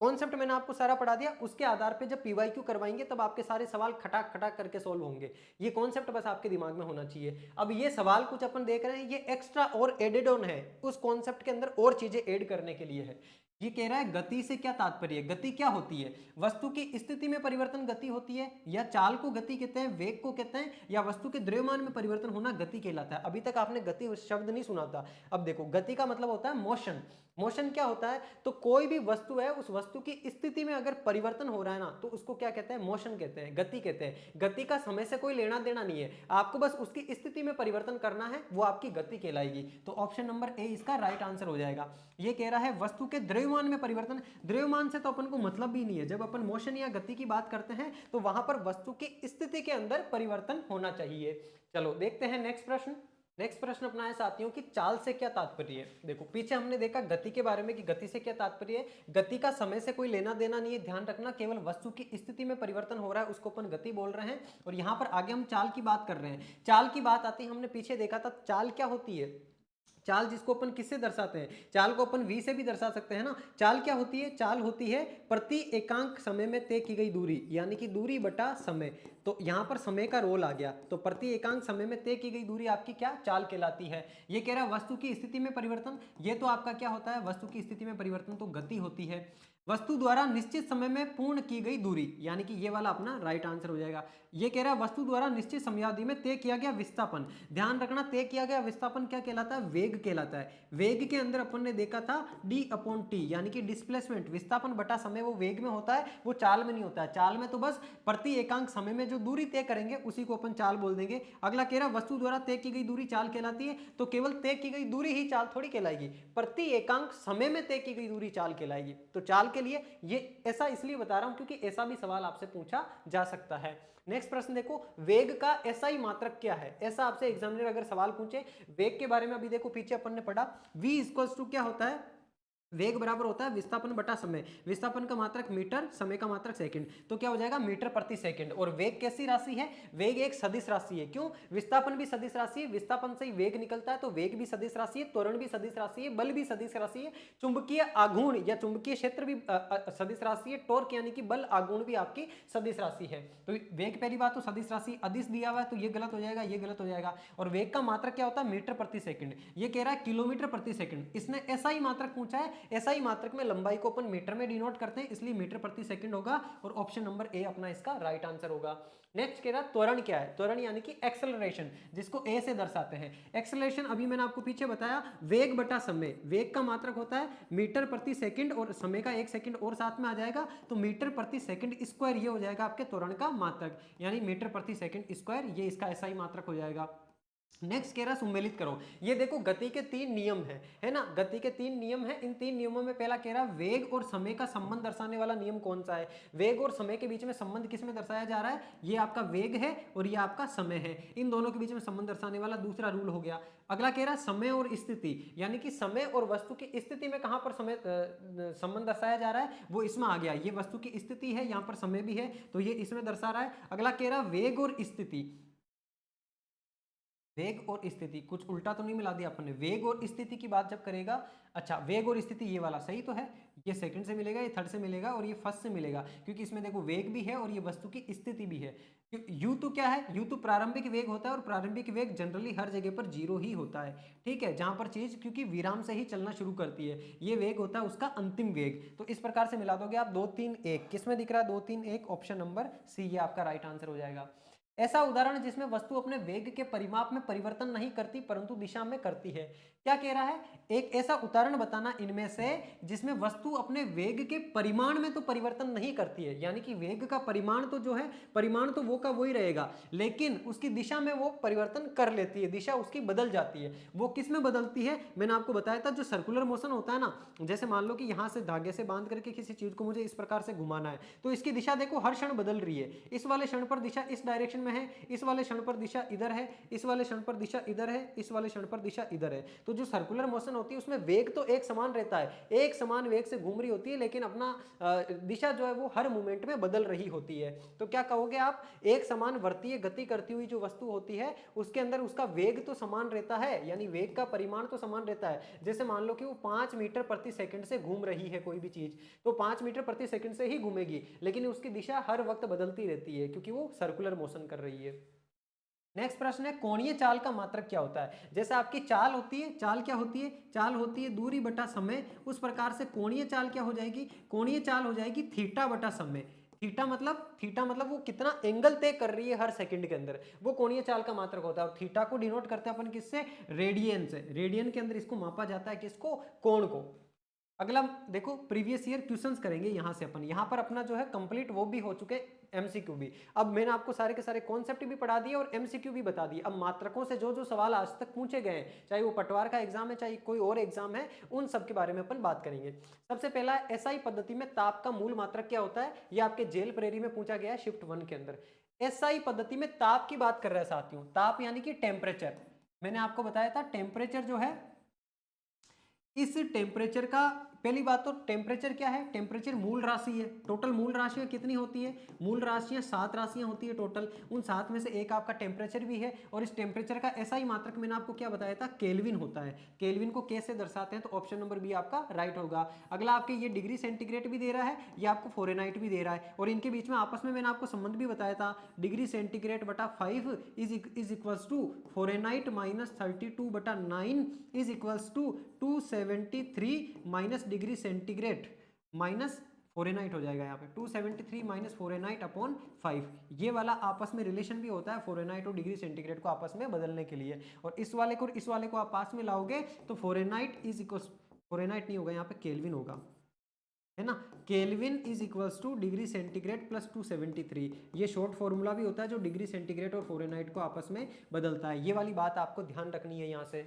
कॉन्सेप्ट मैंने आपको सारा पढ़ा दिया, उसके आधार पे जब PYQ करवाएंगे तब आपके सारे सवाल खटाक खटाक करके सोल्व होंगे। ये कॉन्सेप्ट बस आपके दिमाग में होना चाहिए। अब ये सवाल कुछ अपन देख रहे हैं, ये एक्स्ट्रा और एडेड ऑन है, उस कॉन्सेप्ट के अंदर और चीजें ऐड करने के लिए है। ये कह रहा है गति से क्या तात्पर्य। गति क्या होती है, वस्तु की स्थिति में परिवर्तन गति होती है, या चाल को गति कहते हैं, वेग को कहते हैं, या वस्तु के द्रव्यमान में परिवर्तन होना गति कहलाता है। अभी तक आपने गति शब्द नहीं सुना था। अब देखो गति का मतलब होता है मोशन। मोशन क्या होता है, तो कोई भी वस्तु है, उस वस्तु की स्थिति में अगर परिवर्तन हो रहा है ना, तो उसको क्या कहते हैं, मोशन कहते हैं, गति कहते हैं। गति का समय से कोई लेना देना नहीं है, आपको बस उसकी स्थिति में परिवर्तन करना है, वो आपकी गति कहलाएगी। तो ऑप्शन नंबर ए इसका राइट आंसर हो जाएगा। ये कह रहा है वस्तु के द्रव्यमान में परिवर्तन। द्रव्यमान से तो अपन को मतलब भी नहीं है, जब अपन मोशन या गति की बात करते हैं तो वहां पर वस्तु की स्थिति के अंदर परिवर्तन होना चाहिए। चलो देखते हैं नेक्स्ट प्रश्न। नेक्स्ट प्रश्न अपना है साथियों कि चाल से क्या तात्पर्य है। देखो पीछे हमने देखा गति के बारे में कि गति से क्या तात्पर्य है, गति का समय से कोई लेना देना नहीं है, ध्यान रखना, केवल वस्तु की स्थिति में परिवर्तन हो रहा है उसको अपन गति बोल रहे हैं। और यहाँ पर आगे हम चाल की बात कर रहे हैं। चाल की बात आती है, हमने पीछे देखा था चाल क्या होती है। चाल जिसको अपन किससे दर्शाते हैं, चाल को अपन V से भी दर्शा सकते हैं ना। चाल क्या होती है, चाल होती है प्रति एकांक समय में तय की गई दूरी, यानी कि दूरी बटा समय। तो यहाँ पर समय का रोल आ गया, तो प्रति एकांक समय में तय की गई दूरी आपकी क्या चाल कहलाती है। ये कह रहा है वस्तु की स्थिति में परिवर्तन, ये तो आपका क्या होता है, वस्तु की स्थिति में परिवर्तन तो गति होती है। वस्तु द्वारा निश्चित समय में पूर्ण की गई दूरी, यानी कि ये वाला अपना राइट आंसर हो जाएगा। ये कह रहा है वस्तु द्वारा निश्चित समयावधि में तय किया गया विस्थापन। ध्यान रखना, तय किया गया विस्थापन क्या कहलाता है, वेग कहलाता है। वेग के अंदर अपन ने देखा था d/t, यानी कि डिस्प्लेसमेंट, विस्थापन बटा समय, वो वेग में होता है, वो चाल में नहीं होता है। चाल में तो बस प्रति एकांक समय में जो दूरी तय करेंगे उसी को अपन चाल बोल देंगे। अगला कह रहा है वस्तु द्वारा तय की गई दूरी चाल कहलाती है, तो केवल तय की गई दूरी ही चाल थोड़ी कहलाएगी, प्रति एकांक समय में तय की गई दूरी चाल कहलाएगी। तो चाल के लिए ये ऐसा इसलिए बता रहा हूं क्योंकि ऐसा भी सवाल आपसे पूछा जा सकता है। नेक्स्ट प्रश्न देखो, वेग का SI मात्रक क्या है। ऐसा आपसे एग्जामिनर अगर सवाल पूछे वेग के बारे में, अभी देखो पीछे अपन ने पढ़ा V इक्वल्स टू क्या होता है, वेग बराबर होता है विस्थापन बटा समय। विस्थापन का मात्रक मीटर, समय का मात्रक सेकंड, तो क्या हो जाएगा मीटर प्रति सेकंड। और वेग कैसी राशि है, वेग एक सदिश राशि है। क्यों, विस्थापन भी सदिश राशि है, विस्थापन से ही वेग निकलता है, तो वेग भी सदिश राशि है, त्वरण भी सदिश राशि है, बल भी सदिश राशि है, चुंबकीय आघूर्ण या चुंबकीय क्षेत्र भी सदिश राशि है, टॉर्क यानी कि बल आघूर्ण भी आपकी सदिश राशि है। तो वेग पहली बात तो सदिश राशि, अदिश दिया हुआ है तो ये गलत हो जाएगा, ये गलत हो जाएगा। और वेग का मात्रक क्या होता है, मीटर प्रति सेकंड। ये कह रहा है किलोमीटर प्रति सेकंड, इसने SI मात्रक पूछा है। SI मात्रक में लंबाई को अपन मीटर में डिनोट करते हैं, इसलिए मीटर प्रति सेकंड होगा, और ऑप्शन नंबर ए अपना इसका राइट आंसर होगा। नेक्स्ट कह रहा है त्वरण क्या है, त्वरण यानी कि एक्सेलरेशन, जिसको ए से दर्शाते हैं। एक्सेलरेशन अभी मैंने आपको पीछे बताया, वेग बटा समय, वेग का मात्रक होता है मीटर प्रति सेकंड, और समय का 1 सेकंड और साथ में आ जाएगा, तो मीटर प्रति सेकंड स्क्वायर ये हो जाएगा आपके त्वरण का मात्रक, यानी मीटर प्रति सेकंड स्क्वायर, ये इसका SI मात्रक हो जाएगा। नेक्स्ट कह रहा सम्मिलित करो। ये देखो गति के 3 नियम है ना, गति के 3 नियम है। इन 3 नियमों में पहला कह रहा वेग और समय का संबंध दर्शाने वाला नियम कौन सा है। वेग और समय के बीच में संबंध किस में दर्शाया जा रहा है, ये आपका वेग है और ये आपका समय है, इन दोनों के बीच में संबंध दर्शाने वाला दूसरा रूल हो गया। अगला कह रहा है समय और स्थिति, यानी कि समय और वस्तु की स्थिति में कहां पर समय संबंध दर्शाया जा रहा है, वो इसमें आ गया। ये वस्तु की स्थिति है, यहाँ पर समय भी है, तो ये इसमें दर्शा रहा है। अगला कह रहा वेग और स्थिति, वेग और स्थिति, कुछ उल्टा तो नहीं मिला दिया अपन ने। वेग और स्थिति की बात जब करेगा, अच्छा वेग और स्थिति ये वाला सही तो है, ये सेकंड से मिलेगा, ये थर्ड से मिलेगा और ये फर्स्ट से मिलेगा, क्योंकि इसमें देखो वेग भी है और ये वस्तु की स्थिति भी है। यू तो क्या है, यू तो प्रारंभिक वेग होता है और प्रारंभिक वेग जनरली हर जगह पर जीरो ही होता है, ठीक है, जहां पर चीज क्योंकि विराम से ही चलना शुरू करती है, ये वेग होता है उसका अंतिम वेग। तो इस प्रकार से मिला दोगे आप 2 3 1, किसमें दिख रहा है 2 3 1, ऑप्शन नंबर सी, ये आपका राइट आंसर हो जाएगा। ऐसा उदाहरण जिसमें वस्तु अपने वेग के परिमाप में परिवर्तन नहीं करती परंतु दिशा में करती है। क्या कह रहा है, एक ऐसा उदाहरण बताना इनमें से जिसमें वस्तु अपने वेग के परिमाण में तो परिवर्तन नहीं करती है, यानी कि वेग का परिमाण तो जो है, परिमाण तो वो का वही रहेगा, लेकिन उसकी दिशा में वो परिवर्तन कर लेती है, दिशा उसकी बदल जाती है। वो किस में बदलती है, मैंने आपको बताया था, जो सर्कुलर मोशन होता है ना, जैसे मान लो कि यहां से धागे से बांध करके किसी चीज को मुझे इस प्रकार से घुमाना है, तो इसकी दिशा देखो हर क्षण बदल रही है। इस वाले क्षण पर दिशा इस डायरेक्शन में है, इस वाले क्षण पर दिशा इधर है, इस वाले क्षण पर दिशा इधर है, इस वाले क्षण पर दिशा इधर है। तो जो सर्कुलर मोशन होती है उसमें वेग तो एक समान रहता है, एक समान वेग से घूम रही होती है, लेकिन अपना दिशा जो है वो हर मोमेंट में बदल रही होती है। तो क्या कहोगे आप, एक समान वर्तीय गति करती हुई जो वस्तु होती है उसके अंदर उसका वेग तो समान रहता है, यानी वेग का परिमाण तो समान रहता है। जैसे मान लो कि वो 5 मीटर प्रति सेकंड से घूम रही है कोई भी चीज, तो 5 मीटर प्रति सेकंड से ही घूमेगी, लेकिन उसकी दिशा हर वक्त बदलती रहती है क्योंकि वो सर्कुलर मोशन कर रही है। नेक्स्ट प्रश्न है, कोणीय चाल का मात्रक क्या होता है। जैसे आपकी चाल होती है, चाल क्या होती है, चाल होती है दूरी बटा समय, उस प्रकार से कोणीय चाल क्या हो जाएगी, कोणीय चाल हो जाएगी थीटा बटा समय। थीटा मतलब वो कितना एंगल तय कर रही है हर सेकंड के अंदर, वो कोणीय चाल का मात्रक होता है। और थीटा को डिनोट करते हैं अपन किससे, रेडियन से, रेडियन के अंदर इसको मापा जाता है, किसको, कोण को। अगला देखो, प्रीवियस ईयर क्वेश्चंस करेंगे यहां से अपन, यहां पर अपना जो है कंप्लीट वो भी हो चुके एमसीक्यू भी। अब मैंने आपको सारे के सारे कॉन्सेप्ट भी पढ़ा दिए और एमसीक्यू भी बता दिए। अब मात्रकों से जो जो सवाल आज तक पूछे गए हैं, चाहे वो पटवार का एग्जाम है चाहे कोई और एग्जाम है, उन सब के बारे में अपन बात करेंगे। सबसे पहला, एसआई पद्धति में ताप का मूल मात्रक क्या होता है, ये आपके जेल प्रेरी में पूछा गया है शिफ्ट 1 के अंदर। एसआई पद्धति में ताप की बात कर रहे हैं साथियों, ताप यानी कि टेम्परेचर। मैंने आपको बताया था टेम्परेचर जो है, इस टेम्परेचर का, पहली बात तो टेम्परेचर क्या है, टेम्परेचर मूल राशि है। टोटल मूल राशियां कितनी होती है, मूल राशियां 7 राशियां होती है टोटल, उन 7 में से एक आपका टेम्परेचर भी है। और इस टेम्परेचर का ऐसा ही मात्रक मैंने आपको क्या बताया था, केल्विन होता है। केल्विन को कैसे दर्शाते हैं, तो ऑप्शन नंबर बी आपका राइट होगा। अगला आपके ये डिग्री सेंटीग्रेड भी दे रहा है, ये आपको फ़ारेनहाइट भी दे रहा है, और इनके बीच में आपस में मैंने आपको संबंध भी बताया था, डिग्री सेंटीग्रेड बटा 5 is equals to Fahrenheit minus 32 बटा 9 is equals to 273 minus degree centigrade minus Fahrenheit हो जाएगा यहाँ पे, 273 माइनस फ़ारेनहाइट अपॉन 5। ये वाला आपस में रिलेशन भी होता है फ़ारेनहाइट और डिग्री सेंटीग्रेड को आपस में बदलने के लिए। और इस वाले को आप पास में लाओगे तो फ़ारेनहाइट इज इक्वल, फ़ारेनहाइट नहीं होगा यहाँ पे, केल्विन होगा, है ना। Kelvin is equals two degree centigrade plus 273। ये शॉर्ट फॉर्मूला भी होता है जो डिग्री सेंटीग्रेड और फ़ारेनहाइट को आपस में बदलता है। ये वाली बात आपको ध्यान रखनी है यहाँ से।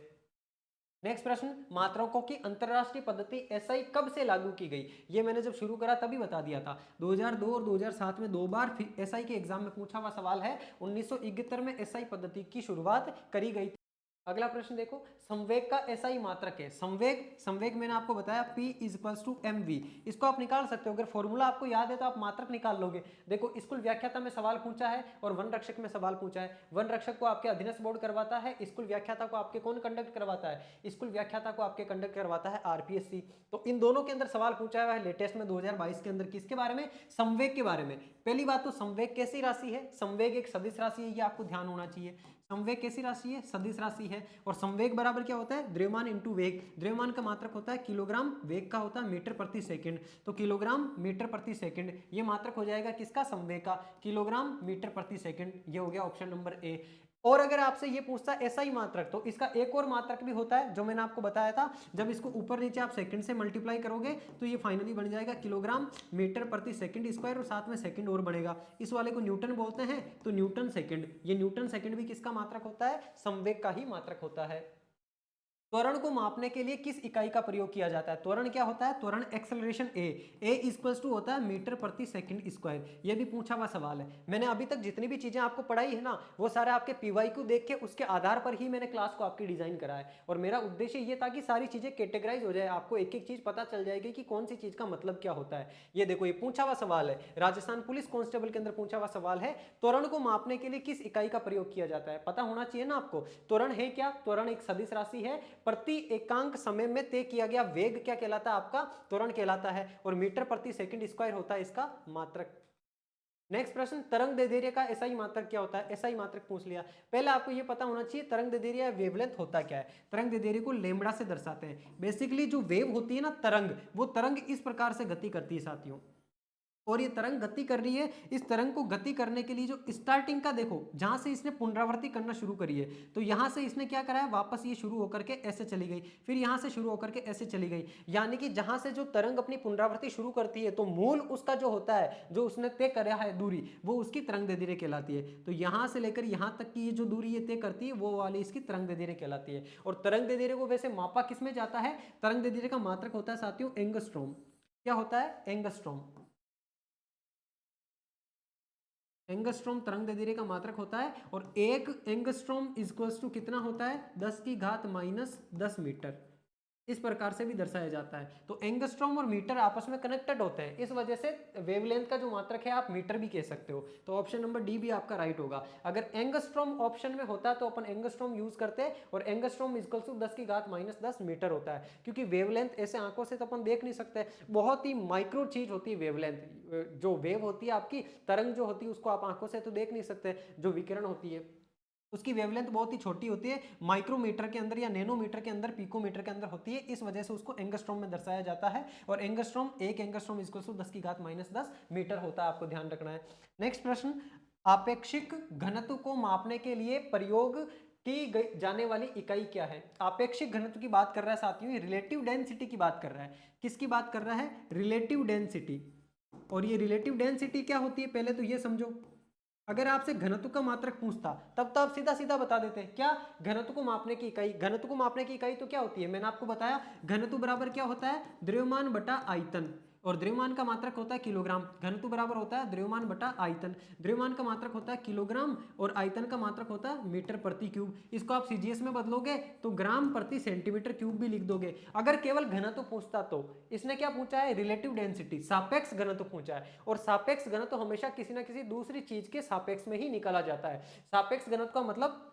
नेक्स्ट प्रश्न, मात्रकों की अंतरराष्ट्रीय पद्धति एसआई कब से लागू की गई। ये मैंने जब शुरू करा तभी बता दिया था, 2002 और 2007 में 2 बार एसआई के एग्जाम में पूछा हुआ सवाल है। 1971 में एसआई पद्धति की शुरुआत करी गई थी। अगला प्रश्न देखो, संवेग का एसआई मात्रक है। संवेग मैंने आपको बताया P is equals to mv। इसको आप निकाल सकते हो, अगर फॉर्मूला आपको याद है तो आप मात्रक निकाल लोगे। देखो, स्कूल व्याख्याता में सवाल पूछा है और वन रक्षक में सवाल पूछा है। वन रक्षक को आपके अधीनस्थ बोर्ड करवाता है, स्कूल व्याख्याता को आपके कौन कंडक्ट करवाता है, स्कूल व्याख्याता को आपके कंडक्ट करवाता है आरपीएससी। तो इन दोनों के अंदर सवाल पूछा हुआ है लेटेस्ट में 2022 के अंदर, किसके बारे में, संवेग के बारे में। पहली बात तो संवेग कैसी राशि है, संवेग एक सदिश राशि है, ये आपको ध्यान होना चाहिए। संवेग कैसी राशि है, सदिश राशि है। और संवेग बराबर क्या होता है, द्रव्यमान इंटू वेग। द्रव्यमान का मात्रक होता है किलोग्राम, वेग का होता है मीटर प्रति सेकंड। तो किलोग्राम मीटर प्रति सेकंड, ये मात्रक हो जाएगा किसका, संवेग का, किलोग्राम मीटर प्रति सेकंड। ये हो गया ऑप्शन नंबर ए। और अगर आपसे ये पूछता है ऐसा ही मात्रक, तो इसका एक और मात्रक भी होता है जो मैंने आपको बताया था। जब इसको ऊपर नीचे आप सेकंड से मल्टीप्लाई करोगे तो ये फाइनली बन जाएगा किलोग्राम मीटर प्रति सेकंड स्क्वायर, और साथ में सेकंड और बढ़ेगा। इस वाले को न्यूटन बोलते हैं, तो न्यूटन सेकंड, ये न्यूटन सेकंड भी किसका मात्रक होता है, संवेग का ही मात्रक होता है। त्वरण को मापने के लिए किस इकाई का प्रयोग किया जाता है? त्वरण क्या होता है? त्वरण एक्सेलरेशन ए इक्वल्स टू होता है मीटर प्रति सेकंड स्क्वायर। ये भी पूछा हुआ सवाल है। मैंने अभी तक जितनी भी चीजें आपको पढ़ाई है ना, वो सारे आपके पीवाई को देख के उसके आधार पर ही मैंने क्लास को आपकी डिजाइन करा है। और मेरा उद्देश्य ये था कि सारी चीजें कैटेगराइज हो जाए, आपको एक एक चीज पता चल जाएगी कि कौन सी चीज का मतलब क्या होता है। ये देखो, ये पूछा हुआ सवाल है, राजस्थान पुलिस कांस्टेबल के अंदर पूछा हुआ सवाल है, त्वरण को मापने के लिए किस इकाई का प्रयोग किया जाता है? पता होना चाहिए ना आपको। त्वरण है क्या? त्वरण एक सदिश राशि है, प्रति एकांक समय में तय किया गया वेग क्या कहलाता है? आपका त्वरण कहलाता है। और मीटर प्रति सेकंड स्क्वायर होता है इसका मात्रक। नेक्स्ट प्रश्न, तरंग दैर्ध्य का एसआई मात्रक क्या होता है? एसआई मात्रक पूछ लिया। पहले आपको यह पता होना चाहिए तरंग दैर्ध्य या वेवलेंथ होता क्या है। तरंग दैर्ध्य को लैम्ब्डा से दर्शाते हैं। बेसिकली जो वेव होती है ना तरंग, वो तरंग इस प्रकार से गति करती है साथियों, और ये तरंग गति कर रही है। इस तरंग को गति करने के लिए जो स्टार्टिंग का देखो, जहां से इसने पुनरावृत्ति करना शुरू करी है, तो यहां से इसने क्या करा है, वापस ये शुरू होकर के ऐसे चली गई, फिर यहां से शुरू होकर के ऐसे चली गई। यानी कि जहां से जो तरंग अपनी पुनरावृत्ति शुरू करती है, तो मूल उसका जो होता है, जो उसने तय करा है दूरी, वो उसकी तरंग दैर्ध्य कहलाती है। तो यहां से लेकर यहां तक की ये जो दूरी ये तय करती है, वो वाली इसकी तरंग दैर्ध्य कहलाती है। और तरंग दैर्ध्य को वैसे मापा किस में जाता है? तरंग दैर्ध्य का मात्रक होता है साथियों एंगस्ट्रॉम। क्या होता है? एंगस्ट्रॉम। एंगस्ट्रॉम तरंग दैर्ध्य का मात्रक होता है। और एक एंगस्ट्रॉम इक्वल्स टू कितना होता है? 10 की घात माइनस 10 मीटर। इस प्रकार से भी दर्शाया जाता है। तो एंगस्ट्रॉम और मीटर आपस में कनेक्टेड होते हैं, इस वजह से वेवलेंथ का जो मात्रक है आप मीटर भी कह सकते हो। तो ऑप्शन नंबर डी भी आपका राइट होगा। अगर एंगस्ट्रॉम ऑप्शन में होता तो अपन एंगस्ट्रॉम यूज करते, और एंगस्ट्रॉम इक्वल्स टू 10 की घात माइनस 10 मीटर होता है। क्योंकि वेवलेंथ ऐसे आंखों से तो अपन देख नहीं सकते, बहुत ही माइक्रो चीज होती है वेवलेंथ। जो वेव होती है आपकी तरंग जो होती है, उसको आप आंखों से तो देख नहीं सकते, जो विकिरण होती है उसकी वेवलेंथ बहुत ही छोटी होती है, माइक्रोमीटर के अंदर या नैनोमीटर के अंदर, पिकोमीटर के अंदर होती है। इस वजह से उसको एंगस्ट्रॉम में दर्शाया जाता है। और एंगस्ट्रॉम, एक एंगस्ट्रॉम इक्वल टू 10 की घात माइनस 10 मीटर होता है, आपको ध्यान रखना है। नेक्स्ट प्रश्न, आपेक्षिक घनत्व को मापने के लिए प्रयोग की जाने वाली इकाई क्या है? आपेक्षिक घनत्व की बात कर रहा है साथियों, ये रिलेटिव डेंसिटी की बात कर रहा है। किसकी बात कर रहा है? Relative density. और ये रिलेटिव डेंसिटी क्या होती है, पहले तो ये समझो। अगर आपसे घनत्व का मात्रक पूछता, तब तो आप सीधा सीधा बता देते हैं क्या? घनत्व को मापने की इकाई। घनत्व को मापने की इकाई तो क्या होती है? मैंने आपको बताया, घनत्व बराबर क्या होता है? द्रव्यमान बटा आयतन। और द्रव्यमान का मात्रक होता है किलोग्राम। घनत्व बराबर होता है द्रव्यमान बटा आयतन। द्रव्यमान का मात्रक होता है किलोग्राम, और आयतन का मात्रक होता है मीटर प्रति क्यूब। इसको आप सीजीएस में बदलोगे तो ग्राम प्रति सेंटीमीटर क्यूब भी लिख दोगे। अगर केवल घनत्व पूछता, तो इसने क्या पूछा है? रिलेटिव डेंसिटी, सापेक्ष घनत्व पूछा है। और सापेक्ष घनत्व हमेशा किसी ना किसी दूसरी चीज के सापेक्ष में ही निकाला जाता है। सापेक्ष घनत्व का मतलब,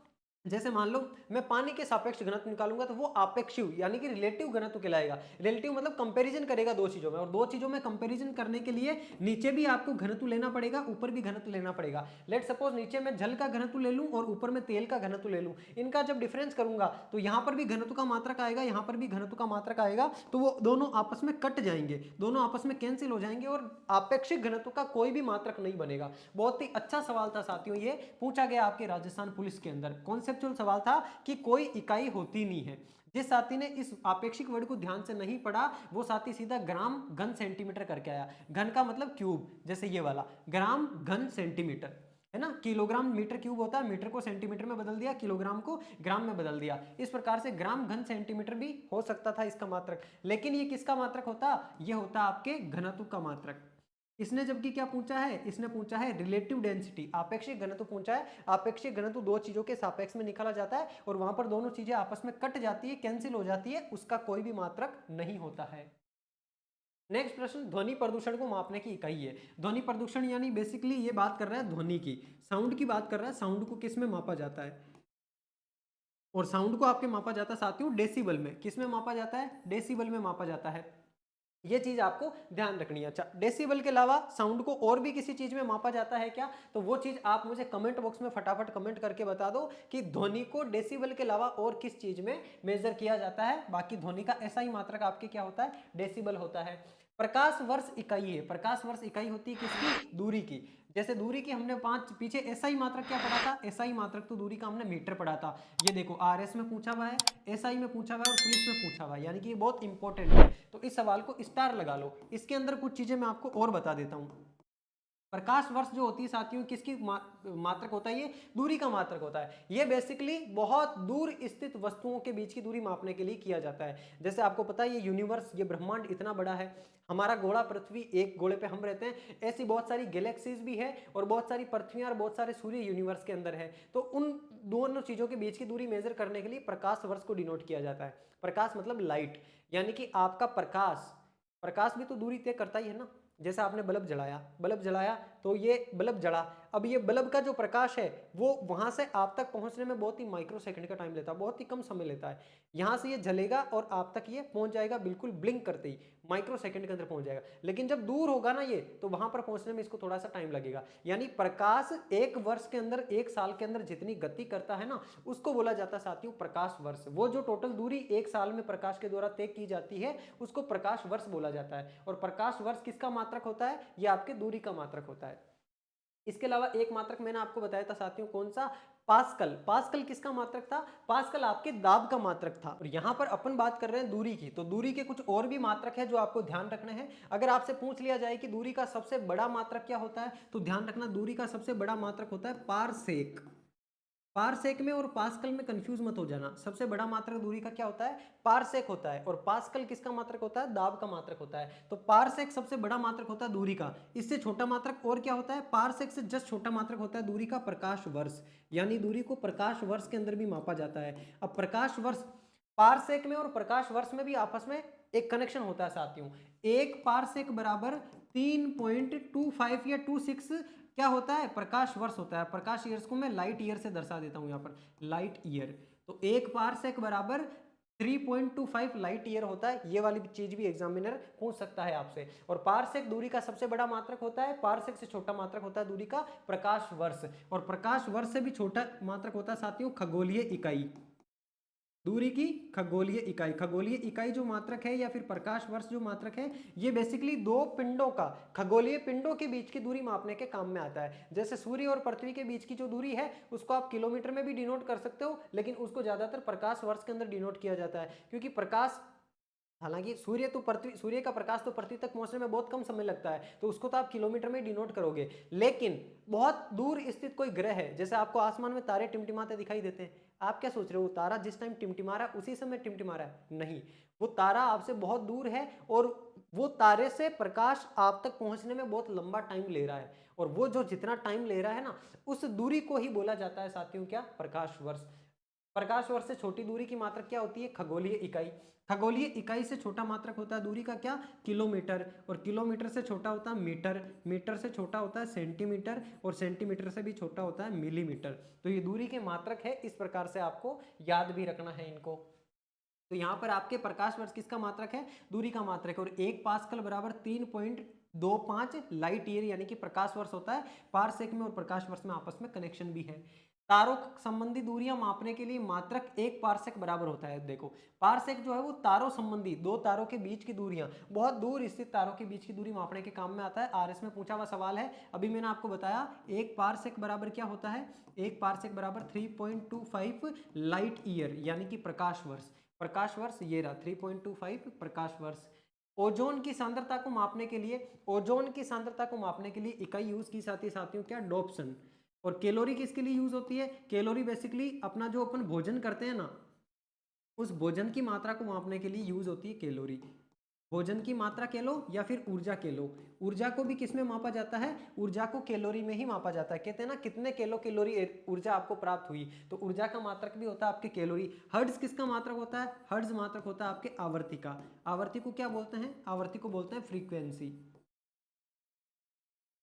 जैसे मान लो मैं पानी के सापेक्ष घनत्व निकालूंगा, तो वो आपेक्षिक यानी कि रिलेटिव घनत्व कहलाएगा। रिलेटिव मतलब कंपैरिजन करेगा दो चीजों में, और दो चीजों में कंपैरिजन करने के लिए नीचे भी आपको घनत्व लेना पड़ेगा, ऊपर भी घनत्व लेना पड़ेगा। लेट सपोज नीचे मैं जल का घनत्व ले लूं और ऊपर में तेल का घनत्व ले लूं, इनका जब डिफरेंस करूंगा तो यहां पर भी घनत्व का मात्रक आएगा, यहां पर भी घनत्व का मात्रक आएगा, तो वो दोनों आपस में कट जाएंगे, दोनों आपस में कैंसिल हो जाएंगे, और आपेक्षिक घनत्व का कोई भी मात्रक नहीं बनेगा। बहुत ही अच्छा सवाल था साथियों, ये पूछा गया आपके राजस्थान पुलिस के अंदर। कॉन्सेप्चुअल सवाल था कि कोई इकाई होती नहीं है। जिस साथी ने इस आपेक्षिक वर्ड को ध्यान से नहीं पढ़ा, वो साथी सीधा ग्राम घन सेंटीमीटर करके आया। घन का मतलब क्यूब, जैसे ये वाला ग्राम घन सेंटीमीटर है ना। किलोग्राम मीटर क्यूब होता है, मीटर को सेंटीमीटर में बदल दिया, किलोग्राम को ग्राम में बदल दिया। इस प्रकार से ग्राम घन सेंटीमीटर भी हो सकता था इसका मात्रक। लेकिन ये किसका मात्रक होता? ये होता आपके घनत्व का मात्रक। इसने जबकि क्या पूछा है? इसने पूछा है रिलेटिव डेंसिटी, आपेक्षिक घनत्व पूछा है। आपेक्षिक घनत्व दो चीजों के सापेक्ष में निकाला जाता है, और वहां पर दोनों चीजें आपस में कट जाती है, कैंसिल हो जाती है, उसका कोई भी मात्रक नहीं होता है। नेक्स्ट प्रश्न, ध्वनि प्रदूषण को मापने की इकाई है। ध्वनि प्रदूषण यानी बेसिकली ये बात कर रहा है ध्वनि की, साउंड की बात कर रहा है। साउंड को किस में मापा जाता है? और साउंड को आपके मापा जाता है साथियों डेसिबल में। किस में मापा जाता है? डेसिबल में मापा जाता है। ये चीज आपको ध्यान रखनी है। अच्छा, डेसिबल के अलावा साउंड को और भी किसी चीज में मापा जाता है क्या? तो वो चीज आप मुझे कमेंट बॉक्स में फटाफट कमेंट करके बता दो कि ध्वनि को डेसिबल के अलावा और किस चीज में मेजर किया जाता है। बाकी ध्वनि का ऐसा ही मात्रक आपके क्या होता है? डेसिबल होता है। प्रकाश वर्ष इकाई है। प्रकाश वर्ष इकाई होती है किसकी? दूरी की। जैसे दूरी की हमने पांच पीछे ऐसा ही मात्रक क्या पढ़ा था? ऐसा ही मात्रक तो दूरी का हमने मीटर पढ़ा था। ये देखो आरएस में पूछा हुआ है, एसआई में पूछा हुआ है, और पुलिस में पूछा हुआ है, यानी कि ये बहुत इंपॉर्टेंट है। तो इस सवाल को स्टार लगा लो। इसके अंदर कुछ चीजें मैं आपको और बता देता हूं। प्रकाश वर्ष जो होती है साथियों किसकी मात्रक होता है, ये दूरी का मात्रक होता है। ये बेसिकली बहुत दूर स्थित वस्तुओं के बीच की दूरी मापने के लिए किया जाता है। जैसे आपको पता है ये यूनिवर्स, ये ब्रह्मांड इतना बड़ा है, हमारा गोला पृथ्वी, एक गोले पे हम रहते हैं, ऐसी बहुत सारी गैलेक्सीज भी है और बहुत सारी पृथ्वियां और बहुत सारे सूर्य यूनिवर्स के अंदर है। तो उन दोनों चीजों के बीच की दूरी मेजर करने के लिए प्रकाश वर्ष को डिनोट किया जाता है। प्रकाश मतलब लाइट, यानी कि आपका प्रकाश, प्रकाश भी तो दूरी तय करता ही है ना। जैसे आपने बल्ब जलाया, बल्ब जलाया तो ये बल्ब जला, अब ये बल्ब का जो प्रकाश है वो वहां से आप तक पहुंचने में बहुत ही माइक्रो सेकंड का टाइम लेता है, बहुत ही कम समय लेता है। यहां से ये जलेगा और आप तक ये पहुंच जाएगा बिल्कुल ब्लिंक करते ही, माइक्रो सेकंड के अंदर पहुंच जाएगा। लेकिन जब दूर होगा ना ये, तो वहां पर पहुंचने में इसको थोड़ा सा टाइम लगेगा। यानी प्रकाश एक वर्ष के अंदर, एक साल के अंदर जितनी गति करता है ना, उसको बोला जाता है साथियों प्रकाश वर्ष। वो जो टोटल दूरी एक साल में प्रकाश के द्वारा तय की जाती है उसको प्रकाश वर्ष बोला जाता है। और प्रकाश वर्ष किसका मात्रक होता है, ये आपके दूरी का मात्रक होता है। इसके अलावा एक मात्रक मैंने आपको बताया था साथियों, कौन सा, पास्कल। पास्कल किसका मात्रक था, पास्कल आपके दाब का मात्रक था। और यहां पर अपन बात कर रहे हैं दूरी की, तो दूरी के कुछ और भी मात्रक है जो आपको ध्यान रखने हैं। अगर आपसे पूछ लिया जाए कि दूरी का सबसे बड़ा मात्रक क्या होता है, तो ध्यान रखना दूरी का सबसे बड़ा मात्रक होता है पारसेक। पारसेक में और पास्कल में कंफ्यूज मत हो जाना। सबसे बड़ा मात्रक दूरी का क्या होता है, पारसेक होता है। और पास्कल किसका मात्रक होता है, दाब का मात्रक होता है। तो पारसेक सबसे बड़ा मात्रक होता है दूरी का। इससे छोटा मात्रक और क्या होता है, पारसेक से जस्ट छोटा मात्रक होता है दूरी का प्रकाश वर्ष। यानी दूरी को प्रकाश वर्ष के अंदर भी मापा जाता है। अब प्रकाश वर्ष, पारसेक में और प्रकाश वर्ष में भी आपस में एक कनेक्शन होता है साथियों। एक पारसेक बराबर 3.25 या 26 क्या होता है, प्रकाश वर्ष होता है। प्रकाश ईयर्स को मैं लाइट ईयर से दर्शा देता हूं, यहां पर लाइट ईयर। तो एक पारसेक बराबर 3.25 लाइट ईयर होता है। ये वाली चीज भी एग्जामिनर पूछ सकता है आपसे। और पारसेक दूरी का सबसे बड़ा मात्रक होता है, पारसेक से छोटा मात्रक होता है दूरी का प्रकाश वर्ष। और प्रकाश वर्ष से भी छोटा मात्रक होता है साथियों खगोलीय इकाई। दूरी की खगोलीय इकाई, खगोलीय इकाई जो मात्रक है या फिर प्रकाश वर्ष जो मात्रक है, ये बेसिकली दो पिंडों का, खगोलीय पिंडों के बीच की दूरी मापने के काम में आता है। जैसे सूर्य और पृथ्वी के बीच की जो दूरी है उसको आप किलोमीटर में भी डिनोट कर सकते हो, लेकिन उसको ज्यादातर प्रकाश वर्ष के अंदर डिनोट किया जाता है। क्योंकि प्रकाश, हालांकि सूर्य तो पृथ्वी, सूर्य का प्रकाश तो पृथ्वी तक पहुंचने में बहुत कम समय लगता है, तो उसको तो आप किलोमीटर में डिनोट करोगे। लेकिन बहुत दूर स्थित कोई ग्रह है, जैसे आपको आसमान में तारे टिमटिमाते दिखाई देते हैं, आप क्या सोच रहे हो वो तारा जिस टाइम टिमटिमा रहा है उसी समय टिमटिमा रहा है, नहीं, वो तारा आपसे बहुत दूर है और वो तारे से प्रकाश आप तक पहुंचने में बहुत लंबा टाइम ले रहा है। और वो जो जितना टाइम ले रहा है ना, उस दूरी को ही बोला जाता है साथियों क्या, प्रकाश वर्ष। प्रकाश वर्ष से छोटी दूरी की मात्रक क्या होती है, खगोलीय इकाई। खगोलीय इकाई से छोटा मात्रक होता है दूरी का क्या, किलोमीटर। और किलोमीटर से छोटा होता है मीटर, मीटर से छोटा होता है सेंटीमीटर, और सेंटीमीटर से भी छोटा होता है मिलीमीटर। तो ये दूरी के मात्रक है, इस प्रकार से आपको याद भी रखना है इनको। तो यहाँ पर आपके प्रकाश वर्ष किसका मात्रक है, दूरी का मात्रक है। और एक पास्कल बराबर 3.25 लाइट ईयर यानी कि प्रकाश वर्ष होता है। पारसेक में और प्रकाश वर्ष में आपस में कनेक्शन भी है। तारों संबंधी दूरियां मापने के लिए मात्रक एक पारसेक बराबर होता है। देखो पारसेक जो है वो तारों संबंधी, दो तारों के बीच की दूरियां, बहुत दूर स्थित तारों के बीच की दूरी मापने के काम में आता है। आरएस में पूछा हुआ सवाल है, अभी मैंने आपको बताया एक पारसेक बराबर क्या होता है, एक पारसेक बराबर 3.25 लाइट ईयर यानी कि प्रकाश वर्ष। प्रकाश वर्ष ये रहा 3.25 प्रकाश वर्ष। ओजोन की सांद्रता को मापने के लिए, ओजोन की सांद्रता को मापने के लिए इकाई यूज की जाती है साथियों क्या, डॉप्सन। और कैलोरी किसके लिए यूज होती है, कैलोरी बेसिकली अपना जो अपन भोजन करते हैं ना, उस भोजन की मात्रा को मापने के लिए यूज होती है कैलोरी। भोजन की मात्रा कह लो या फिर ऊर्जा कह लो, ऊर्जा को भी किस में मापा जाता है, ऊर्जा को कैलोरी में ही मापा जाता है। कहते हैं ना कितने कैलोरी ऊर्जा आपको प्राप्त हुई, तो ऊर्जा का मात्रक भी होता है आपके कैलोरी। हर्ट्ज किसका मात्रक होता है, हर्ट्ज मात्रक होता है आपके आवर्ती का। आवर्ती को क्या बोलते हैं, आवर्ती को बोलते हैं फ्रीक्वेंसी।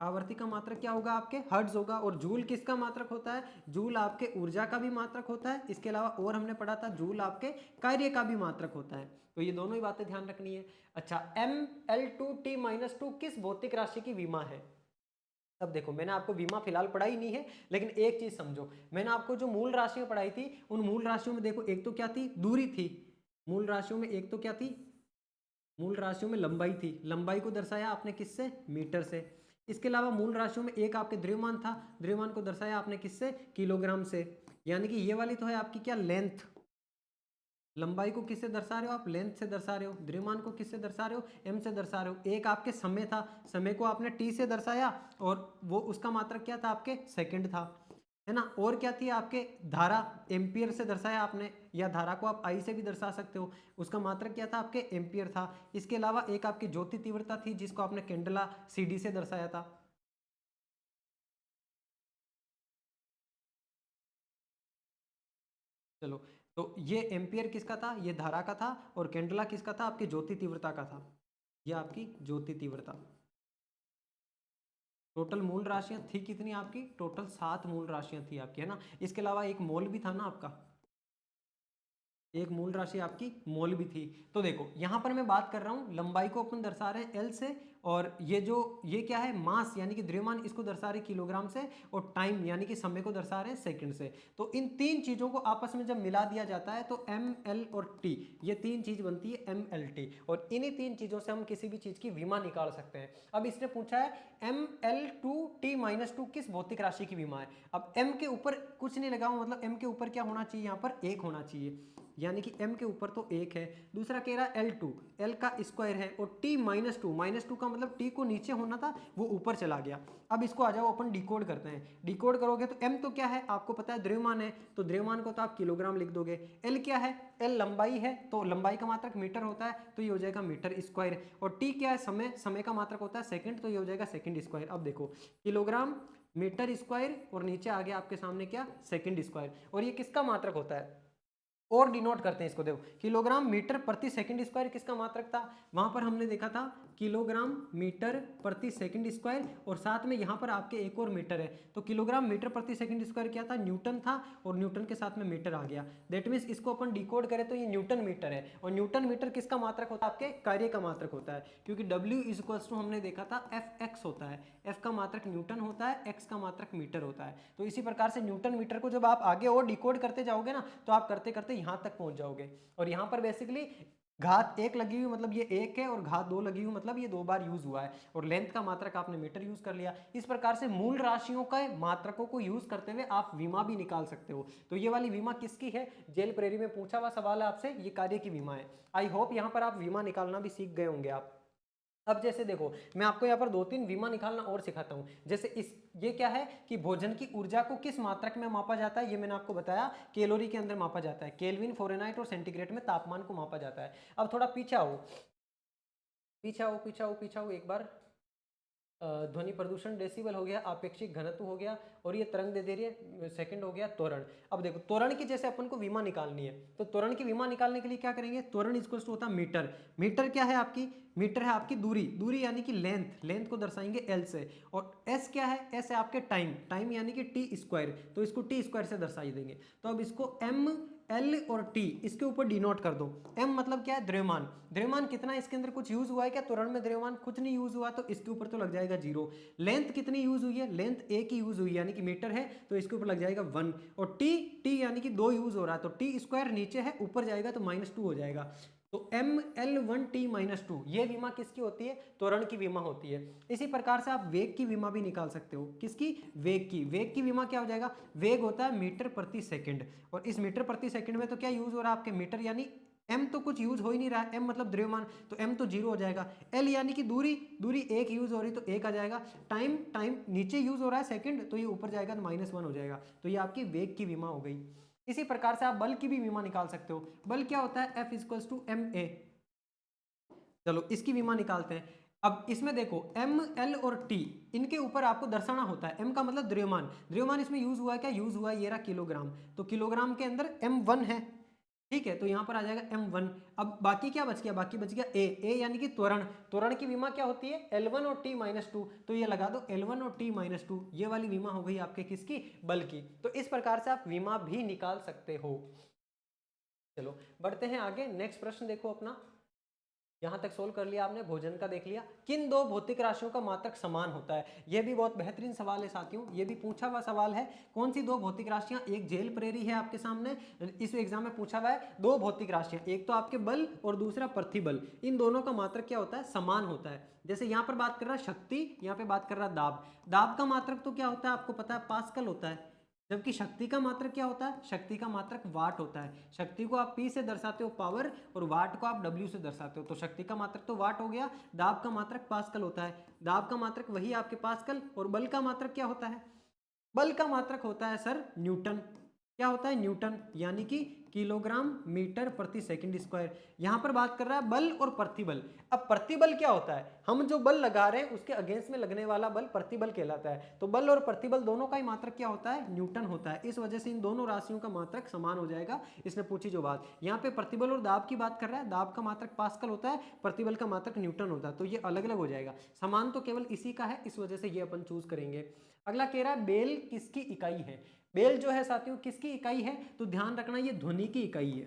आवर्ती का मात्रक क्या होगा आपके, हर्ट्ज होगा। और जूल किसका मात्रक होता है, जूल आपके ऊर्जा का भी मात्रक होता है। इसके अलावा और हमने पढ़ा था जूल आपके कार्य का भी मात्रक होता है। तो ये दोनों ही बातें ध्यान रखनी है। अच्छा, Ml2T-2 किस भौतिक राशि की विमा है। अब देखो मैंने आपको विमा फिलहाल पढ़ाई नहीं है, लेकिन एक चीज समझो, मैंने आपको जो मूल राशियां पढ़ाई थी उन मूल राशियों में देखो एक तो क्या थी, दूरी थी। मूल राशियों में एक तो क्या थी, मूल राशियों में लंबाई थी। लंबाई को दर्शाया आपने किससे, मीटर से। इसके अलावा मूल राशियों में एक आपके द्रव्यमान था, द्रव्यमान को दर्शाया आपने किससे, किलोग्राम से। यानी कि ये वाली तो है आपकी क्या, लेंथ। लंबाई को किससे दर्शा रहे हो आप? लेंथ से दर्शा रहे हो। द्रव्यमान को किससे दर्शा रहे हो? एम से दर्शा रहे हो। एक आपके समय था, समय को आपने टी से दर्शाया और वो उसका मात्रक क्या था आपके? सेकंड था, है ना। और क्या थी आपके? धारा, एम्पियर से दर्शाया आपने, या धारा को आप आई से भी दर्शा सकते हो, उसका मात्रक क्या था आपके? एम्पियर था। इसके अलावा एक आपकी ज्योति तीव्रता थी जिसको आपने कैंडला सीडी से दर्शाया था। चलो, तो ये एम्पियर किसका था? ये धारा का था। और कैंडला किसका था? आपकी ज्योति तीव्रता का था। ये आपकी ज्योति तीव्रता। टोटल मूल राशियां थी कितनी आपकी? टोटल 7 मूल राशियां थी आपकी, है ना। इसके अलावा एक मोल भी था ना आपका, एक मूल राशि आपकी मोल भी थी। तो देखो यहां पर मैं बात कर रहा हूं, लंबाई को अपन दर्शा रहे हैं एल से, और ये क्या है? मास यानी कि द्रव्यमान, इसको दर्शा रहे किलोग्राम से, और टाइम यानी कि समय को दर्शा रहे हैं सेकंड से। तो इन तीन चीजों को आपस में जब मिला दिया जाता है तो एम एल और टी, ये तीन चीज बनती है एम एल टी, और इन्हीं तीन चीजों से हम किसी भी चीज की विमा निकाल सकते हैं। अब इसने पूछा है M L two T minus two किस भौतिक राशि की विमा है। अब एम के ऊपर कुछ नहीं लगा, मतलब एम के ऊपर क्या होना चाहिए? यहाँ पर एक होना चाहिए, यानी कि m के ऊपर तो एक है। दूसरा कह रहा है L2, L का स्क्वायर है, और t माइनस टू का मतलब t को नीचे होना था, वो ऊपर चला गया। अब इसको आ जाओ अपन डिकोड करते हैं। डिकोड करोगे तो m तो क्या है आपको पता है? द्रव्यमान है, तो द्रव्यमान को तो आप किलोग्राम लिख दोगे। L क्या है? L लंबाई है, तो लंबाई का मात्रक मीटर होता है, तो ये हो जाएगा मीटर स्क्वायर। और t क्या है? समय, समय का मात्रक होता है सेकंड, तो ये हो जाएगा सेकंड स्क्वायर। अब देखो किलोग्राम मीटर स्क्वायर, और नीचे आ गया आपके सामने क्या? Second square. और ये किसका मात्रक होता है? और डिनोट करते हैं इसको, देखो किलोग्राम मीटर प्रति सेकंड स्क्वायर किसका मात्रक था? वहां पर हमने देखा था किलोग्राम मीटर प्रति सेकंड स्क्वायर, और साथ में यहां पर आपके एक और मीटर है, तो किलोग्राम मीटर प्रति सेकंड स्क्वायर क्या था? न्यूटन था, और न्यूटन के साथ में मीटर आ गया। दैट मीन्स इसको अपन डिकोड करें तो ये न्यूटन मीटर है, और न्यूटन मीटर किसका मात्रक होता है? आपके कार्य का मात्रक होता है, क्योंकि W इक्वल्स टू हमने देखा था एफ एक्स होता है। एफ का मात्रक न्यूटन होता है, एक्स का मात्रक मीटर होता है। तो इसी प्रकार से न्यूटन मीटर को जब आप आगे और डिकोड करते जाओगे ना, तो आप करते करते यहां तक पहुंच जाओगे। और यहां पर बेसिकली घात एक लगी हुई मतलब ये एक है, और घात दो लगी हुई मतलब ये दो बार यूज हुआ है, और लेंथ का मात्रक आपने मीटर यूज कर लिया। इस प्रकार से मूल राशियों का मात्रकों को यूज करते हुए आप विमा भी निकाल सकते हो। तो ये वाली विमा किसकी है? जेल प्रेरी में पूछा हुआ सवाल है आपसे, ये कार्य की विमा है। आई होप यहाँ पर आप विमा निकालना भी सीख गए होंगे आप। अब जैसे देखो मैं आपको यहाँ पर दो तीन विमा निकालना और सिखाता हूँ। जैसे इस ये क्या है कि भोजन की ऊर्जा को किस मात्रक में मापा जाता है? ये मैंने आपको बताया, कैलोरी के अंदर मापा जाता है। केल्विन, फ़ारेनहाइट और सेंटीग्रेड में तापमान को मापा जाता है। अब थोड़ा पीछे आओ, पीछे आओ, पीछे आओ, पीछे आओ एक बार। ध्वनि प्रदूषण डेसिबल हो गया, आपेक्षिक घनत्व हो गया, और ये तरंग दे दे रही है सेकंड हो गया त्वरण। अब देखो त्वरण की जैसे अपन को विमा निकालनी है, तो त्वरण की विमा निकालने के लिए क्या करेंगे? त्वरण इक्वल्स टू होता है मीटर। मीटर क्या है आपकी? मीटर है आपकी दूरी, दूरी यानी कि लेंथ, लेंथ को दर्शाएंगे एल से। और एस क्या है? एस है आपके टाइम, टाइम यानी कि टी स्क्वायर, तो इसको टी स्क्वायर से दर्शाई देंगे। तो अब इसको एम एल और टी इसके ऊपर डिनोट कर दो। एम मतलब क्या है? द्रव्यमान। द्रव्यमान कितना इसके अंदर कुछ यूज हुआ है क्या? त्वरण में द्रव्यमान कुछ नहीं यूज हुआ, तो इसके ऊपर तो लग जाएगा 0। लेंथ कितनी यूज हुई है? लेंथ एक ही यूज हुई है, यानी कि मीटर है, तो इसके ऊपर लग जाएगा 1। और टी, टी यानी कि 2 यूज हो रहा है, तो टी स्क्वायर नीचे है, ऊपर जाएगा तो -2 हो जाएगा। तो एम एल वन टी -2 ये विमा किसकी होती है? त्वरण की विमा होती है। इसी प्रकार से आप वेग की विमा भी निकाल सकते हो। किसकी? वेग की। वेग की विमा क्या हो जाएगा? वेग होता है मीटर प्रति सेकंड, और इस मीटर प्रति सेकंड में तो क्या यूज हो रहा है आपके? मीटर, यानी m तो कुछ यूज हो ही नहीं रहा है, m मतलब द्रव्यमान, तो m तो 0 हो जाएगा। l यानी कि दूरी, दूरी एक यूज हो रही तो 1 आ जाएगा। टाइम, टाइम नीचे यूज हो रहा है सेकंड, तो ये ऊपर जाएगा तो -1 हो जाएगा। तो ये आपकी वेग की विमा हो गई। इसी प्रकार से आप बल की भी विमा निकाल सकते हो। बल क्या होता है? F equals to ma। चलो इसकी विमा निकालते हैं। अब इसमें देखो एम एल और टी, इनके ऊपर आपको दर्शाना होता है। एम का मतलब द्रव्यमान, द्रव्यमान इसमें यूज हुआ है क्या? यूज हुआ है ये रहा किलोग्राम, तो किलोग्राम के अंदर m1 है, ठीक है, तो यहां पर आ जाएगा m1। अब बाकी क्या बच गया? बाकी बच गया a, a यानी कि त्वरण। त्वरण की विमा क्या होती है? L1 और t-2, तो ये लगा दो L1 और t-2, ये वाली विमा हो गई आपके किसकी? बल की। तो इस प्रकार से आप विमा भी निकाल सकते हो। चलो बढ़ते हैं आगे। नेक्स्ट प्रश्न देखो अपना, यहां तक सोल्व कर लिया आपने, भोजन का देख लिया। किन दो भौतिक राशियों का मात्रक समान होता है? यह भी बहुत बेहतरीन सवाल है साथियों, ये भी पूछा हुआ सवाल है। कौन सी दो भौतिक राशियां? एक जेल प्रेरी है आपके सामने, इस एग्जाम में पूछा हुआ है दो भौतिक राशियां, एक तो आपके बल और दूसरा प्रतिबल, इन दोनों का मात्रक क्या होता है? समान होता है। जैसे यहाँ पर बात कर रहा है शक्ति, यहाँ पे बात कर रहा है दाब। दाब का मात्रक तो क्या होता है आपको पता है? पास्कल होता है। जबकि शक्ति का मात्रक क्या होता है, शक्ति का मात्रक वाट होता है। शक्ति को आप P से दर्शाते हो पावर, और वाट को आप W से दर्शाते हो। तो शक्ति का मात्रक तो वाट हो गया, दाब का मात्रक पास्कल होता है, दाब का मात्रक वही आपके पास्कल, और बल का मात्रक क्या होता है, बल का मात्रक होता है सर न्यूटन। क्या होता है, न्यूटन, यानी कि किलोग्राम मीटर प्रति सेकंड स्क्वायर। यहां पर बात कर रहा है बल और प्रतिबल। अब प्रतिबल क्या होता है, हम जो बल लगा रहे हैं उसके अगेंस्ट में लगने वाला बल प्रतिबल कहलाता है। तो बल और प्रतिबल दोनों का ही मात्रक क्या होता है, न्यूटन होता है। इस वजह से इन दोनों राशियों का मात्रक समान हो जाएगा। इसने पूछी जो बात, यहाँ पे प्रतिबल और दाब की बात कर रहा है, दाब का मात्रक पास्कल होता है, प्रतिबल का मात्रक न्यूटन होता है। तो ये अलग अलग हो जाएगा, समान तो केवल इसी का है, इस वजह से ये अपन चूज करेंगे। अगला कह रहा है बेल किसकी इकाई है। बेल जो है साथियों किसकी इकाई है, तो ध्यान रखना ये ध्वनि की इकाई है।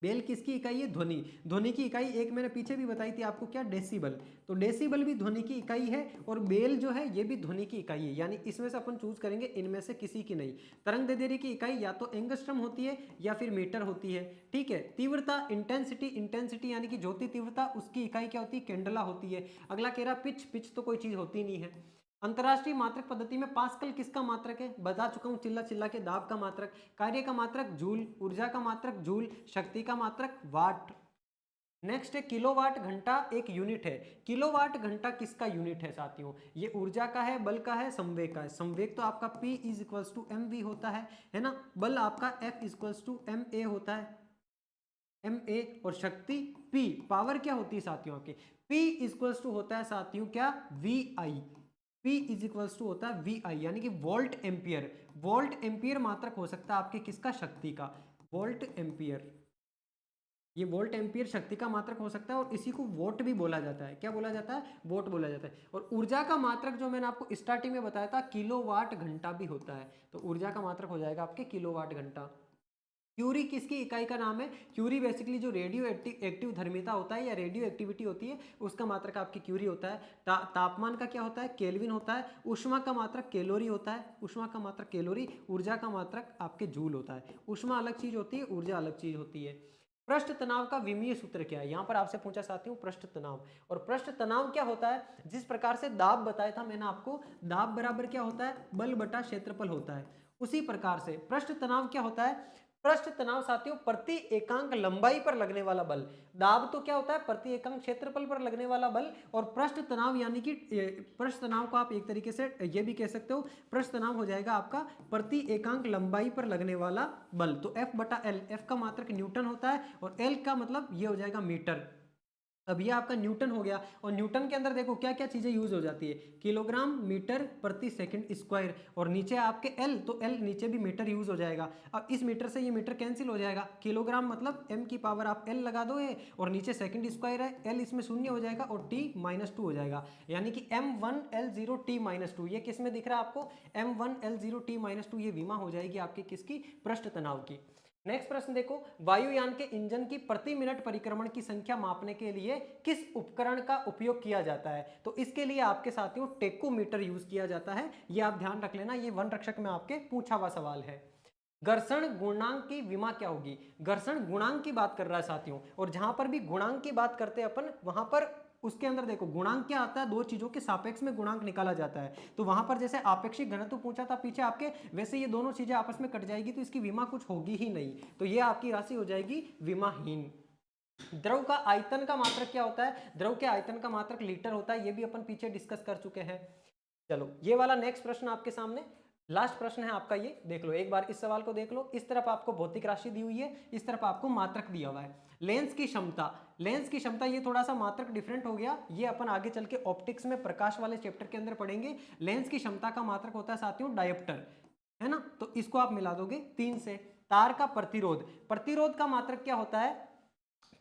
बेल किसकी इकाई है, ध्वनि। ध्वनि की इकाई एक मैंने पीछे भी बताई थी आपको, क्या, डेसिबल। तो डेसिबल भी ध्वनि की इकाई है, और बेल जो है ये भी ध्वनि की इकाई है। यानी इसमें से अपन चूज करेंगे इनमें से किसी की नहीं। तरंग दैर्ध्य की इकाई या तो एंगस्ट्रम होती है या फिर मीटर होती है। ठीक है, तीव्रता, इंटेंसिटी, इंटेंसिटी यानी कि ज्योति तीव्रता, उसकी इकाई क्या होती है, कैंडला होती है। अगला कह रहा पिच, पिच तो कोई चीज होती नहीं है। अंतरराष्ट्रीय मात्रक पद्धति में पास्कल किसका मात्रक है, बता चुका हूं चिल्ला चिल्ला के, दाब का मात्रक, कार्य का मात्रक जूल, ऊर्जा का मात्रक जूल, शक्ति का मात्रक वाट। नेक्स्ट है किलोवाट घंटा, एक यूनिट है। किलोवाट घंटा किसका यूनिट है साथियों, ये ऊर्जा का है, बल का है, संवेग का है। संवेग तो आपका P is equals to M V होता है ना। बल आपका F is equals to M A होता है, एम ए, और शक्ति P, पावर क्या होती है साथियों आपकी, P इज इक्वल्स टू होता है साथियों क्या, V I. P is equals to होता है वी आई, यानी कि वोल्ट एम्पियर। वोल्ट एम्पियर मात्रक हो सकता है आपके किसका, शक्ति का, वोल्ट एम्पियर। ये वोल्ट एम्पियर शक्ति का मात्रक हो सकता है, और इसी को वोट भी बोला जाता है। क्या बोला जाता है, वोट बोला जाता है। और ऊर्जा का मात्रक जो मैंने आपको स्टार्टिंग में बताया था, किलोवाट घंटा भी होता है। तो ऊर्जा का मात्रक हो जाएगा आपके किलोवाट घंटा। क्यूरी किसकी इकाई का नाम है, क्यूरी बेसिकली जो रेडियो एक्टिव धर्मिता होता है या रेडियो एक्टिविटी होती है, उसका मात्रक आपकी क्यूरी होता है। तापमान का क्या होता है, केल्विन होता है। ऊष्मा का मात्रक कैलोरी होता है, ऊष्मा का मात्रक कैलोरी। ऊर्जा का मात्रक आपके जूल होता है। ऊष्मा अलग चीज होती है, ऊर्जा अलग चीज होती है। पृष्ठ तनाव का विमीय सूत्र क्या है, यहां पर आपसे पूछा साथियों पृष्ठ तनाव। और पृष्ठ तनाव क्या होता है, जिस प्रकार से दाब बताया था मैंने आपको, दाब बराबर क्या होता है, बल बटा क्षेत्रफल होता है। उसी प्रकार से पृष्ठ तनाव क्या होता है, पृष्ठ तनाव साथियों प्रति एकांक लंबाई पर लगने वाला बल। दाब तो क्या होता है, प्रति एकांक क्षेत्रफल पर लगने वाला बल। और पृष्ठ तनाव यानी कि पृष्ठ तनाव को आप एक तरीके से ये भी कह सकते हो, पृष्ठ तनाव हो जाएगा आपका प्रति एकांक लंबाई पर लगने वाला बल। तो F बटा एल, एफ का मात्रक न्यूटन होता है, और एल का मतलब ये हो जाएगा मीटर। अब ये आपका न्यूटन हो गया, और न्यूटन के अंदर देखो क्या क्या चीजें यूज हो जाती है, किलोग्राम मीटर प्रति सेकंड स्क्वायर, और नीचे आपके एल, तो एल नीचे भी मीटर यूज हो जाएगा। अब इस मीटर से ये मीटर कैंसिल हो जाएगा, किलोग्राम मतलब m की पावर आप l लगा दो ये, और नीचे सेकंड स्क्वायर है, l इसमें शून्य हो जाएगा, और t -2 हो जाएगा, यानी कि m1l0 t -2। ये किस में दिख रहा है आपको, m1l0 t -2, ये विमा हो जाएगी आपकी किसकी, पृष्ठ तनाव की। नेक्स्ट प्रश्न देखो, वायुयान के इंजन की प्रति मिनट परिक्रमण की संख्या मापने के लिए किस उपकरण का उपयोग किया जाता है। तो इसके लिए आपके साथियों टेकोमीटर यूज किया जाता है, ये आप ध्यान रख लेना, ये वन रक्षक में आपके पूछा हुआ सवाल है। घर्षण गुणांक की विमा क्या होगी, घर्षण गुणांक की बात कर रहा है साथियों, और जहां पर भी गुणांक की बात करते हैं अपन, वहां पर उसके अंदर देखो गुणांक क्या आता है, दो चीजों के सापेक्ष में गुणांक निकाला जाता है। तो वहां पर जैसे आपेक्षिक घनत्व पूछा था पीछे आपके, वैसे ये दोनों चीजें आपस में कट जाएगी, तो इसकी विमा कुछ होगी ही नहीं, तो ये आपकी राशि हो जाएगी विमाहीन। द्रव का आयतन का मात्रक क्या होता है, द्रव के आयतन का मात्रक लीटर होता है, ये भी अपन पीछे डिस्कस कर चुके हैं। चलो ये वाला नेक्स्ट प्रश्न आपके सामने, लास्ट प्रश्न है आपका, ये देख लो एक बार, इस सवाल को देख लो। इस तरफ आपको भौतिक राशि दी हुई है, इस तरफ आपको मात्रक दिया हुआ है। लेंस की क्षमता, लेंस की क्षमता, ये थोड़ा सा मात्रक डिफरेंट हो गया, ये अपन आगे चल के ऑप्टिक्स में प्रकाश वाले चैप्टर के अंदर पढ़ेंगे। लेंस की क्षमता का मात्रक होता है साथियों डायोप्टर, है ना, तो इसको आप मिला दोगे 3 से। तार का प्रतिरोध, प्रतिरोध का मात्रक क्या होता है,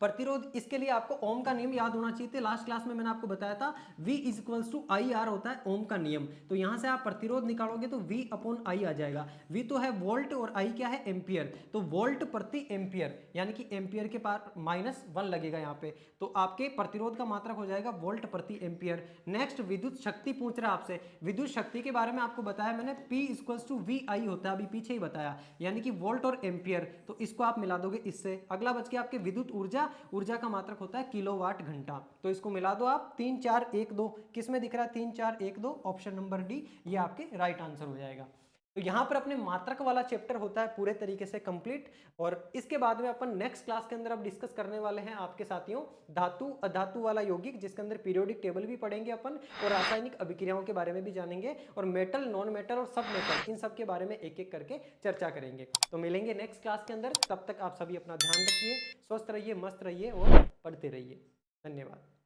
प्रतिरोध, इसके लिए आपको ओम का नियम याद होना चाहिए, लास्ट क्लास में मैंने आपको बताया था, V is equals to I R होता है ओम का नियम। तो यहां से आप प्रतिरोध निकालोगे तो V अपॉन आई आ जाएगा। V तो है वोल्ट और I क्या है एम्पियर, तो वोल्ट प्रति एम्पियर, यानी कि एम्पियर के पार -1 लगेगा यहाँ पे, तो आपके प्रतिरोध का मात्रक हो जाएगा वोल्ट प्रति एम्पियर। नेक्स्ट विद्युत शक्ति पूछ रहा है आपसे, विद्युत शक्ति के बारे में आपको बताया मैंने, P इक्वल्स टू वी आई होता है, अभी पीछे ही बताया, यानी कि वोल्ट और एम्पियर, तो इसको आप मिला दोगे इससे। अगला बच गया आपके विद्युत ऊर्जा, ऊर्जा का मात्रक होता है किलोवाट घंटा, तो इसको मिला दो आप, 3 4 1 2, किस में दिख रहा है 3 4 1 2, ऑप्शन नंबर डी, ये आपके राइट आंसर हो जाएगा। तो यहाँ पर अपने मात्रक वाला चैप्टर होता है पूरे तरीके से कंप्लीट। और इसके बाद में अपन नेक्स्ट क्लास के अंदर अब डिस्कस करने वाले हैं आपके साथियों धातु अधातु वाला यौगिक, जिसके अंदर पीरियोडिक टेबल भी पढ़ेंगे अपन और रासायनिक अभिक्रियाओं के बारे में भी जानेंगे और मेटल, नॉन मेटल और सब मेटल, इन सब के बारे में एक एक करके चर्चा करेंगे। तो मिलेंगे नेक्स्ट क्लास के अंदर, तब तक आप सभी अपना ध्यान रखिए, स्वस्थ रहिए, मस्त रहिए और पढ़ते रहिए। धन्यवाद।